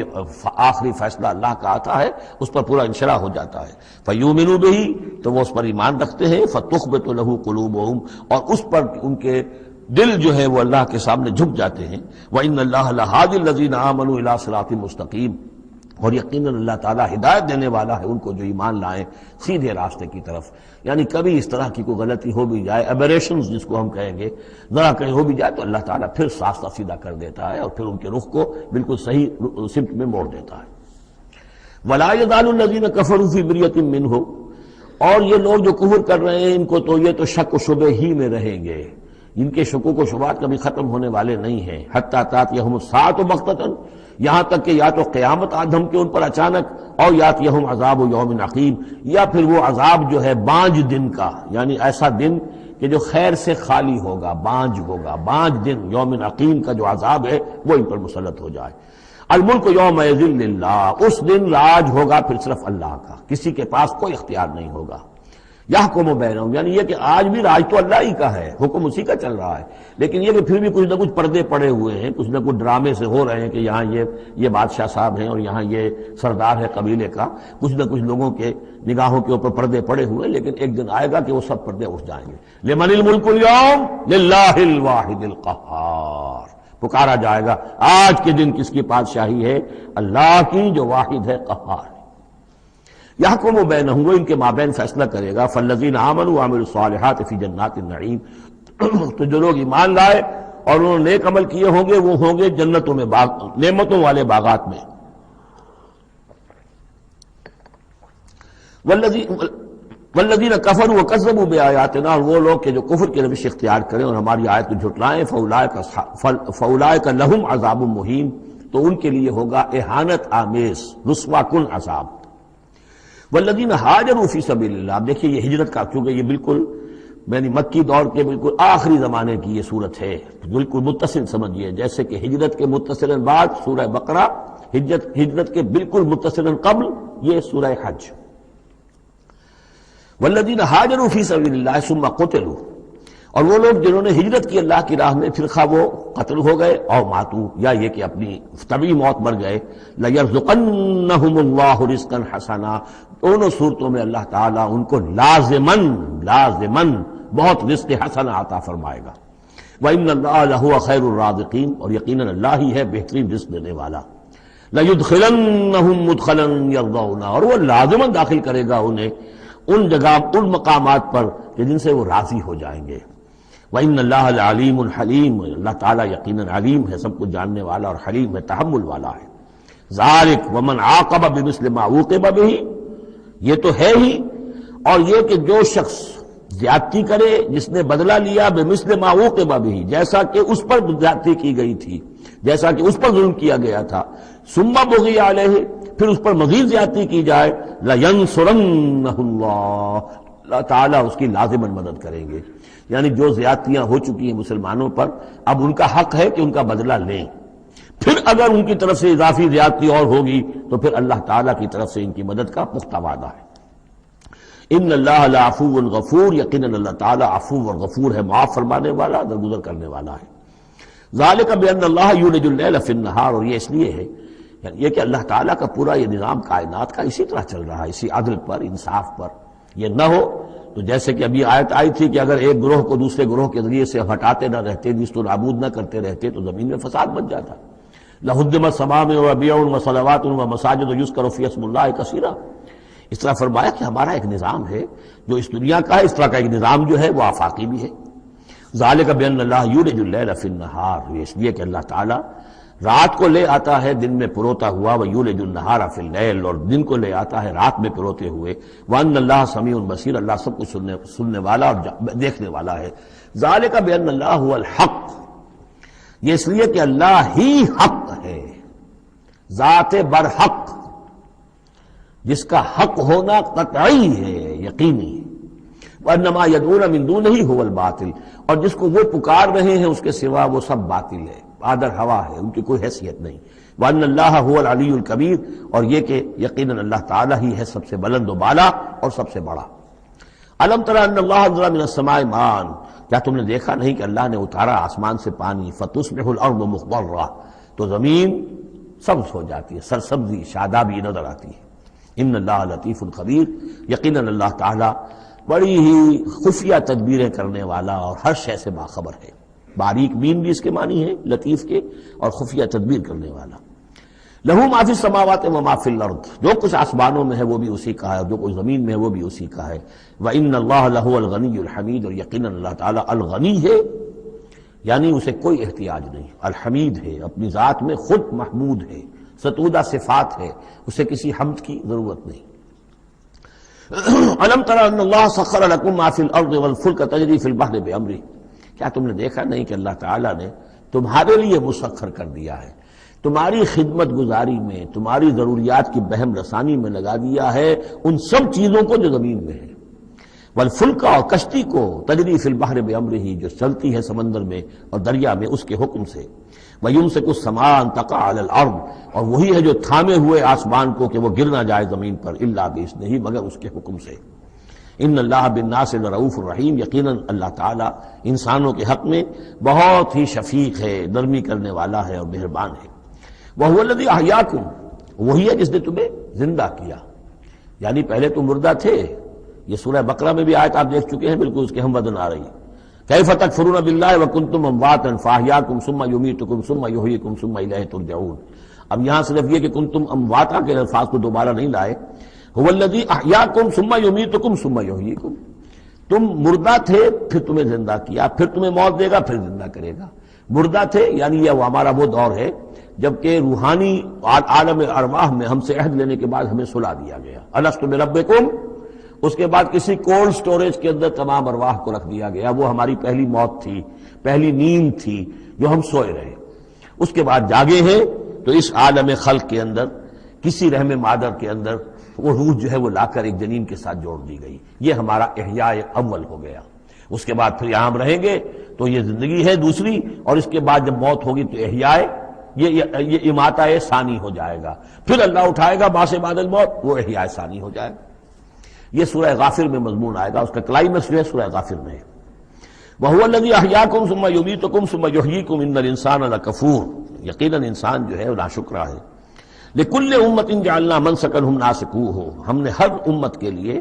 آخری فیصلہ اللہ کا آتا ہے اس پر پورا انشراح ہو جاتا ہے۔ فَيُؤْمِنُوا بِهِ، تو وہ اس پر ایمان رکھتے ہیں، فَتُخْبِتُ لَهُ قُلُوبُهُمْ، اور اس پر ان کے دل جو ہے وہ اللہ کے سامنے جھک جاتے ہیں۔ وَإِنَّ اللَّهَ لَهَادِ الَّذِينَ آمَنُوا إِلَىٰ صِرَاطٍ مُسْتَقِيمٍ، اور یقیناً اللہ تعالیٰ ہدایت دینے والا ہے ان کو جو ایمان لائیں سیدھے راستے کی طرف۔ یعنی کبھی اس طرح کی کوئی غلطی ہو بھی جائے، ایبریشنز جس کو ہم کہیں گے، ذرا کہیں ہو بھی جائے تو اللہ تعالیٰ پھر راستہ سیدھا کر دیتا ہے اور پھر ان کے رخ کو بالکل صحیح سمت میں موڑ دیتا ہے۔ وَلَا يَزَالُ الَّذِينَ كَفَرُوا فِي مِرْيَةٍ مِّنْهُ، اور یہ لوگ جو کفر کر رہے ہیں ان کو تو یہ تو شک و شبہ ہی میں رہیں گے، ان کے شکوک و شبہات کبھی ختم ہونے والے نہیں ہیں۔ حَتَّىٰ تَأْتِيَهُمُ السَّاعَةُ بَغْتَةً، یہاں تک کہ یا تو قیامت آ دھمکے ان پر اچانک، اور یاتیہم عذاب یوم عقیم، یا پھر وہ عذاب جو ہے بانج دن کا، یعنی ایسا دن کہ جو خیر سے خالی ہوگا، بانج ہوگا، بانج دن یوم عقیم کا جو عذاب ہے وہ ان پر مسلط ہو جائے۔ الملک یومئذ للہ، اس دن راج ہوگا پھر صرف اللہ کا، کسی کے پاس کوئی اختیار نہیں ہوگا۔ یحکم بینہم، یعنی یہ کہ آج بھی راج تو اللہ ہی کا ہے، حکم اسی کا چل رہا ہے، لیکن یہ کہ پھر بھی کچھ نہ کچھ پردے پڑے ہوئے ہیں، کچھ نہ کچھ ڈرامے سے ہو رہے ہیں کہ یہاں یہ بادشاہ صاحب ہیں اور یہاں یہ سردار ہے قبیلے کا، کچھ نہ کچھ لوگوں کے نگاہوں کے اوپر پردے پڑے ہوئے، لیکن ایک دن آئے گا کہ وہ سب پردے اٹھ جائیں گے۔ لمن الملک اليوم للہ الواحد القہار، پکارا جائے گا آج کے دن کس کی بادشاہی ہے؟ اللہ کی جو واحد ہے، قہار۔ یحکم بینہم، وہ ان کے مابین فیصلہ کرے گا۔ فالذین آمنوا وعملوا الصالحات فی جنات النعیم، تو جو لوگ ایمان لائے اور انہوں نے نیک عمل کیے ہوں گے وہ ہوں گے جنتوں میں، نعمتوں والے باغات میں۔ والذین کفروا وکذبوا بآیاتنا، اور وہ لوگ کہ جو کفر کی روش اختیار کریں اور ہماری آیت کو جھٹلائیں، فاولئک لہم عذاب مہین، تو ان کے لیے ہوگا اہانت آمیز رسوا کن عذاب۔ والذین ہاجروا فی سبیل اللہ، اب دیکھیے یہ ہجرت کا، چونکہ یہ بالکل یعنی مکی دور کے بالکل آخری زمانے کی یہ صورت ہے، بالکل متصل سمجھیے، جیسے کہ ہجرت کے متصلاً بعد سورہ بقرہ، ہجرت کے بالکل متصلاً قبل یہ سورہ حج۔ والذین ہاجروا فی سبیل اللہ ثم قتلوا، اور وہ لوگ جنہوں نے ہجرت کی اللہ کی راہ میں، پھر خواہ وہ قتل ہو گئے اور ماتو، یا یہ کہ اپنی طبعی موت مر گئے، لَيَرْزُقَنَّهُمُ اللَّهُ رِزْقًا حَسَنًا، دونوں صورتوں میں اللہ تعالیٰ ان کو لازماً بہت رزق حسن عطا فرمائے گا۔ وَإِنَّ اللَّهَ لَهُوَ خَيْرُ الرَّازِقِينَ، اور یقیناً اللہ ہی ہے بہترین رزق دینے والا۔ لَيُدْخِلَنَّهُمْ مُدْخَلًا يَرْضَوْنَ، اور وہ لازماً داخل کرے گا انہیں ان جگہ، ان مقامات پر کہ جن سے وہ راضی ہو جائیں گے۔ وَإِنَّ اللَّهَ لَعَلِيمٌ حَلِيمٌ، اللہ تعالیٰ یقیناً علیم ہے، سب کچھ جاننے والا اور حلیم ہے، تحمل والا ہے۔ ذَلِكَ وَمَنْ عَاقَبَ بِمِثْلِ مَا عُوقِبَ بِهِ، یہ تو ہے ہی، اور یہ کہ جو شخص زیادتی کرے، جس نے بدلہ لیا بِمِثْلِ مَا عُوقِبَ بِهِ، جیسا کہ اس پر زیادتی کی گئی تھی، جیسا کہ اس پر ظلم کیا گیا تھا، ثُمَّ بُغِيَ عَلَيْهِ، پھر اس پر مزید زیادتی کی جائے، لَيَنْصُرَنَّهُ اللَّهُ، اللہ تعالیٰ اس کی لازماً مدد کریں گے۔ یعنی جو زیادتیاں ہو چکی ہیں مسلمانوں پر، اب ان کا حق ہے کہ ان کا بدلہ لیں، پھر اگر ان کی طرف سے اضافی زیادتی اور ہوگی تو پھر اللہ تعالیٰ کی طرف سے ان کی مدد کا پختہ وعدہ ہے۔ ان اللہ لعفو غفور، یقیناً اللہ تعالیٰ عفو اور غفور ہے، معاف فرمانے والا، درگزر کرنے والا ہے۔ ذالک بان اللہ یولج اللیل فی النہار، اور یہ اس لیے ہے یعنی یہ کہ اللہ تعالیٰ کا پورا یہ نظام کائنات کا اسی طرح چل رہا ہے، اسی عدل پر، انصاف پر۔ یہ نہ ہو تو جیسے کہ ابھی آیت آئی تھی کہ اگر ایک گروہ کو دوسرے گروہ کے ذریعے سے ہٹاتے نہ رہتے، نیست و نابود نہ کرتے رہتے، تو زمین میں فساد بن جاتا۔ لہدمت صوامع وبیع وصلوات ومساجد یذکر فیہا اسم اللہ کثیرا۔ اس طرح فرمایا کہ ہمارا ایک نظام ہے جو اس دنیا کا ہے، اس طرح کا ایک نظام جو ہے وہ آفاقی بھی ہے۔ ذالک بان اللہ یولج اللیل فی النہار، یہ اس لیے کہ اللہ تعالیٰ رات کو لے آتا ہے دن میں پروتا ہوا، ویولج النہار فی اللیل، اور دن کو لے آتا ہے رات میں پروتے ہوئے، وان اللہ سمیع بصیر، اللہ سب کچھ سننے والا اور دیکھنے والا ہے۔ ذالک بان اللہ هو الحق، یہ اس لیے کہ اللہ ہی حق ہے، ذات برحق، جس کا حق ہونا قطعی ہے، یقینی ہے۔ وانما يدعون من دونه هو الباطل، اور جس کو وہ پکار رہے ہیں اس کے سوا وہ سب باطل ہے، آدر ہوا ہے، ان کی کوئی حیثیت نہیں۔ وان اللہ هو العلی الکبیر، اور یہ کہ یقیناً اللہ تعالیٰ ہی ہے سب سے بلند و بالا اور سب سے بڑا۔ الم تر ان اللہ انزل من السماء ماء، کیا تم نے دیکھا نہیں کہ اللہ نے اتارا آسمان سے پانی، فتصبح الارض مخضرا، تو زمین سبز ہو جاتی ہے، سرسبزی شادابی نظر آتی ہے۔ ان اللہ لطیف خبیر، یقیناً اللہ تعالیٰ بڑی ہی خفیہ تدبیریں کرنے والا اور ہر شے سے باخبر ہے۔ باریک بین بھی اس کے معنی ہے لطیف کے، اور خفیہ تدبیر کرنے والا۔ لہو ما فی السماوات و ما فی الارض، جو کچھ آسمانوں میں ہے وہ بھی اسی کا ہے، اور جو کچھ زمین میں ہے وہ بھی اسی کا ہے۔ وان اللہ لہو الغنی الحمید، اور یقیناً اللہ تعالیٰ الغنی ہے، یعنی اسے کوئی احتیاج نہیں، الحمید ہے، اپنی ذات میں خود محمود ہے، ستودہ صفات ہے، اسے کسی حمد کی ضرورت نہیں۔ الم تر ان اللہ سخر لکم ما فی الارض والفلک تجری فی البحر بامرہ، کیا تم نے دیکھا نہیں کہ اللہ تعالیٰ نے تمہارے لیے مسخر کر دیا ہے، تمہاری خدمت گزاری میں، تمہاری ضروریات کی بہم رسانی میں لگا دیا ہے ان سب چیزوں کو جو زمین میں ہے، والفلک، اور کشتی کو، تجری فی البحر بامرہ، جو چلتی ہے سمندر میں اور دریا میں اس کے حکم سے، وَيُمْسِكُ السَّمَاءَ أَن تَقَعَ عَلَى الْأَرْضِ، اور وہی ہے جو تھامے ہوئے آسمان کو کہ وہ گر نہ جائے زمین پر، إِلَّا بِإِذْنِهِ، مگر اس کے حکم سے۔ ان اللہ بالناس لرؤوف الرحیم، یقیناً اللہ تعالیٰ انسانوں کے حق میں بہت ہی شفیق ہے، نرمی کرنے والا ہے اور مہربان ہے۔ وَهُوَ الَّذِي أَحْيَاكُمْ، وہی ہے جس نے تمہیں زندہ کیا، یعنی پہلے تم مردہ تھے۔ یہ سورہ بقرہ میں بھی آیت آپ دیکھ چکے ہیں، بالکل اس کے ہم وزن آ رہی ہے۔ کیف تکفرون باللہ وکنتم امواتا فاحیاکم ثم یمیتکم ثم یحییکم ثم الیہ ترجعون۔ اب یہاں صرف یہ کہ کنتم امواتا کے الفاظ کو دوبارہ نہیں لائے، هو الذی احیاکم ثم یمیتکم ثم یحییکم، تم مردہ تھے پھر تمہیں زندہ کیا، پھر تمہیں موت دے گا، پھر زندہ کرے گا۔ مردہ تھے یعنی یہ ہمارا وہ دور ہے جبکہ روحانی عالم ارواح میں ہم سے عہد لینے کے بعد ہمیں سلا دیا گیا، الست بربکم، اس کے بعد کسی کولڈ سٹوریج کے اندر تمام ارواح کو رکھ دیا گیا، وہ ہماری پہلی موت تھی، پہلی نیند تھی جو ہم سوئے رہے۔ اس کے بعد جاگے ہیں تو اس عالم خلق کے اندر کسی رحم مادر کے اندر وہ روح جو ہے وہ لا کر ایک جنین کے ساتھ جوڑ دی گئی، یہ ہمارا احیاء اول ہو گیا۔ اس کے بعد پھر یہاں ہم رہیں گے تو یہ زندگی ہے دوسری، اور اس کے بعد جب موت ہوگی تو احیاء یہ اماتہ ثانی ہو جائے گا، پھر اللہ اٹھائے گا بعد بعد الموت، وہ احیاء ثانی ہو جائے گا۔ یہ سورہ غافر میں مضمون آئے گا، اس کا کلائمیکس جو ہے سورہ غافر میں ہے۔ وَهُوَ الَّذِي أَحْيَاكُمْ ثُمَّ يُمِيتُكُمْ ثُمَّ يُحْيِيكُمْ إِنَّ الْإِنسَانَ لَكَفُورٌ، یقیناً انسان جو ہے وہ ناشکرا ہے۔ لِكُلِّ أُمَّةٍ جَعَلْنَا مَنْسَكًا هُمْ نَاسِكُوهُ، ہم نے ہر امت کے لیے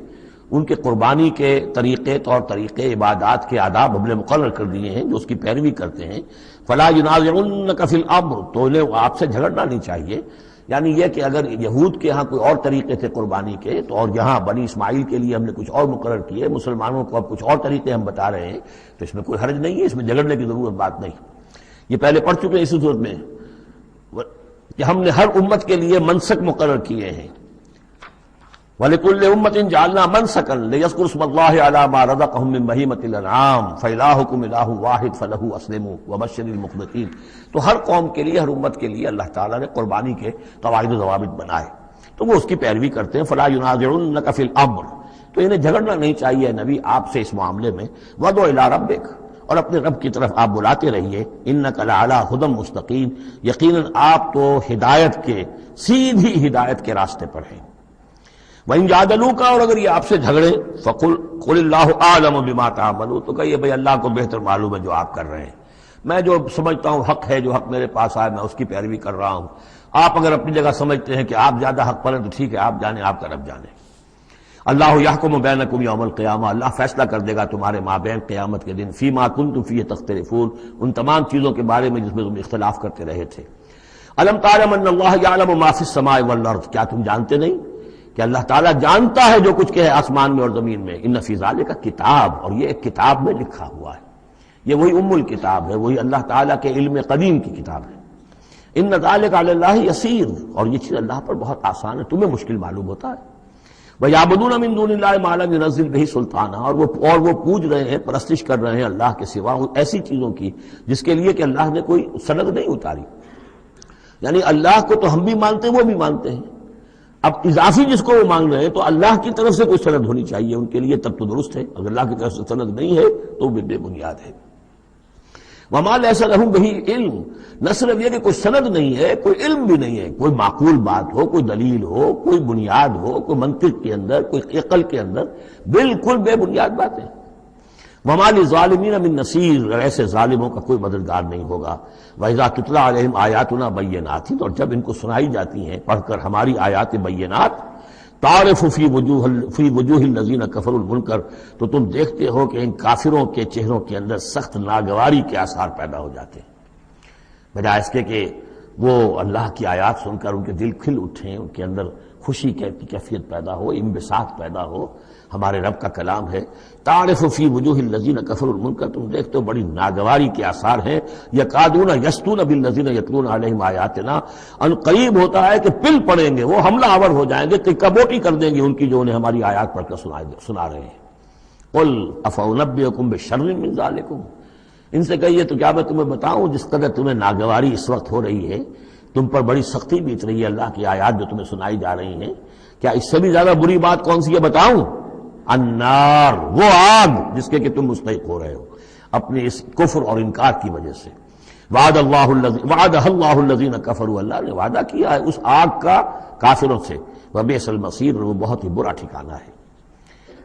ان کے قربانی کے طریقے، طور طریقے، عبادات کے آداب ہم نے مقرر کر دیے ہیں جو اس کی پیروی کرتے ہیں۔ فَلَا يُنَازِعُنَّكَ فِي الْأَمْرِ، تو انہیں آپ سے جھگڑنا نہیں چاہیے، یعنی یہ کہ اگر یہود کے ہاں کوئی اور طریقے تھے قربانی کے تو اور یہاں بنی اسماعیل کے لیے ہم نے کچھ اور مقرر کیے، مسلمانوں کو اب کچھ اور طریقے ہم بتا رہے ہیں، تو اس میں کوئی حرج نہیں ہے، اس میں جھگڑنے کی ضرورت بات نہیں۔ یہ پہلے پڑھ چکے ہیں اسی صورت میں کہ ہم نے ہر امت کے لیے منسک مقرر کیے ہیں۔ وَلِكُلِّ أُمَّةٍ جَعَلْنَا مَنْسَكًا لِيَذْكُرُوا اسْمَ اللَّهِ عَلَىٰ مَا رَزَقَهُم مِّن بَهِيمَةِ الْأَنْعَامِ فَإِلَٰهُكُمْ إِلَٰهٌ وَاحِدٌ فَلَهُ أَسْلِمُوا وَبَشِّرِ الْمُخْبِتِينَ۔ تو ہر قوم کے لیے، ہر امت کے لیے اللہ تعالیٰ نے قربانی کے قواعد و ضوابط بنائے، تو وہ اس کی پیروی کرتے ہیں۔ فَلَا يُنَازِعُنَّكَ فِي الْأَمْرِ، تو انہیں جھگڑنا نہیں چاہیے نبی آپ سے اس معاملے میں۔ وَادْعُ إِلَىٰ رَبِّكَ، اور اپنے رب کی طرف آپ بلاتے رہیے۔ إِنَّكَ لَعَلَىٰ هُدًى مُسْتَقِيمٍ، یقیناً آپ تو ہدایت کے، سیدھی ہدایت کے راستے پر ہیں۔ وَإِن جَادَلُوكَ، اور اگر یہ آپ سے جھگڑیں، فَقُلْ اللَّهُ أَعْلَمُ بِمَا تَعْمَلُونَ، تو کہیے بھئی اللہ کو بہتر معلوم ہے جو آپ کر رہے ہیں۔ میں جو سمجھتا ہوں حق ہے، جو حق میرے پاس آئے میں اس کی پیروی کر رہا ہوں. آپ اگر اپنی جگہ سمجھتے ہیں کہ آپ زیادہ حق پر ہیں تو ٹھیک ہے، آپ جانیں، آپ کا رب جانے. اللہ یحکم بینکم یوم القیامہ، اللہ فیصلہ کر دے گا تمہارے مابین قیامت کے دن، فیما کنتم فیہ تختلفون، ان تمام چیزوں کے بارے میں جس میں تم اختلاف کرتے رہے تھے. الم تعلم ان اللہ یعلم ما فی السماء والارض، کیا تم جانتے نہیں کہ اللہ تعالیٰ جانتا ہے جو کچھ کہ ہے آسمان میں اور زمین میں. ان فی ذالک کتاب، اور یہ ایک کتاب میں لکھا ہوا ہے، یہ وہی ام الکتاب ہے، وہی اللہ تعالیٰ کے علم قدیم کی کتاب ہے. ان ذالک علی اللہ یسیر، اور یہ چیز اللہ پر بہت آسان ہے، تمہیں مشکل معلوم ہوتا ہے. وَيَعْبُدُونَ مِن دُونِ اللَّهِ مَا لَمْ يُنَزِّلْ بِهِ سُلْطَانًا، اور وہ پوج رہے ہیں، پرستش کر رہے ہیں اللہ کے سوا ایسی چیزوں کی جس کے لیے کہ اللہ نے کوئی سند نہیں اتاری. یعنی اللہ کو تو ہم بھی مانتے ہیں، وہ بھی مانتے ہیں. اب اضافی جس کو وہ مانگ رہے ہیں تو اللہ کی طرف سے کوئی سند ہونی چاہیے ان کے لیے، تب تو درست ہے. اگر اللہ کی طرف سے سند نہیں ہے تو وہ بے بنیاد ہے. وَمَا لَيْسَ لَهُم بِهِ علم، نہ صرف یہ کہ کوئی سند نہیں ہے، کوئی علم بھی نہیں ہے، کوئی معقول بات ہو، کوئی دلیل ہو، کوئی بنیاد ہو، کوئی منطق کے اندر، کوئی عقل کے اندر، بالکل بے بنیاد باتیں. وَمَا لِلظَّالِمِينَ مِن نَصِيرٍ، ایسے ظالموں کا کوئی مددگار نہیں ہوگا. وَإِذَا تُتْلَىٰ عَلَيْهِمْ آيَاتُنَا بَيِّنَاتٍ، اور جب ان کو سنائی جاتی ہیں پڑھ کر ہماری آیات بینات، تعرف فی وجوہ الذین کفروا المنکر، تو تم دیکھتے ہو کہ ان کافروں کے چہروں کے اندر سخت ناگواری کے آثار پیدا ہو جاتے ہیں. بجائے اس کے کہ وہ اللہ کی آیات سن کر ان کے دل کھل اٹھیں، ان کے اندر خوشی کی کیفیت پیدا ہو، انبساط پیدا ہو. ہمارے رب کا کلام ہے. تعرف فی وجوہ الذین کفروا المنکر، تم دیکھتے ہو بڑی ناگواری کے آثار ہیں. یکادون یسطون بالذین یتلون علیہم آیاتنا، ان قریب ہوتا ہے کہ پل پڑیں گے، وہ حملہ آور ہو جائیں گے، کبوٹی کر دیں گے ان کی جو انہیں ہماری آیات پڑھ کر سنا رہے ہیں. قل افانبئکم بشر من ذالکم، ان سے کہیے تو کیا میں تمہیں بتاؤں جس قدر تمہیں ناگواری اس وقت ہو رہی ہے، تم پر بڑی سختی بیت رہی ہے اللہ کی آیات جو تمہیں سنائی جا رہی ہیں، کیا اس سے بھی زیادہ بری بات کون سی ہے بتاؤں؟ النار، وہ آگ جس کے کہ تم مستحق ہو رہے ہو اپنے اس کفر اور انکار کی وجہ سے. وعدہ اللہ الذین کفروا، اللہ نے وعدہ کیا ہے اس آگ کا کافروں سے. وبئس المصیر، وہ بہت ہی برا ٹھکانہ ہے.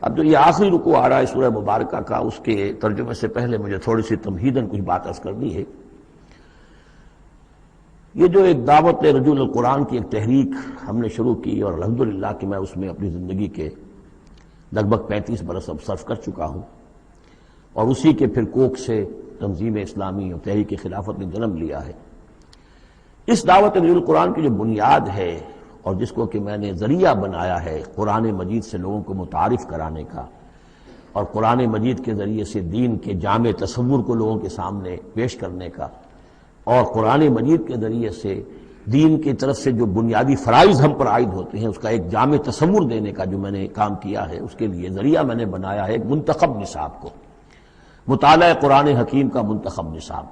اب جو یہ آخری رکوع آ رہا ہے سورہ مبارکہ کا، اس کے ترجمے سے پہلے مجھے تھوڑی سی تمہیداً کچھ بات عرض کرنی ہے. یہ جو ایک دعوت رجوع القرآن کی ایک تحریک ہم نے شروع کی، اور الحمدللہ کہ میں اس میں اپنی زندگی کے لگ بھگ 35 برس اب صرف کر چکا ہوں، اور اسی کے پھر کوکھ سے تنظیم اسلامی اور تحریک خلافت نے جنم لیا ہے. اس دعوت رجوع القرآن کی جو بنیاد ہے اور جس کو کہ میں نے ذریعہ بنایا ہے قرآن مجید سے لوگوں کو متعارف کرانے کا، اور قرآن مجید کے ذریعے سے دین کے جامع تصور کو لوگوں کے سامنے پیش کرنے کا، اور قرآن مجید کے ذریعے سے دین کی طرف سے جو بنیادی فرائض ہم پر عائد ہوتے ہیں اس کا ایک جامع تصور دینے کا جو میں نے کام کیا ہے، اس کے لیے ذریعہ میں نے بنایا ہے ایک منتخب نصاب کو، مطالعہ قرآن حکیم کا منتخب نصاب.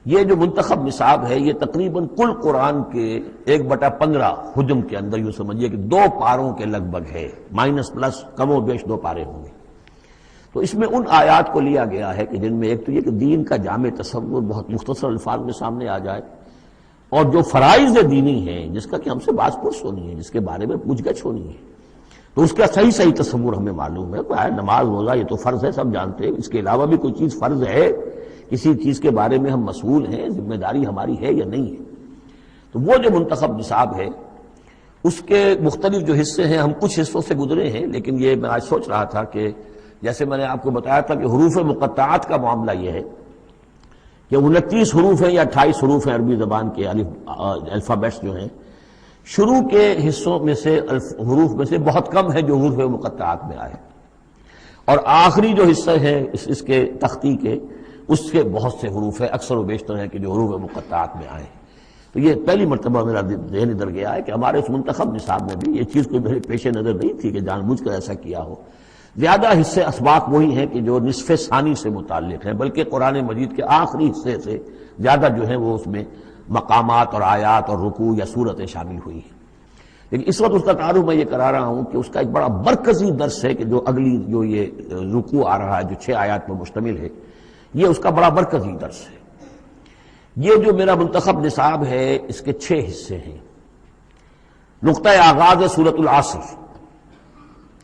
یہ جو منتخب نصاب ہے یہ تقریباً کل قرآن کے 1/15 حجم کے اندر یوں سمجھیے کہ 2 پاروں کے لگ بھگ ہے، مائنس پلس کم و بیش 2 پارے ہوں گے. تو اس میں ان آیات کو لیا گیا ہے کہ جن میں ایک تو یہ کہ دین کا جامع تصور بہت مختصر الفاظ میں سامنے آ جائے، اور جو فرائض دینی ہیں جس کا کہ ہم سے باز پرس ہونی ہے، جس کے بارے میں پوچھ گچھ ہونی ہے، تو اس کا صحیح تصور ہمیں معلوم ہے. نماز روزہ یہ تو فرض ہے، سب جانتے ہیں. اس کے علاوہ بھی کوئی چیز فرض ہے، کسی چیز کے بارے میں ہم مسئول ہیں، ذمہ داری ہماری ہے یا نہیں ہے. تو وہ جو منتخب نصاب ہے اس کے مختلف جو حصے ہیں، ہم کچھ حصوں سے گزرے ہیں، لیکن یہ میں آج سوچ رہا تھا کہ جیسے میں نے آپ کو بتایا تھا کہ حروف مقطعات کا معاملہ یہ ہے کہ 29 حروف ہیں یا 28 حروف ہیں عربی زبان کے الفابیٹس جو ہیں، شروع کے حصوں میں سے حروف میں سے بہت کم ہے جو حروف مقطعات میں آئے، اور آخری جو حصہ ہے اس کے تختی کے، اس کے بہت سے حروف ہیں، اکثر و بیشتر ہیں کہ جو حروف مقطعات میں آئے. تو یہ پہلی مرتبہ میرا ذہن ادھر گیا ہے کہ ہمارے اس منتخب نصاب میں بھی یہ چیز کوئی میرے پیش نظر نہیں تھی کہ جان بوجھ کر ایسا کیا ہو. زیادہ حصے اسباق وہی ہیں کہ جو نصف ثانی سے متعلق ہیں، بلکہ قرآن مجید کے آخری حصے سے زیادہ جو ہیں وہ اس میں مقامات اور آیات اور رکوع یا صورتیں شامل ہوئی ہیں. لیکن اس وقت اس کا تعارف میں یہ کرا رہا ہوں کہ اس کا ایک بڑا مرکزی درس ہے کہ جو اگلی جو یہ رکوع آ رہا ہے جو 6 آیات پر مشتمل ہے، یہ اس کا بڑا مرکزی درس ہے. یہ جو میرا منتخب نصاب ہے اس کے 6 حصے ہیں. نقطہ آغاز ہے سورۃ العصر،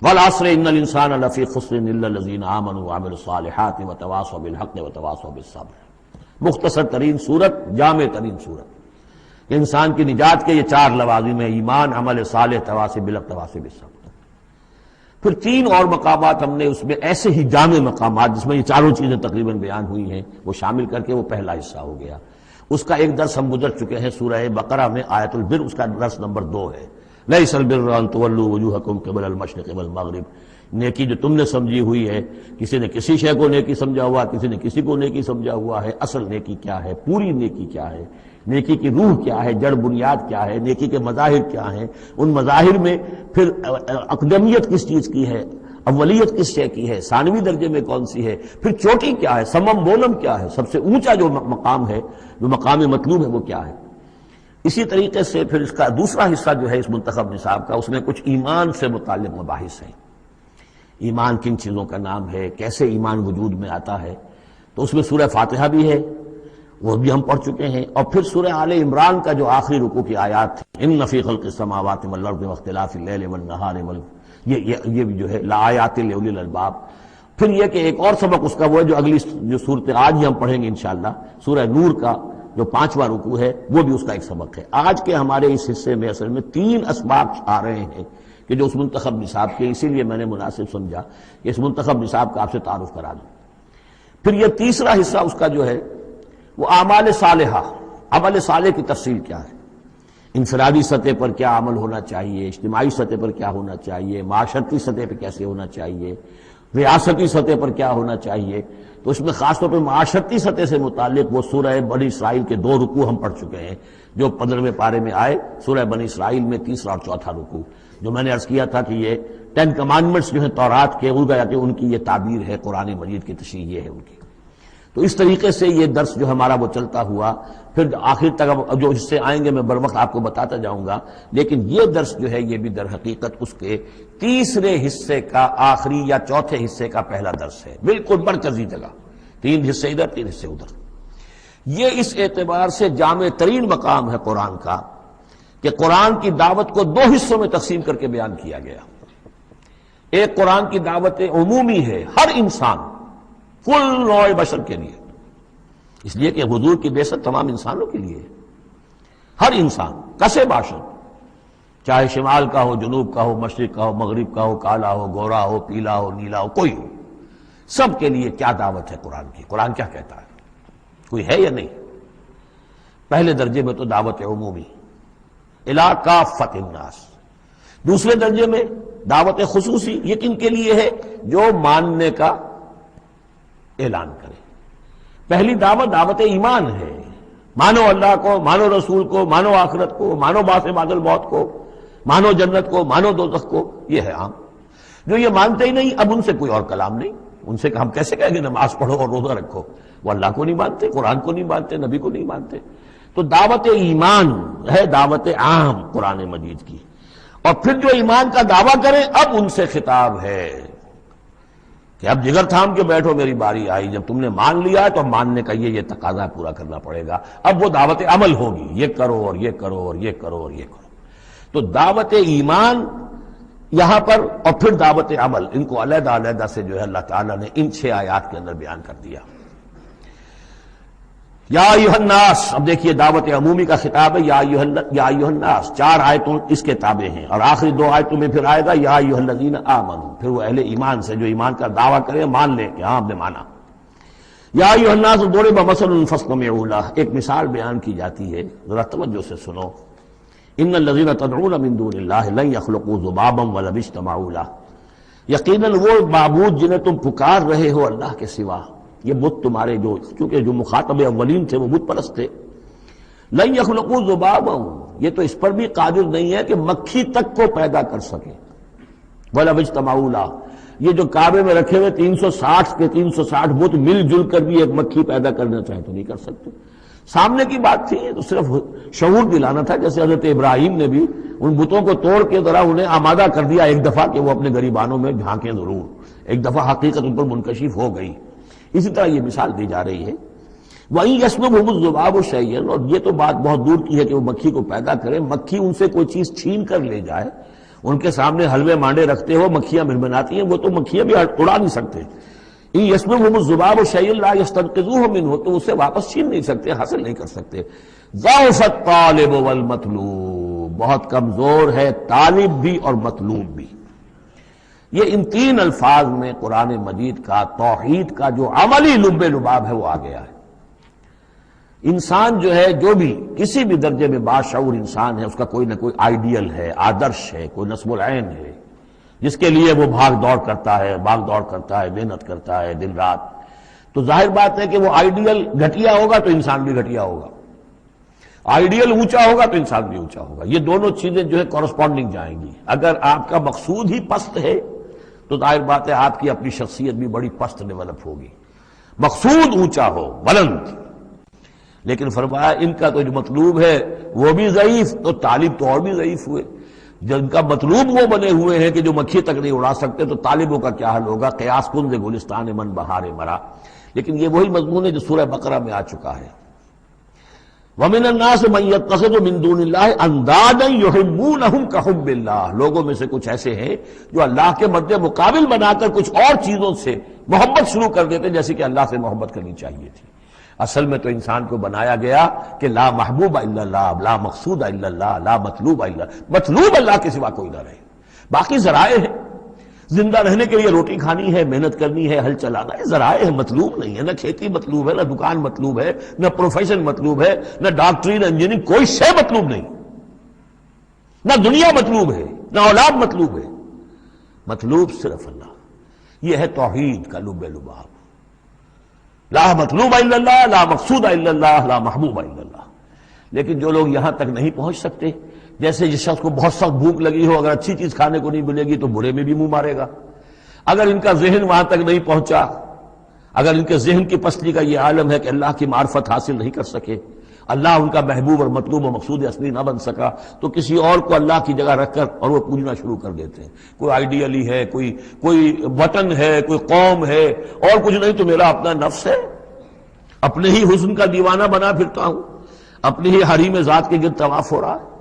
والعصر ان الانسان لفی خسر الا الذین آمنوا وعملوا الصالحات وتواصوا بالحق وتواصوا بالصبر. مختصر ترین صورت، جامع ترین صورت، انسان کی نجات کے یہ 4 لوازم ہیں: ایمان، عمل صالح، تواصی بالحق، تواصی بالصبر۔ پھر 3 اور مقامات ہم نے اس میں ایسے ہی جامع مقامات جس میں یہ چاروں چیزیں تقریباً بیان ہوئی ہیں وہ شامل کر کے وہ پہلا حصہ ہو گیا۔ اس کا ایک درس ہم گزر چکے ہیں سورہ بقرہ میں، آیت البر، اس کا درس نمبر 2 ہے۔ لیس البر ان تولوا وجوہکم قبل المشرق والمغرب، نیکی جو تم نے سمجھی ہوئی ہے، کسی نے کسی شے کو نیکی سمجھا ہوا، کسی نے کسی کو نیکی سمجھا ہوا ہے۔ اصل نیکی کیا ہے، پوری نیکی کیا ہے، نیکی کی روح کیا ہے، جڑ بنیاد کیا ہے، نیکی کے مظاہر کیا ہیں، ان مظاہر میں پھر اقدمیت کس چیز کی ہے، اولیت کس شے کی ہے، ثانوی درجے میں کون سی ہے، پھر چوٹی کیا ہے، سمم بولم کیا ہے، سب سے اونچا جو مقام ہے، جو مقام مطلوب ہے وہ کیا ہے۔ اسی طریقے سے پھر اس کا دوسرا حصہ جو ہے اس منتخب نصاب کا، اس میں کچھ ایمان سے متعلق مباحث ہیں۔ ایمان کن چیزوں کا نام ہے، کیسے ایمان وجود میں آتا ہے، تو اس میں سورہ فاتحہ بھی ہے، وہ بھی ہم پڑھ چکے ہیں، اور پھر سورہ آل عمران کا جو آخری رکوع کی آیات تھی، ان فی خلق السماوات والارض واختلاف اللیل والنہار یہ بھی جو ہے لآیات لأولی الالباب۔ پھر یہ کہ ایک اور سبق اس کا وہ ہے جو اگلی جو صورت آج ہی ہم پڑھیں گے انشاءاللہ، سورہ نور کا جو 5واں رکوع ہے، وہ بھی اس کا ایک سبق ہے۔ آج کے ہمارے اس حصے میں اصل میں 3 اسباق آ رہے ہیں کہ جو اس منتخب نصاب کے، اسی لیے میں نے مناسب سمجھا کہ اس منتخب نصاب کا آپ سے تعارف کرا دوں۔ پھر یہ تیسرا حصہ اس کا جو ہے وہ اعمال صالحہ، عمل صالح کی تفصیل کیا ہے، انفرادی سطح پر کیا عمل ہونا چاہیے، اجتماعی سطح پر کیا ہونا چاہیے، معاشرتی سطح پہ کیسے ہونا چاہیے، ریاستی سطح پر کیا ہونا چاہیے۔ تو اس میں خاص طور پہ معاشرتی سطح سے متعلق وہ سورہ بنی اسرائیل کے 2 رکوع ہم پڑھ چکے ہیں جو 15ویں پارے میں آئے، سورہ بنی اسرائیل میں 3 اور 4 رکوع، جو میں نے عرض کیا تھا کہ یہ 10 کمانڈمنٹس جو ہیں تورات کے، ان کی یہ تعبیر ہے، قرآن مجید کی تشریح یہ ہے ان کی۔ تو اس طریقے سے یہ درس جو ہمارا وہ چلتا ہوا، پھر آخر تک اب جو حصے آئیں گے میں بر وقت آپ کو بتاتا جاؤں گا، لیکن یہ درس جو ہے یہ بھی در حقیقت اس کے تیسرے حصے کا آخری یا چوتھے حصے کا پہلا درس ہے، بالکل مرکزی جگہ، 3 حصے ادھر 3 حصے ادھر۔ یہ اس اعتبار سے جامع ترین مقام ہے قرآن کا کہ قرآن کی دعوت کو 2 حصوں میں تقسیم کر کے بیان کیا گیا۔ ایک قرآن کی دعوت عمومی ہے، ہر انسان، کل نوع بشر کے لیے، اس لیے کہ حضور کی بعثت تمام انسانوں کے لیے ہے، ہر انسان کسے باشد، چاہے شمال کا ہو، جنوب کا ہو، مشرق کا ہو، مغرب کا ہو، کالا ہو، گورا ہو، پیلا ہو، نیلا ہو، کوئی ہو، سب کے لیے کیا دعوت ہے قرآن کی، قرآن کیا کہتا ہے، کوئی ہے یا نہیں؟ پہلے درجے میں تو دعوت عمومی، الی کافۃ الناس۔ دوسرے درجے میں دعوت خصوصی، یہ کن کے لیے ہے؟ جو ماننے کا اعلان کرے۔ پہلی دعوت دعوت ایمان ہے، مانو اللہ کو، مانو رسول کو، مانو آخرت کو، مانو بعث بعد الموت کو، مانو جنت کو، مانو دوزخ کو، یہ ہے عام۔ جو یہ مانتے ہی نہیں، اب ان سے کوئی اور کلام نہیں، ان سے ہم کیسے کہیں گے نماز پڑھو اور روزہ رکھو، وہ اللہ کو نہیں مانتے، قرآن کو نہیں مانتے، نبی کو نہیں مانتے۔ تو دعوت ایمان ہے دعوت عام قرآن مجید کی، اور پھر جو ایمان کا دعویٰ کریں اب ان سے خطاب ہے کہ اب جگر تھام کے بیٹھو، میری باری آئی، جب تم نے مان لیا ہے تو ماننے کا یہ تقاضا پورا کرنا پڑے گا، اب وہ دعوت عمل ہوگی، یہ کرو اور یہ کرو اور یہ کرو اور یہ کرو۔ تو دعوت ایمان یہاں پر اور پھر دعوت عمل، ان کو علیحدہ علیحدہ سے جو ہے اللہ تعالیٰ نے ان 6 آیات کے اندر بیان کر دیا۔ یا ایھا الناس، اب دیکھیے دعوت عمومی کا خطاب ہے، یا ایھا الناس، 4 آیتوں اس کے تابع ہیں، اور آخری 2 آیتوں میں پھر آئے گا یا ایھا الذین آمنوا، پھر وہ اہل ایمان سے جو ایمان کا دعویٰ کریں مان لیں کہ ہاں ہم نے مانا۔ یا ایھا الناس ضرب مثل فاستمعوا لہ، ایک مثال بیان کی جاتی ہے، ذرا توجہ سے سنو۔ ان الذین تدعون من دون اللہ لن یخلقوا ذبابا ولو اجتمعوا لہ، یقیناً وہ معبود جنہیں تم پکار رہے ہو اللہ کے سوا، یہ بت تمہارے جو، چونکہ جو مخاطب اولین تھے وہ بت پرست تھے، لن یخلقوا ذبابا، یہ تو اس پر بھی قادر نہیں ہے کہ مکھی تک کو پیدا کر سکے، ولو اجتمعوا لہ، یہ جو کعبے میں رکھے ہوئے 360 کے 360 بت مل جل کر بھی ایک مکھی پیدا کرنا چاہے تو نہیں کر سکتے۔ سامنے کی بات تھی، تو صرف شعور دلانا تھا، جیسے حضرت ابراہیم نے بھی ان بتوں کو توڑ کے ذرا انہیں آمادہ کر دیا ایک دفعہ کہ وہ اپنے گریبانوں میں جھانکیں ضرور، ایک دفعہ حقیقت ان پر منکشف ہو گئی۔ اسی طرح یہ مثال دی جا رہی ہے، وَإِن يَسْلُبْهُمُ الذُّبَابُ شَيْئًا، اور یہ تو بات بہت دور کی ہے کہ وہ مکھی کو پیدا کرے، مکھی ان سے کوئی چیز چھین کر لے جائے، ان کے سامنے حلوے مانڈے رکھتے ہو، مکھیاں بھنبھناتی ہیں، وہ تو مکھیاں بھی اڑا نہیں سکتے، ان یسلبہم الذباب شیئا لا یستنقذوہ منہ، تو اسے واپس چھین نہیں سکتے، حاصل نہیں کر سکتے. ضعف الطالب والمطلوب، بہت کمزور ہے طالب بھی اور مطلوب بھی. یہ ان تین الفاظ میں قرآن مجید کا توحید کا جو عملی لب لباب ہے وہ آ گیا ہے. انسان جو ہے، جو بھی کسی بھی درجے میں باشعور انسان ہے، اس کا کوئی نہ کوئی آئیڈیل ہے، آدرش ہے، کوئی نصب العین ہے جس کے لیے وہ بھاگ دوڑ کرتا ہے، محنت کرتا ہے دن رات. تو ظاہر بات ہے کہ وہ آئیڈیل گھٹیا ہوگا تو انسان بھی گھٹیا ہوگا، آئیڈیل اونچا ہوگا تو انسان بھی اونچا ہوگا. یہ دونوں چیزیں جو ہے کورسپونڈنگ جائیں گی. اگر آپ کا مقصود ہی پست ہے تو ظاہر بات ہے آپ کی اپنی شخصیت بھی بڑی پست ڈیولپ ہوگی. مقصود اونچا ہو، بلند. لیکن فرمایا ان کا تو جو مطلوب ہے وہ بھی ضعیف، تو طالب تو اور بھی ضعیف ہوئے. جن کا مطلوب وہ بنے ہوئے ہیں کہ جو مکھی تک نہیں اڑا سکتے، تو طالبوں کا کیا حال ہوگا؟ قیاس کن گلستان من بہار مرا. لیکن یہ وہی مضمون ہے جو سورہ بقرہ میں آ چکا ہے. وَمِنَ النَّاسِ مَن يَتَّخِذُ مِن دُونِ اللَّهِ أَندَادًا يُحِبُّونَهُمْ كَحُبِّ اللَّهِ. لوگوں میں سے کچھ ایسے ہیں جو اللہ کے مد مقابل بنا کر کچھ اور چیزوں سے محبت شروع کر دیتے جیسے کہ اللہ سے محبت کرنی چاہیے تھی. اصل میں تو انسان کو بنایا گیا کہ لا محبوب الا اللہ، لا مقصود الا اللہ، لا مطلوب الا اللہ. مطلوب اللہ کے سوا کوئی نہ رہے، باقی ذرائع ہیں. زندہ رہنے کے لیے روٹی کھانی ہے، محنت کرنی ہے، ہل چلانا ہے، ذرائع ہے، مطلوب نہیں ہے. نہ کھیتی مطلوب ہے، نہ دکان مطلوب ہے، نہ پروفیشن مطلوب ہے، نہ ڈاکٹری، نہ انجینئرنگ، کوئی شے مطلوب نہیں. نہ دنیا مطلوب ہے، نہ اولاد مطلوب ہے. مطلوب صرف اللہ. یہ ہے توحید کا لب لباب. لا مطلوب الا اللہ، لا مقصود الا اللہ، لا محبوب الا اللہ. لیکن جو لوگ یہاں تک نہیں پہنچ سکتے، جیسے جس شخص کو بہت سخت بھوک لگی ہو، اگر اچھی چیز کھانے کو نہیں ملے گی تو برے میں بھی منہ مارے گا. اگر ان کا ذہن وہاں تک نہیں پہنچا، اگر ان کے ذہن کی پستی کا یہ عالم ہے کہ اللہ کی معرفت حاصل نہیں کر سکے، اللہ ان کا محبوب اور مطلوب و مقصود اصلی نہ بن سکا، تو کسی اور کو اللہ کی جگہ رکھ کر اور وہ پوجنا شروع کر دیتے ہیں. کوئی آئیڈیلی ہے، کوئی وطن ہے، کوئی قوم ہے، اور کچھ نہیں تو میرا اپنا نفس ہے، اپنے ہی حسن کا دیوانہ بنا پھرتا ہوں، اپنی ہی حریم ذات کے گرد طواف ہو رہا ہے.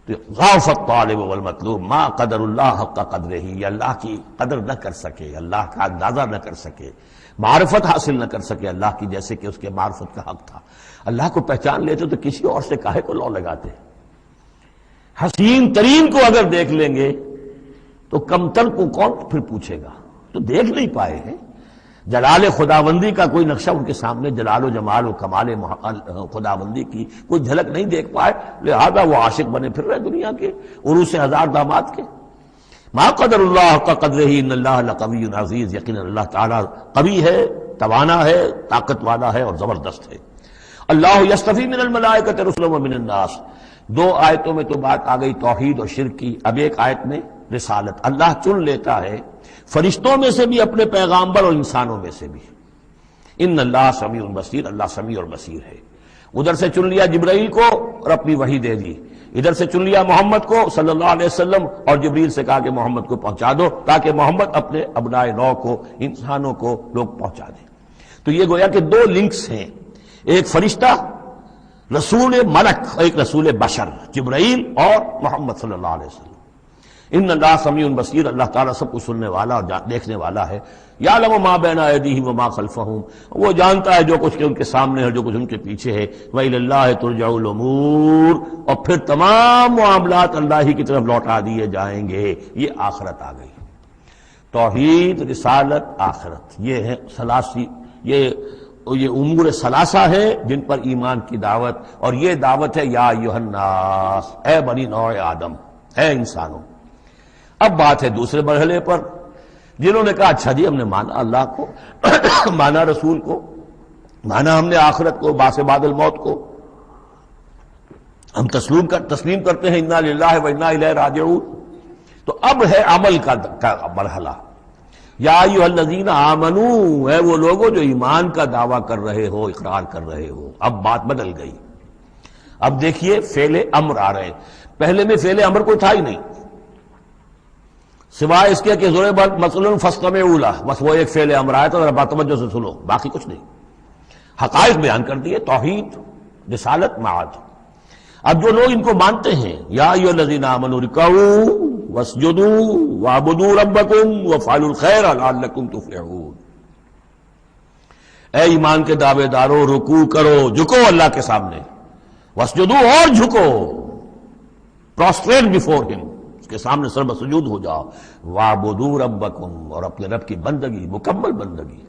تو ضعف الطالب والمطلوب ما قدر اللہ حق قدرہ. یہ اللہ کی قدر نہ کر سکے، اللہ کا اندازہ نہ کر سکے، معرفت حاصل نہ کر سکے اللہ کی جیسے کہ اس کے معرفت کا حق تھا. اللہ کو پہچان لیتے تو کسی اور سے کاہے کو لو لگاتے. حسین ترین کو اگر دیکھ لیں گے تو کمتر کو کون پھر پوچھے گا؟ تو دیکھ نہیں پائے ہیں. جلال خداوندی کا کوئی نقشہ ان کے سامنے، جلال و جمال و کمال خداوندی کی کوئی جھلک نہیں دیکھ پائے، لہذا وہ عاشق بنے پھر رہے دنیا کے عروس ہزار داماد کے. ما قدر اللہ کا قدرہ ان اللہ لقوی عزیز. یقینا اللہ تعالیٰ قوی ہے، توانا ہے، طاقت والا ہے اور زبردست ہے. اللہ یصطفی من الملائکۃ رسلا ومن الناس. دو آیتوں میں تو بات آ گئی توحید اور شرک کی، اب ایک آیت میں رسالت. اللہ چن لیتا ہے فرشتوں میں سے بھی اپنے پیغامبر اور انسانوں میں سے بھی. ان اللہ سمیع بصیر، اللہ سمیع اور بصیر ہے. ادھر سے چن لیا جبرائیل کو اور اپنی وحی دے دی، ادھر سے چن لیا محمد کو صلی اللہ علیہ وسلم اور جبریل سے کہا کہ محمد کو پہنچا دو تاکہ محمد اپنے ابنائے نو کو، انسانوں کو لوگ پہنچا دیں. تو یہ گویا کہ دو لنکس ہیں، ایک فرشتہ رسول ملک، ایک رسول بشر جبرائیل اور محمد صلی اللہ علیہ وسلم. ان اللہ سمیع بصیر، اللہ تعالیٰ سب کچھ سننے والا اور دیکھنے والا ہے. یعلم ما بین ایدیہم وما خلفہم، وہ جانتا ہے جو کچھ کہ ان کے سامنے ہے، جو کچھ ان کے پیچھے ہے. وإلی اللہ ترجع الامور، اور پھر تمام معاملات اللہ ہی کی طرف لوٹا دیے جائیں گے. یہ آخرت آ گئی. توحید، رسالت، آخرت، یہ ہے ثلاثی، یہ امور ثلاثہ ہے جن پر ایمان کی دعوت. اور یہ دعوت ہے یا ایھا الناس، اے بنی نوع آدم، اے انسانوں. اب بات ہے دوسرے مرحلے پر، جنہوں نے کہا اچھا جی ہم نے مانا اللہ کو، مانا رسول کو، مانا ہم نے آخرت کو، بعث بعد الموت کو، ہم تسلیم کرتے ہیں انا للہ و انا الیہ راجعون. تو اب ہے عمل کا مرحلہ. یا ایھا الذین آمنو، اے وہ لوگوں جو ایمان کا دعویٰ کر رہے ہو، اقرار کر رہے ہو. اب بات بدل گئی. اب دیکھیے فعل امر آ رہے ہیں. پہلے میں فعل امر کوئی تھا ہی نہیں، سوائے اس کے کہ ضرب مثلا فاستمعوا لہ، بس وہ ایک فعل امر آیا تھا، ذرا توجہ سے سنو، باقی کچھ نہیں. حقائق بیان کر دیے، توحید، رسالت، معاد. اب جو لوگ ان کو مانتے ہیں، یا ایھا الذین آمنوا ارکعوا واسجدوا واعبدوا ربکم وافعلوا الخیر لعلکم تفلحون. اے ایمان کے دعوے دارو رکوع کرو، جھکو اللہ کے سامنے، واسجدو اور جھکو، پروسٹریٹ بیفور ہم، اس کے سامنے سر سجود ہو جاؤ، وَاعْبُدُوا رَبَّكُمْ، اور اپنے رب کی بندگی، مکمل بندگی،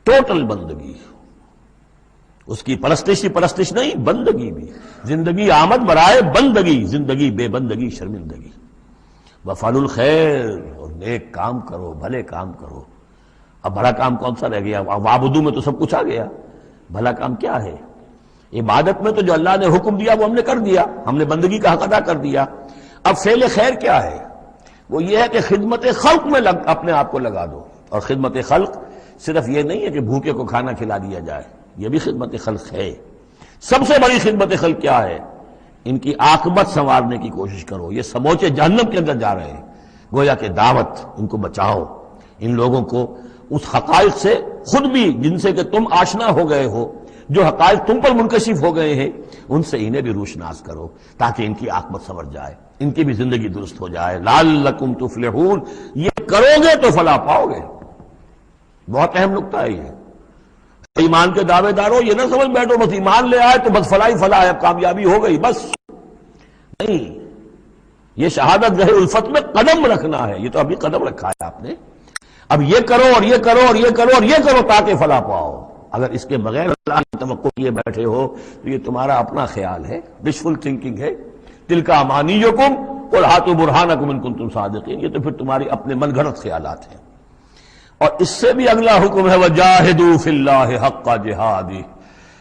ٹوٹل بندگی، اس کی پرستش ہی پرستش نہیں، بندگی بھی، زندگی آمد برائے بندگی، زندگی بے بندگی شرمندگی، وَفْعَلُوا الْخَيْرَ، اور نیک کام کرو، بھلے کام کرو۔ اب بھلا کام کون سا رہ گیا؟ وعبدو میں تو سب کچھ آ گیا، بھلا کام کیا ہے؟ عبادت میں تو جو اللہ نے حکم دیا وہ ہم نے کر دیا، ہم نے بندگی کا حق ادا کر دیا۔ اب فعل خیر کیا ہے؟ وہ یہ ہے کہ خدمت خلق میں اپنے آپ کو لگا دو، اور خدمت خلق صرف یہ نہیں ہے کہ بھوکے کو کھانا کھلا دیا جائے، یہ بھی خدمت خلق ہے۔ سب سے بڑی خدمت خلق کیا ہے؟ ان کی عاقبت سنوارنے کی کوشش کرو، یہ سموچے جہنم کے اندر جا رہے ہیں، گویا کہ دعوت، ان کو بچاؤ، ان لوگوں کو اس حقائق سے خود بھی جن سے کہ تم آشنا ہو گئے ہو، جو حقائق تم پر منکشف ہو گئے ہیں، ان سے انہیں بھی روشناس کرو تاکہ ان کی عاقبت سنور جائے، ان کی بھی زندگی درست ہو جائے۔ لعلکم تفلحون، یہ کرو گے تو فلاح پاؤ گے۔ بہت اہم نکتہ ہے یہ۔ ایمان کے دعوے دارو یہ نہ سمجھ بیٹھو بس ایمان لے آئے تو بس فلاح ہی فلاح ہے، اب کامیابی ہو گئی، بس نہیں، یہ شہادت گاہ الفت میں قدم رکھنا ہے، یہ تو ابھی قدم رکھا ہے آپ نے، اب یہ کرو اور یہ کرو اور یہ کرو اور یہ کرو تاکہ فلاح پاؤ۔ اگر اس کے بغیر اللہ کی توقع کیے بیٹھے ہو تو یہ تمہارا اپنا خیال ہے، وشفل تھنکنگ ہے۔ تلک امانیکم قل ہاتوا برہانکم ان کنتم صادقین، یہ تو پھر تمہاری اپنے من گھڑت خیالات ہیں۔ اور اس سے بھی اگلا حکم ہے وجاہدوا فی اللہ حق جہادہ،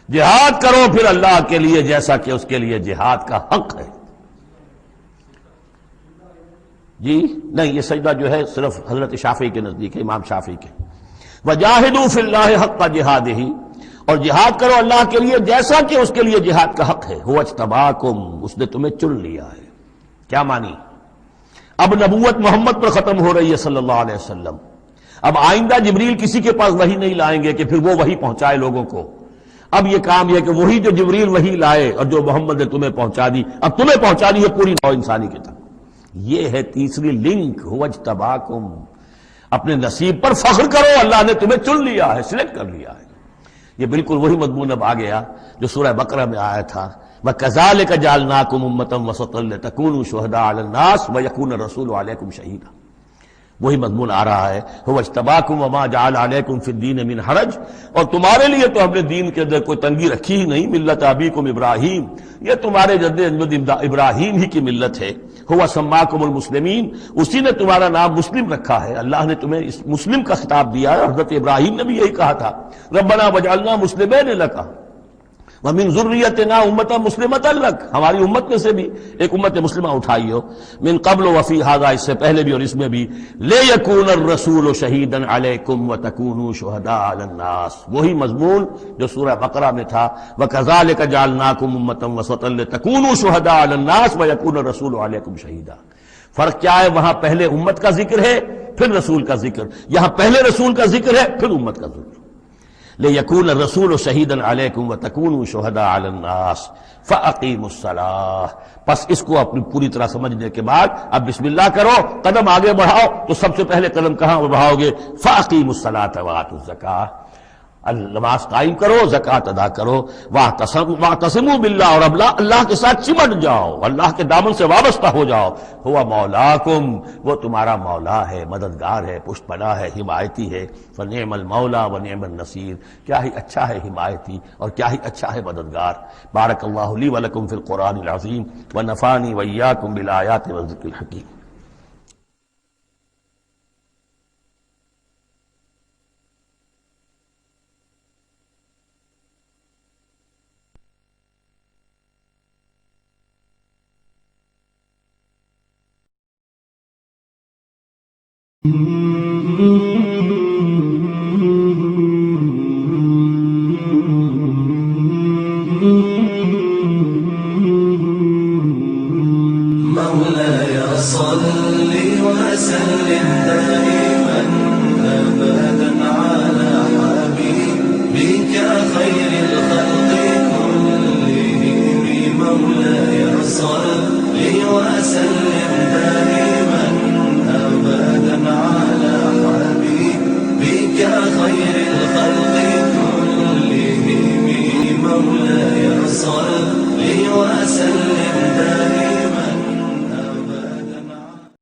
جہاد کرو پھر اللہ کے لیے جیسا کہ اس کے لیے جہاد کا حق ہے۔ جی نہیں، یہ سجدہ جو ہے صرف حضرت شافعی کے نزدیک ہے، امام شافعی کے۔ وجاہدوا فی اللہ حق جہادہ، اور جہاد کرو اللہ کے لیے جیسا کہ اس کے لیے جہاد کا حق ہے۔ هو اجتباکم، اس نے تمہیں چن لیا ہے۔ کیا مانی؟ اب نبوت محمد پر ختم ہو رہی ہے صلی اللہ علیہ وسلم، اب آئندہ جبریل کسی کے پاس وحی نہیں لائیں گے کہ پھر وہ وحی پہنچائے لوگوں کو۔ اب یہ کام یہ کہ وہی جو جبریل وحی لائے اور جو محمد نے تمہیں پہنچا دی، اب تمہیں پہنچا دی ہے پوری نوع انسانی کی طرف۔ یہ ہے تیسری لنک، هو اجتباکم، اپنے نصیب پر فخر کرو، اللہ نے تمہیں چن لیا ہے، سلیکٹ کر لیا ہے۔ یہ بالکل وہی مضمون اب آ گیا جو سورہ بقرہ میں آیا تھا، وَكَذَلِكَ جَعَلْنَاكُمْ أُمَّةً وَسَطًا لِتَكُونُوا شُهَدَاءَ عَلَى النَّاسِ وَيَكُونَ الرَّسُولُ عَلَيْكُمْ شَهِيدًا۔ وہی مضمون آ رہا ہے، هو اجتباکم وما جعل علیکم فی الدین من حرج، اور تمہارے لیے تو ہم نے دین کے اندر کوئی تنگی رکھی ہی نہیں، ملت ابیکم ابراہیم، یہ تمہارے جد ابراہیم ہی کی ملت ہے۔ هو سماکم المسلمین، اسی نے تمہارا نام مسلم رکھا ہے، اللہ نے تمہیں اس مسلم کا خطاب دیا ہے۔ حضرت ابراہیم نے بھی یہی کہا تھا، ربنا وجعلنا مسلمین لک ومن ذریتنا امة مسلمة لک، ہماری امت میں سے بھی ایک امت مسلمہ اٹھائی ہو، من قبل وفی ھذا، اس سے پہلے بھی اور اس میں بھی، لیکون الرسول شہیدا علیکم وتکونوا شہداء علی الناس، وہی مضمون جو سورہ بقرہ میں تھا، وکذالک جعلناکم امة وسطا لتکونوا شہداء علی الناس ویکون الرسول علیکم شہیدا۔ فرق کیا ہے؟ وہاں پہلے امت کا ذکر ہے پھر رسول کا ذکر، یہاں پہلے رسول کا ذکر ہے پھر امت کا ذکر۔ لِيَكُونَ الرَّسُولُ شَهِيدًا عَلَيْكُمْ وَتَكُونُوا شُهَدَاءَ عَلَى النَّاسِ فَأَقِيمُوا الصَّلَاةَ۔ پس اس کو اپنی پوری طرح سمجھنے کے بعد اب بسم اللہ کرو، قدم آگے بڑھاؤ، تو سب سے پہلے قدم کہاں بڑھاؤ گے؟ فَأَقِيمُوا الصَّلَاةَ وَآتُوا الزَّكَاةَ، نماز قائم کرو، زکوٰۃ ادا کرو، واعتصموا باللہ، اور اللہ کے ساتھ چمٹ جاؤ، اللہ کے دامن سے وابستہ ہو جاؤ۔ ہوا مولاکم، وہ تمہارا مولا ہے، مددگار ہے، پشت پناہ ہے، حمایتی ہے۔ فنعم المولا ونعم النصیر، کیا ہی اچھا ہے حمایتی اور کیا ہی اچھا ہے مددگار۔ بارک اللہ لی ولکم فی القرآن العظیم ونفعنی وإیاکم بالآیات والذکر الحکیم۔ مولاي صل وسلم دائما أبدا على حبيبك خير الخلق كلهم، مولاي صل وسلم دائما أبدا على حبيبك خير الخلق صل وسلم دائما